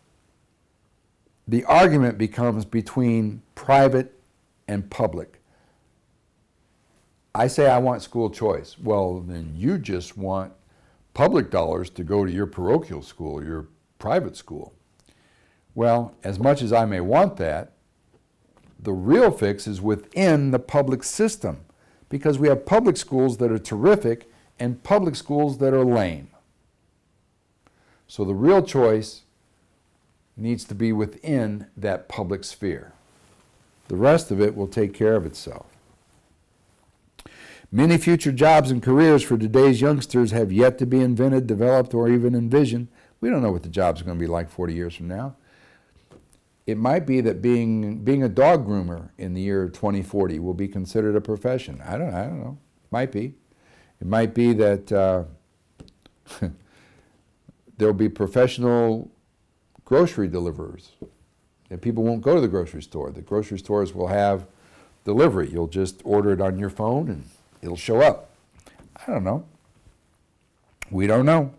the argument becomes between private and public. I say I want school choice. Well, then you just want public dollars to go to your parochial school, your private school. Well, as much as I may want that, the real fix is within the public system, because we have public schools that are terrific and public schools that are lame. So the real choice needs to be within that public sphere. The rest of it will take care of itself. Many future jobs and careers for today's youngsters have yet to be invented, developed, or even envisioned. We don't know what the jobs are going to be like 40 years from now. It might be that being a dog groomer in the year 2040 will be considered a profession. I don't know. Might be. It might be that there'll be professional grocery deliverers. And people won't go to the grocery store. The grocery stores will have delivery. You'll just order it on your phone and it'll show up. I don't know. We don't know.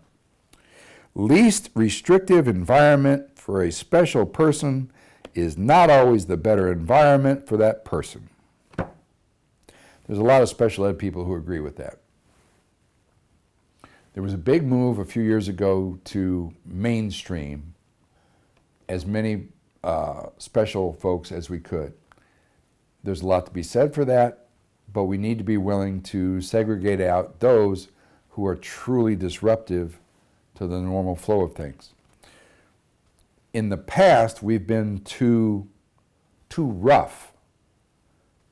Least restrictive environment for a special person is not always the better environment for that person. There's a lot of special ed people who agree with that. There was a big move a few years ago to mainstream as many special folks as we could. There's a lot to be said for that, but we need to be willing to segregate out those who are truly disruptive to the normal flow of things. In the past, we've been too rough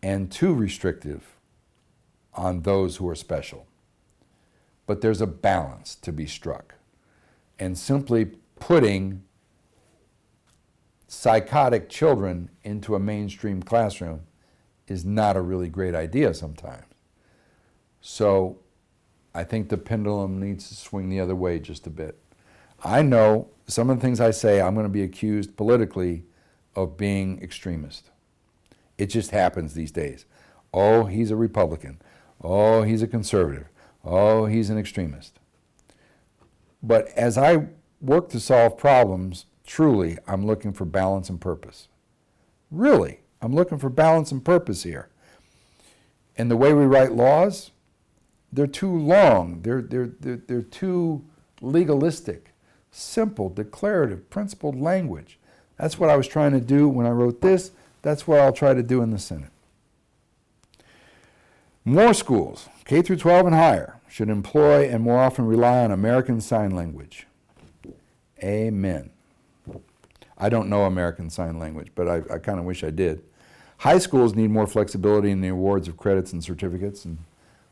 and too restrictive on those who are special. But there's a balance to be struck. And simply putting psychotic children into a mainstream classroom is not a really great idea sometimes. So I think the pendulum needs to swing the other way just a bit. I know some of the things I say, I'm going to be accused politically of being extremist. It just happens these days. Oh, he's a Republican. Oh, he's a conservative. Oh, he's an extremist. But as I work to solve problems, truly, I'm looking for balance and purpose. Really, I'm looking for balance and purpose here. And the way we write laws, they're too long. They're too legalistic. Simple, declarative, principled language. That's what I was trying to do when I wrote this. That's what I'll try to do in the Senate. More schools, K through 12 and higher, should employ and more often rely on American Sign Language. Amen. I don't know American Sign Language, but I kind of wish I did. High schools need more flexibility in the awards of credits and certificates and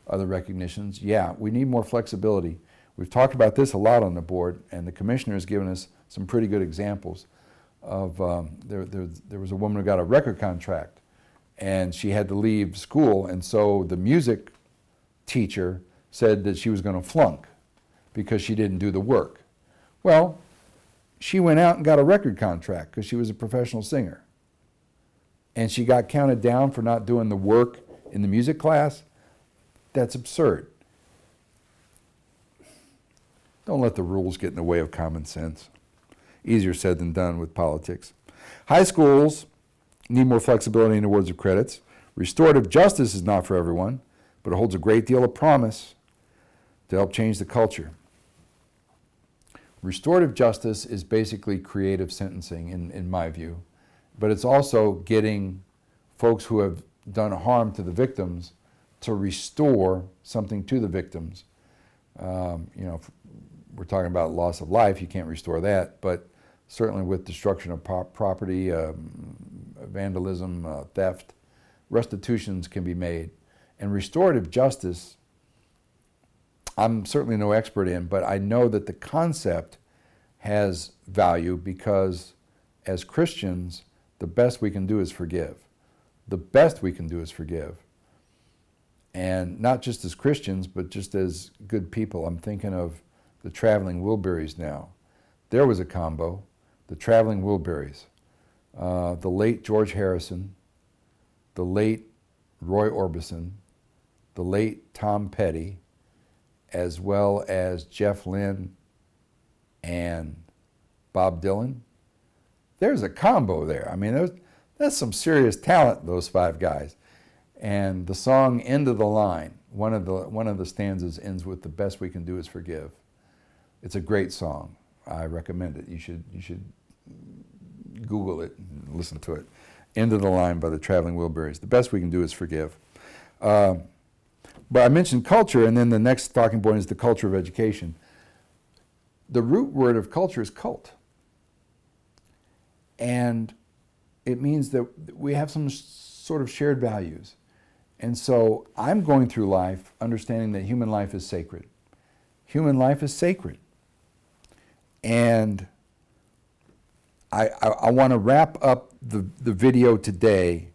other recognitions. Yeah, we need more flexibility. We've talked about this a lot on the board, and the commissioner has given us some pretty good examples of, there was a woman who got a record contract, and she had to leave school, and so the music teacher said that she was going to flunk because she didn't do the work. Well, she went out and got a record contract because she was a professional singer. and she got counted down for not doing the work in the music class, that's absurd. Don't let the rules get in the way of common sense. Easier said than done with politics. High schools need more flexibility in awards of credits. Restorative justice is not for everyone, but it holds a great deal of promise to help change the culture. Restorative justice is basically creative sentencing, in my view, but it's also getting folks who have done harm to the victims to restore something to the victims. If we're talking about loss of life, you can't restore that, but certainly with destruction of property, vandalism, theft, restitutions can be made. And restorative justice, I'm certainly no expert in, but I know that the concept has value because as Christians, the best we can do is forgive. The best we can do is forgive. And not just as Christians, but just as good people. I'm thinking of the Traveling Wilburys now. There was a combo, the Traveling Wilburys. The late George Harrison, the late Roy Orbison, the late Tom Petty, as well as Jeff Lynne and Bob Dylan. There's a combo there. I mean, that's some serious talent, those five guys. And the song "End of the Line," one of the stanzas ends with "The best we can do is forgive." It's a great song. I recommend it. You should Google it and listen to it. "End of the Line" by the Traveling Wilburys. The best we can do is forgive. But I mentioned culture, and then the next talking point is the culture of education. The root word of culture is cult. And it means that we have some sort of shared values. And so I'm going through life understanding that human life is sacred. Human life is sacred. And I want to wrap up the video today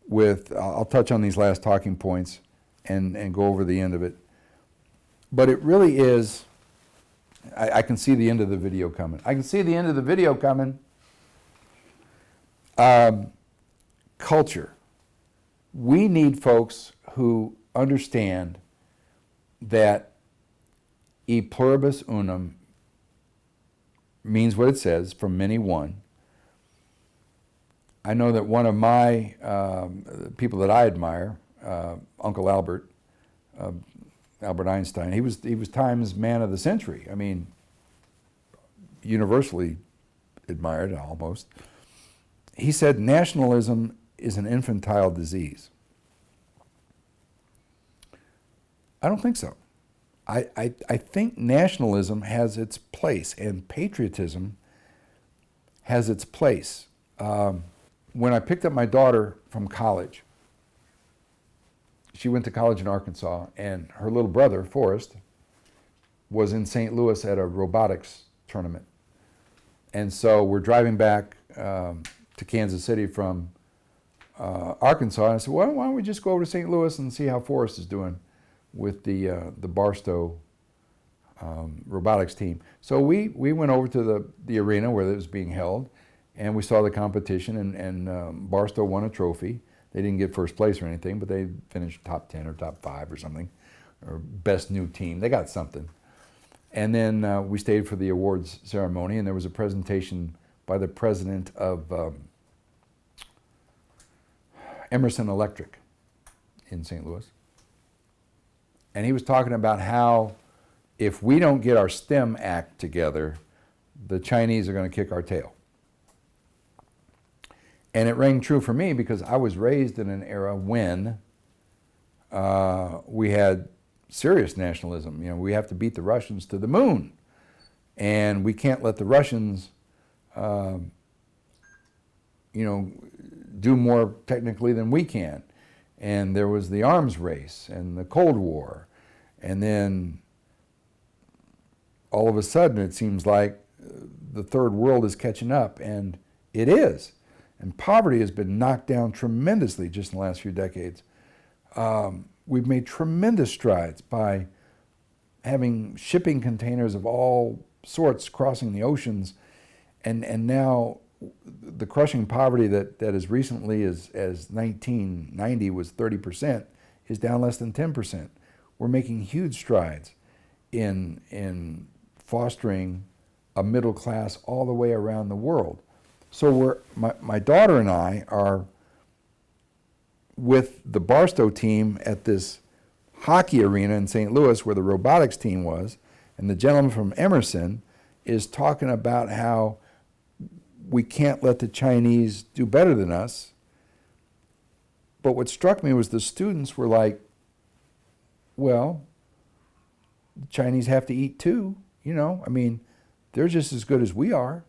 with, I'll touch on these last talking points and go over the end of it. But it really is, I can see the end of the video coming. I can see the end of the video coming. Culture. We need folks who understand that e pluribus unum means what it says, from many one. I know that one of my people that I admire, Uncle Albert, Albert Einstein, he was Time's man of the century. I mean, universally admired almost. He said nationalism is an infantile disease. I don't think so. I think nationalism has its place and patriotism has its place. When I picked up my daughter from college, she went to college in Arkansas, and her little brother, Forrest, was in St. Louis at a robotics tournament. And so we're driving back to Kansas City from Arkansas, and I said, well, why don't we just go over to St. Louis and see how Forrest is doing with the Barstow robotics team. So we went over to the arena where it was being held, and we saw the competition, and Barstow won a trophy. They didn't get first place or anything, but they finished top 10 or top 5 or something, or best new team. They got something. And then we stayed for the awards ceremony, and there was a presentation by the president of Emerson Electric in St. Louis. And he was talking about how if we don't get our STEM act together, the Chinese are going to kick our tail. And it rang true for me because I was raised in an era when we had serious nationalism. You know, we have to beat the Russians to the moon. And we can't let the Russians, do more technically than we can. And there was the arms race and the Cold War. And then all of a sudden it seems like the third world is catching up, and it is. And poverty has been knocked down tremendously just in the last few decades. We've made tremendous strides by having shipping containers of all sorts crossing the oceans, and now the crushing poverty that as recently as 1990 was 30% is down less than 10%. We're making huge strides in fostering a middle class all the way around the world. So my daughter and I are with the Barstow team at this hockey arena in St. Louis where the robotics team was, and the gentleman from Emerson is talking about how we can't let the Chinese do better than us. But what struck me was the students were like, well, the Chinese have to eat too, you know? I mean, they're just as good as we are.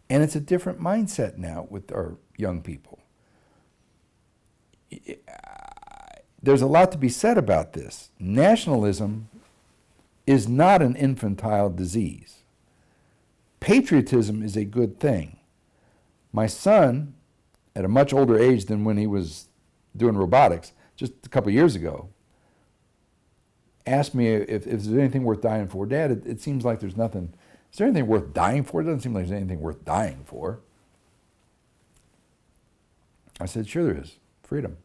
And it's a different mindset now with our young people. There's a lot to be said about this. Nationalism is not an infantile disease. Patriotism is a good thing. My son, at a much older age than when he was doing robotics, just a couple years ago, asked me if there's anything worth dying for. Dad, it seems like there's nothing. Is there anything worth dying for? It doesn't seem like there's anything worth dying for. I said, sure there is. Freedom.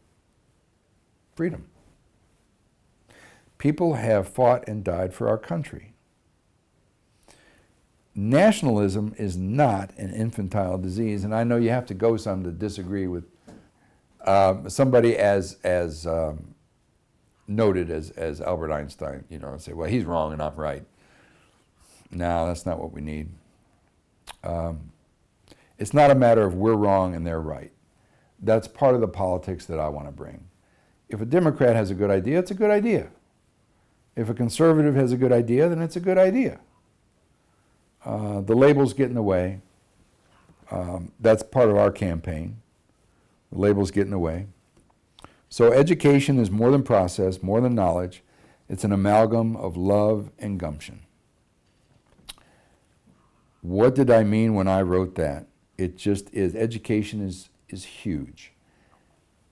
Freedom. People have fought and died for our country. Nationalism is not an infantile disease, and I know you have to go some to disagree with somebody as noted as Albert Einstein, you know, and say, well, he's wrong and I'm right. No, that's not what we need. It's not a matter of we're wrong and they're right. That's part of the politics that I want to bring. If a Democrat has a good idea, it's a good idea. If a conservative has a good idea, then it's a good idea. The labels get in the way. That's part of our campaign. The labels get in the way. So education is more than process, more than knowledge. It's an amalgam of love and gumption. What did I mean when I wrote that? It just is. Education is huge.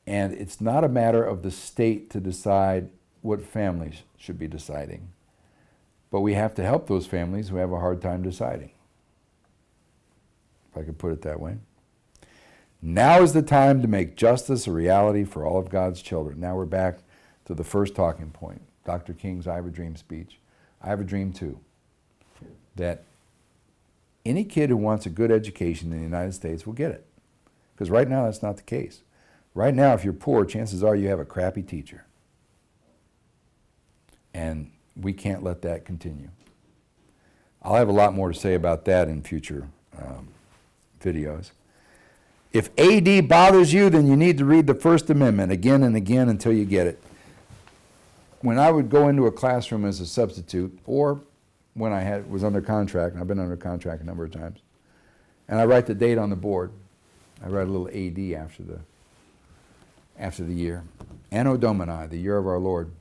And it's not a matter of the state to decide what families should be deciding. But we have to help those families who have a hard time deciding, if I could put it that way. Now is the time to make justice a reality for all of God's children. Now we're back to the first talking point, Dr. King's I Have a Dream speech. I have a dream too, that any kid who wants a good education in the United States will get it. Because right now that's not the case. Right now, if you're poor, chances are you have a crappy teacher. And we can't let that continue. I'll have a lot more to say about that in future videos. If AD bothers you, then you need to read the First Amendment again and again until you get it. When I would go into a classroom as a substitute, or when I was under contract, and I've been under contract a number of times, and I write the date on the board, I write a little AD after the year. Anno Domini, the year of our Lord.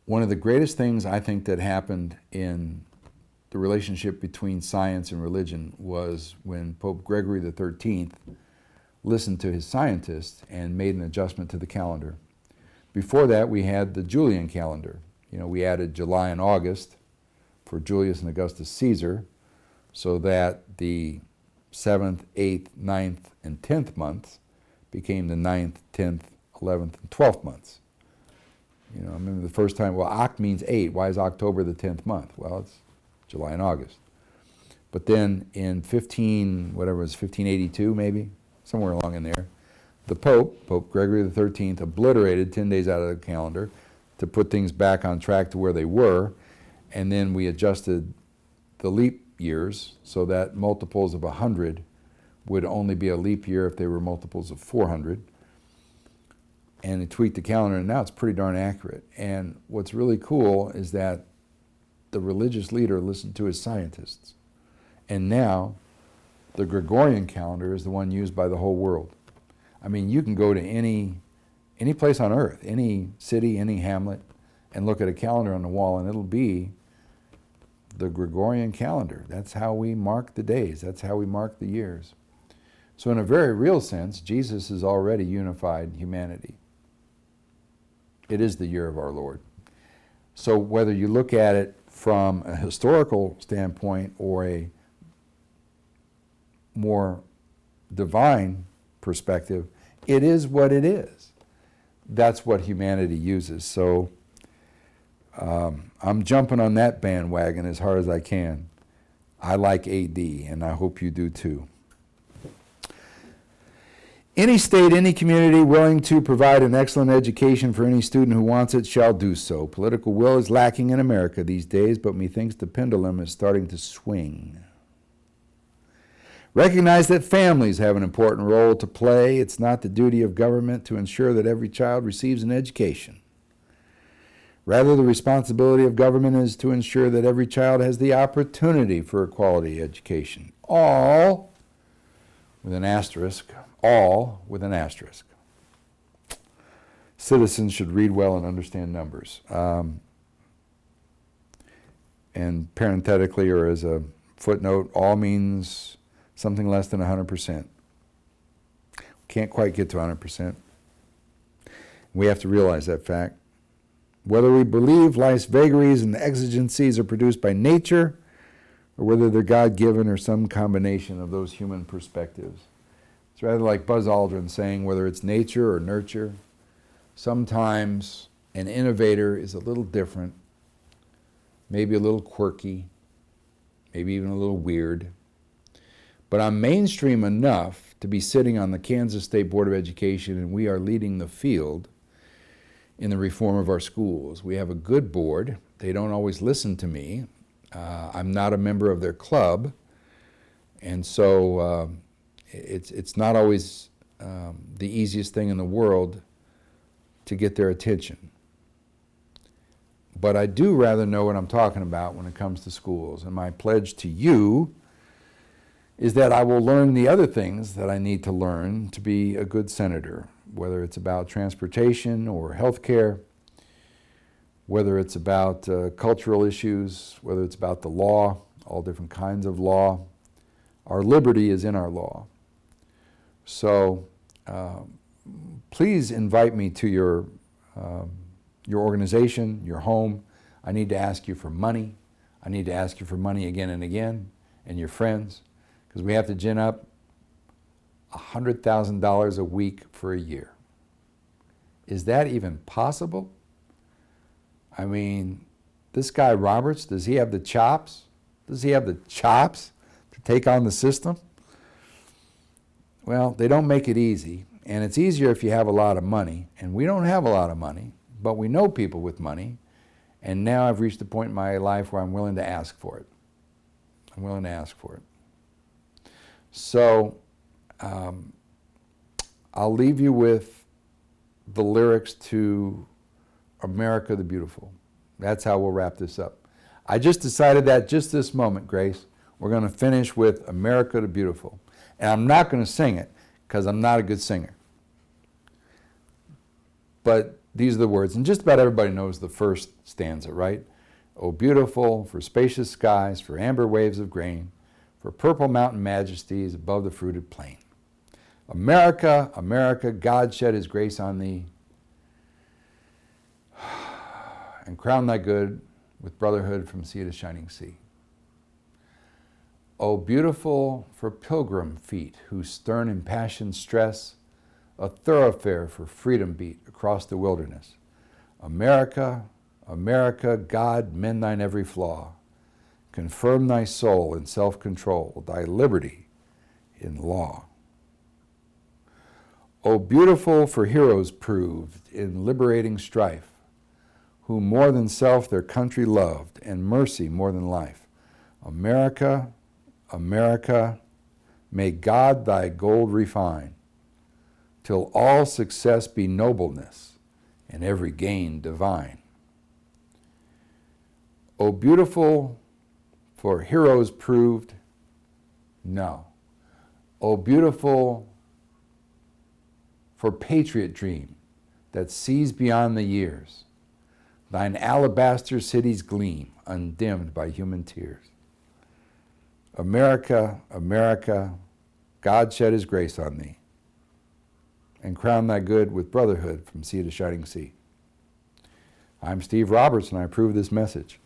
One of the greatest things I think that happened in the relationship between science and religion was when Pope Gregory XIII listened to his scientists and made an adjustment to the calendar. Before that, we had the Julian calendar. You know, we added July and August for Julius and Augustus Caesar, so that the 7th, 8th, 9th, and 10th months became the 9th, 10th, 11th, and 12th months. You know, I remember the first time, well, Oct means 8. Why is October the 10th month? Well, it's July and August. But then in 1582 maybe, somewhere along in there, the Pope Gregory XIII, obliterated 10 days out of the calendar to put things back on track to where they were, and then we adjusted the leap years so that multiples of 100 would only be a leap year if they were multiples of 400. And it tweaked the calendar, and now it's pretty darn accurate. And what's really cool is that the religious leader listened to his scientists. And now the Gregorian calendar is the one used by the whole world. I mean, you can go to any place on earth, any city, any hamlet, and look at a calendar on the wall, and it'll be the Gregorian calendar. That's how we mark the days. That's how we mark the years. So in a very real sense, Jesus has already unified humanity. It is the year of our Lord. So whether you look at it from a historical standpoint or a more divine perspective, it is what it is. That's what humanity uses. So I'm jumping on that bandwagon as hard as I can. I like AD, and I hope you do too. Any state, any community willing to provide an excellent education for any student who wants it shall do so. Political will is lacking in America these days, but methinks the pendulum is starting to swing. Recognize that families have an important role to play. It's not the duty of government to ensure that every child receives an education. Rather, the responsibility of government is to ensure that every child has the opportunity for a quality education. All with an asterisk. All with an asterisk. Citizens should read well and understand numbers. And parenthetically, or as a footnote, all means something less than 100%. Can't quite get to 100%. We have to realize that fact. Whether we believe life's vagaries and exigencies are produced by nature, or whether they're God-given or some combination of those human perspectives. It's rather like Buzz Aldrin saying, whether it's nature or nurture, sometimes an innovator is a little different, maybe a little quirky, maybe even a little weird. But I'm mainstream enough to be sitting on the Kansas State Board of Education, and we are leading the field in the reform of our schools. We have a good board. They don't always listen to me. I'm not a member of their club, and so it's not always the easiest thing in the world to get their attention. But I do rather know what I'm talking about when it comes to schools, and my pledge to you is that I will learn the other things that I need to learn to be a good senator, whether it's about transportation or health care, whether it's about cultural issues, whether it's about the law, all different kinds of law. Our liberty is in our law. So please invite me to your organization, your home. I need to ask you for money. I need to ask you for money again and again, and your friends, because we have to gin up $100,000 a week for a year. Is that even possible? I mean, this guy Roberts, does he have the chops? Does he have the chops to take on the system? Well, they don't make it easy, and it's easier if you have a lot of money, and we don't have a lot of money, but we know people with money, and now I've reached a point in my life where I'm willing to ask for it. I'm willing to ask for it. So I'll leave you with the lyrics to America the Beautiful. That's how we'll wrap this up. I just decided that just this moment, Grace. We're going to finish with America the Beautiful. And I'm not going to sing it because I'm not a good singer. But these are the words, and just about everybody knows the first stanza, right? Oh, beautiful, for spacious skies, for amber waves of grain, for purple mountain majesties above the fruited plain. America, America, God shed his grace on thee, and crown thy good with brotherhood from sea to shining sea. O beautiful for pilgrim feet, whose stern impassioned stress a thoroughfare for freedom beat across the wilderness. America, America, God, mend thine every flaw. Confirm thy soul in self-control, thy liberty in law. O beautiful for heroes proved in liberating strife, who more than self their country loved, and mercy more than life. America, America, may God thy gold refine, till all success be nobleness, and every gain divine. O beautiful for heroes proved, no. O beautiful for patriot dream that sees beyond the years, thine alabaster cities gleam, undimmed by human tears. America, America, God shed his grace on thee, and crown thy good with brotherhood from sea to shining sea. I'm Steve Roberts, and I approve this message.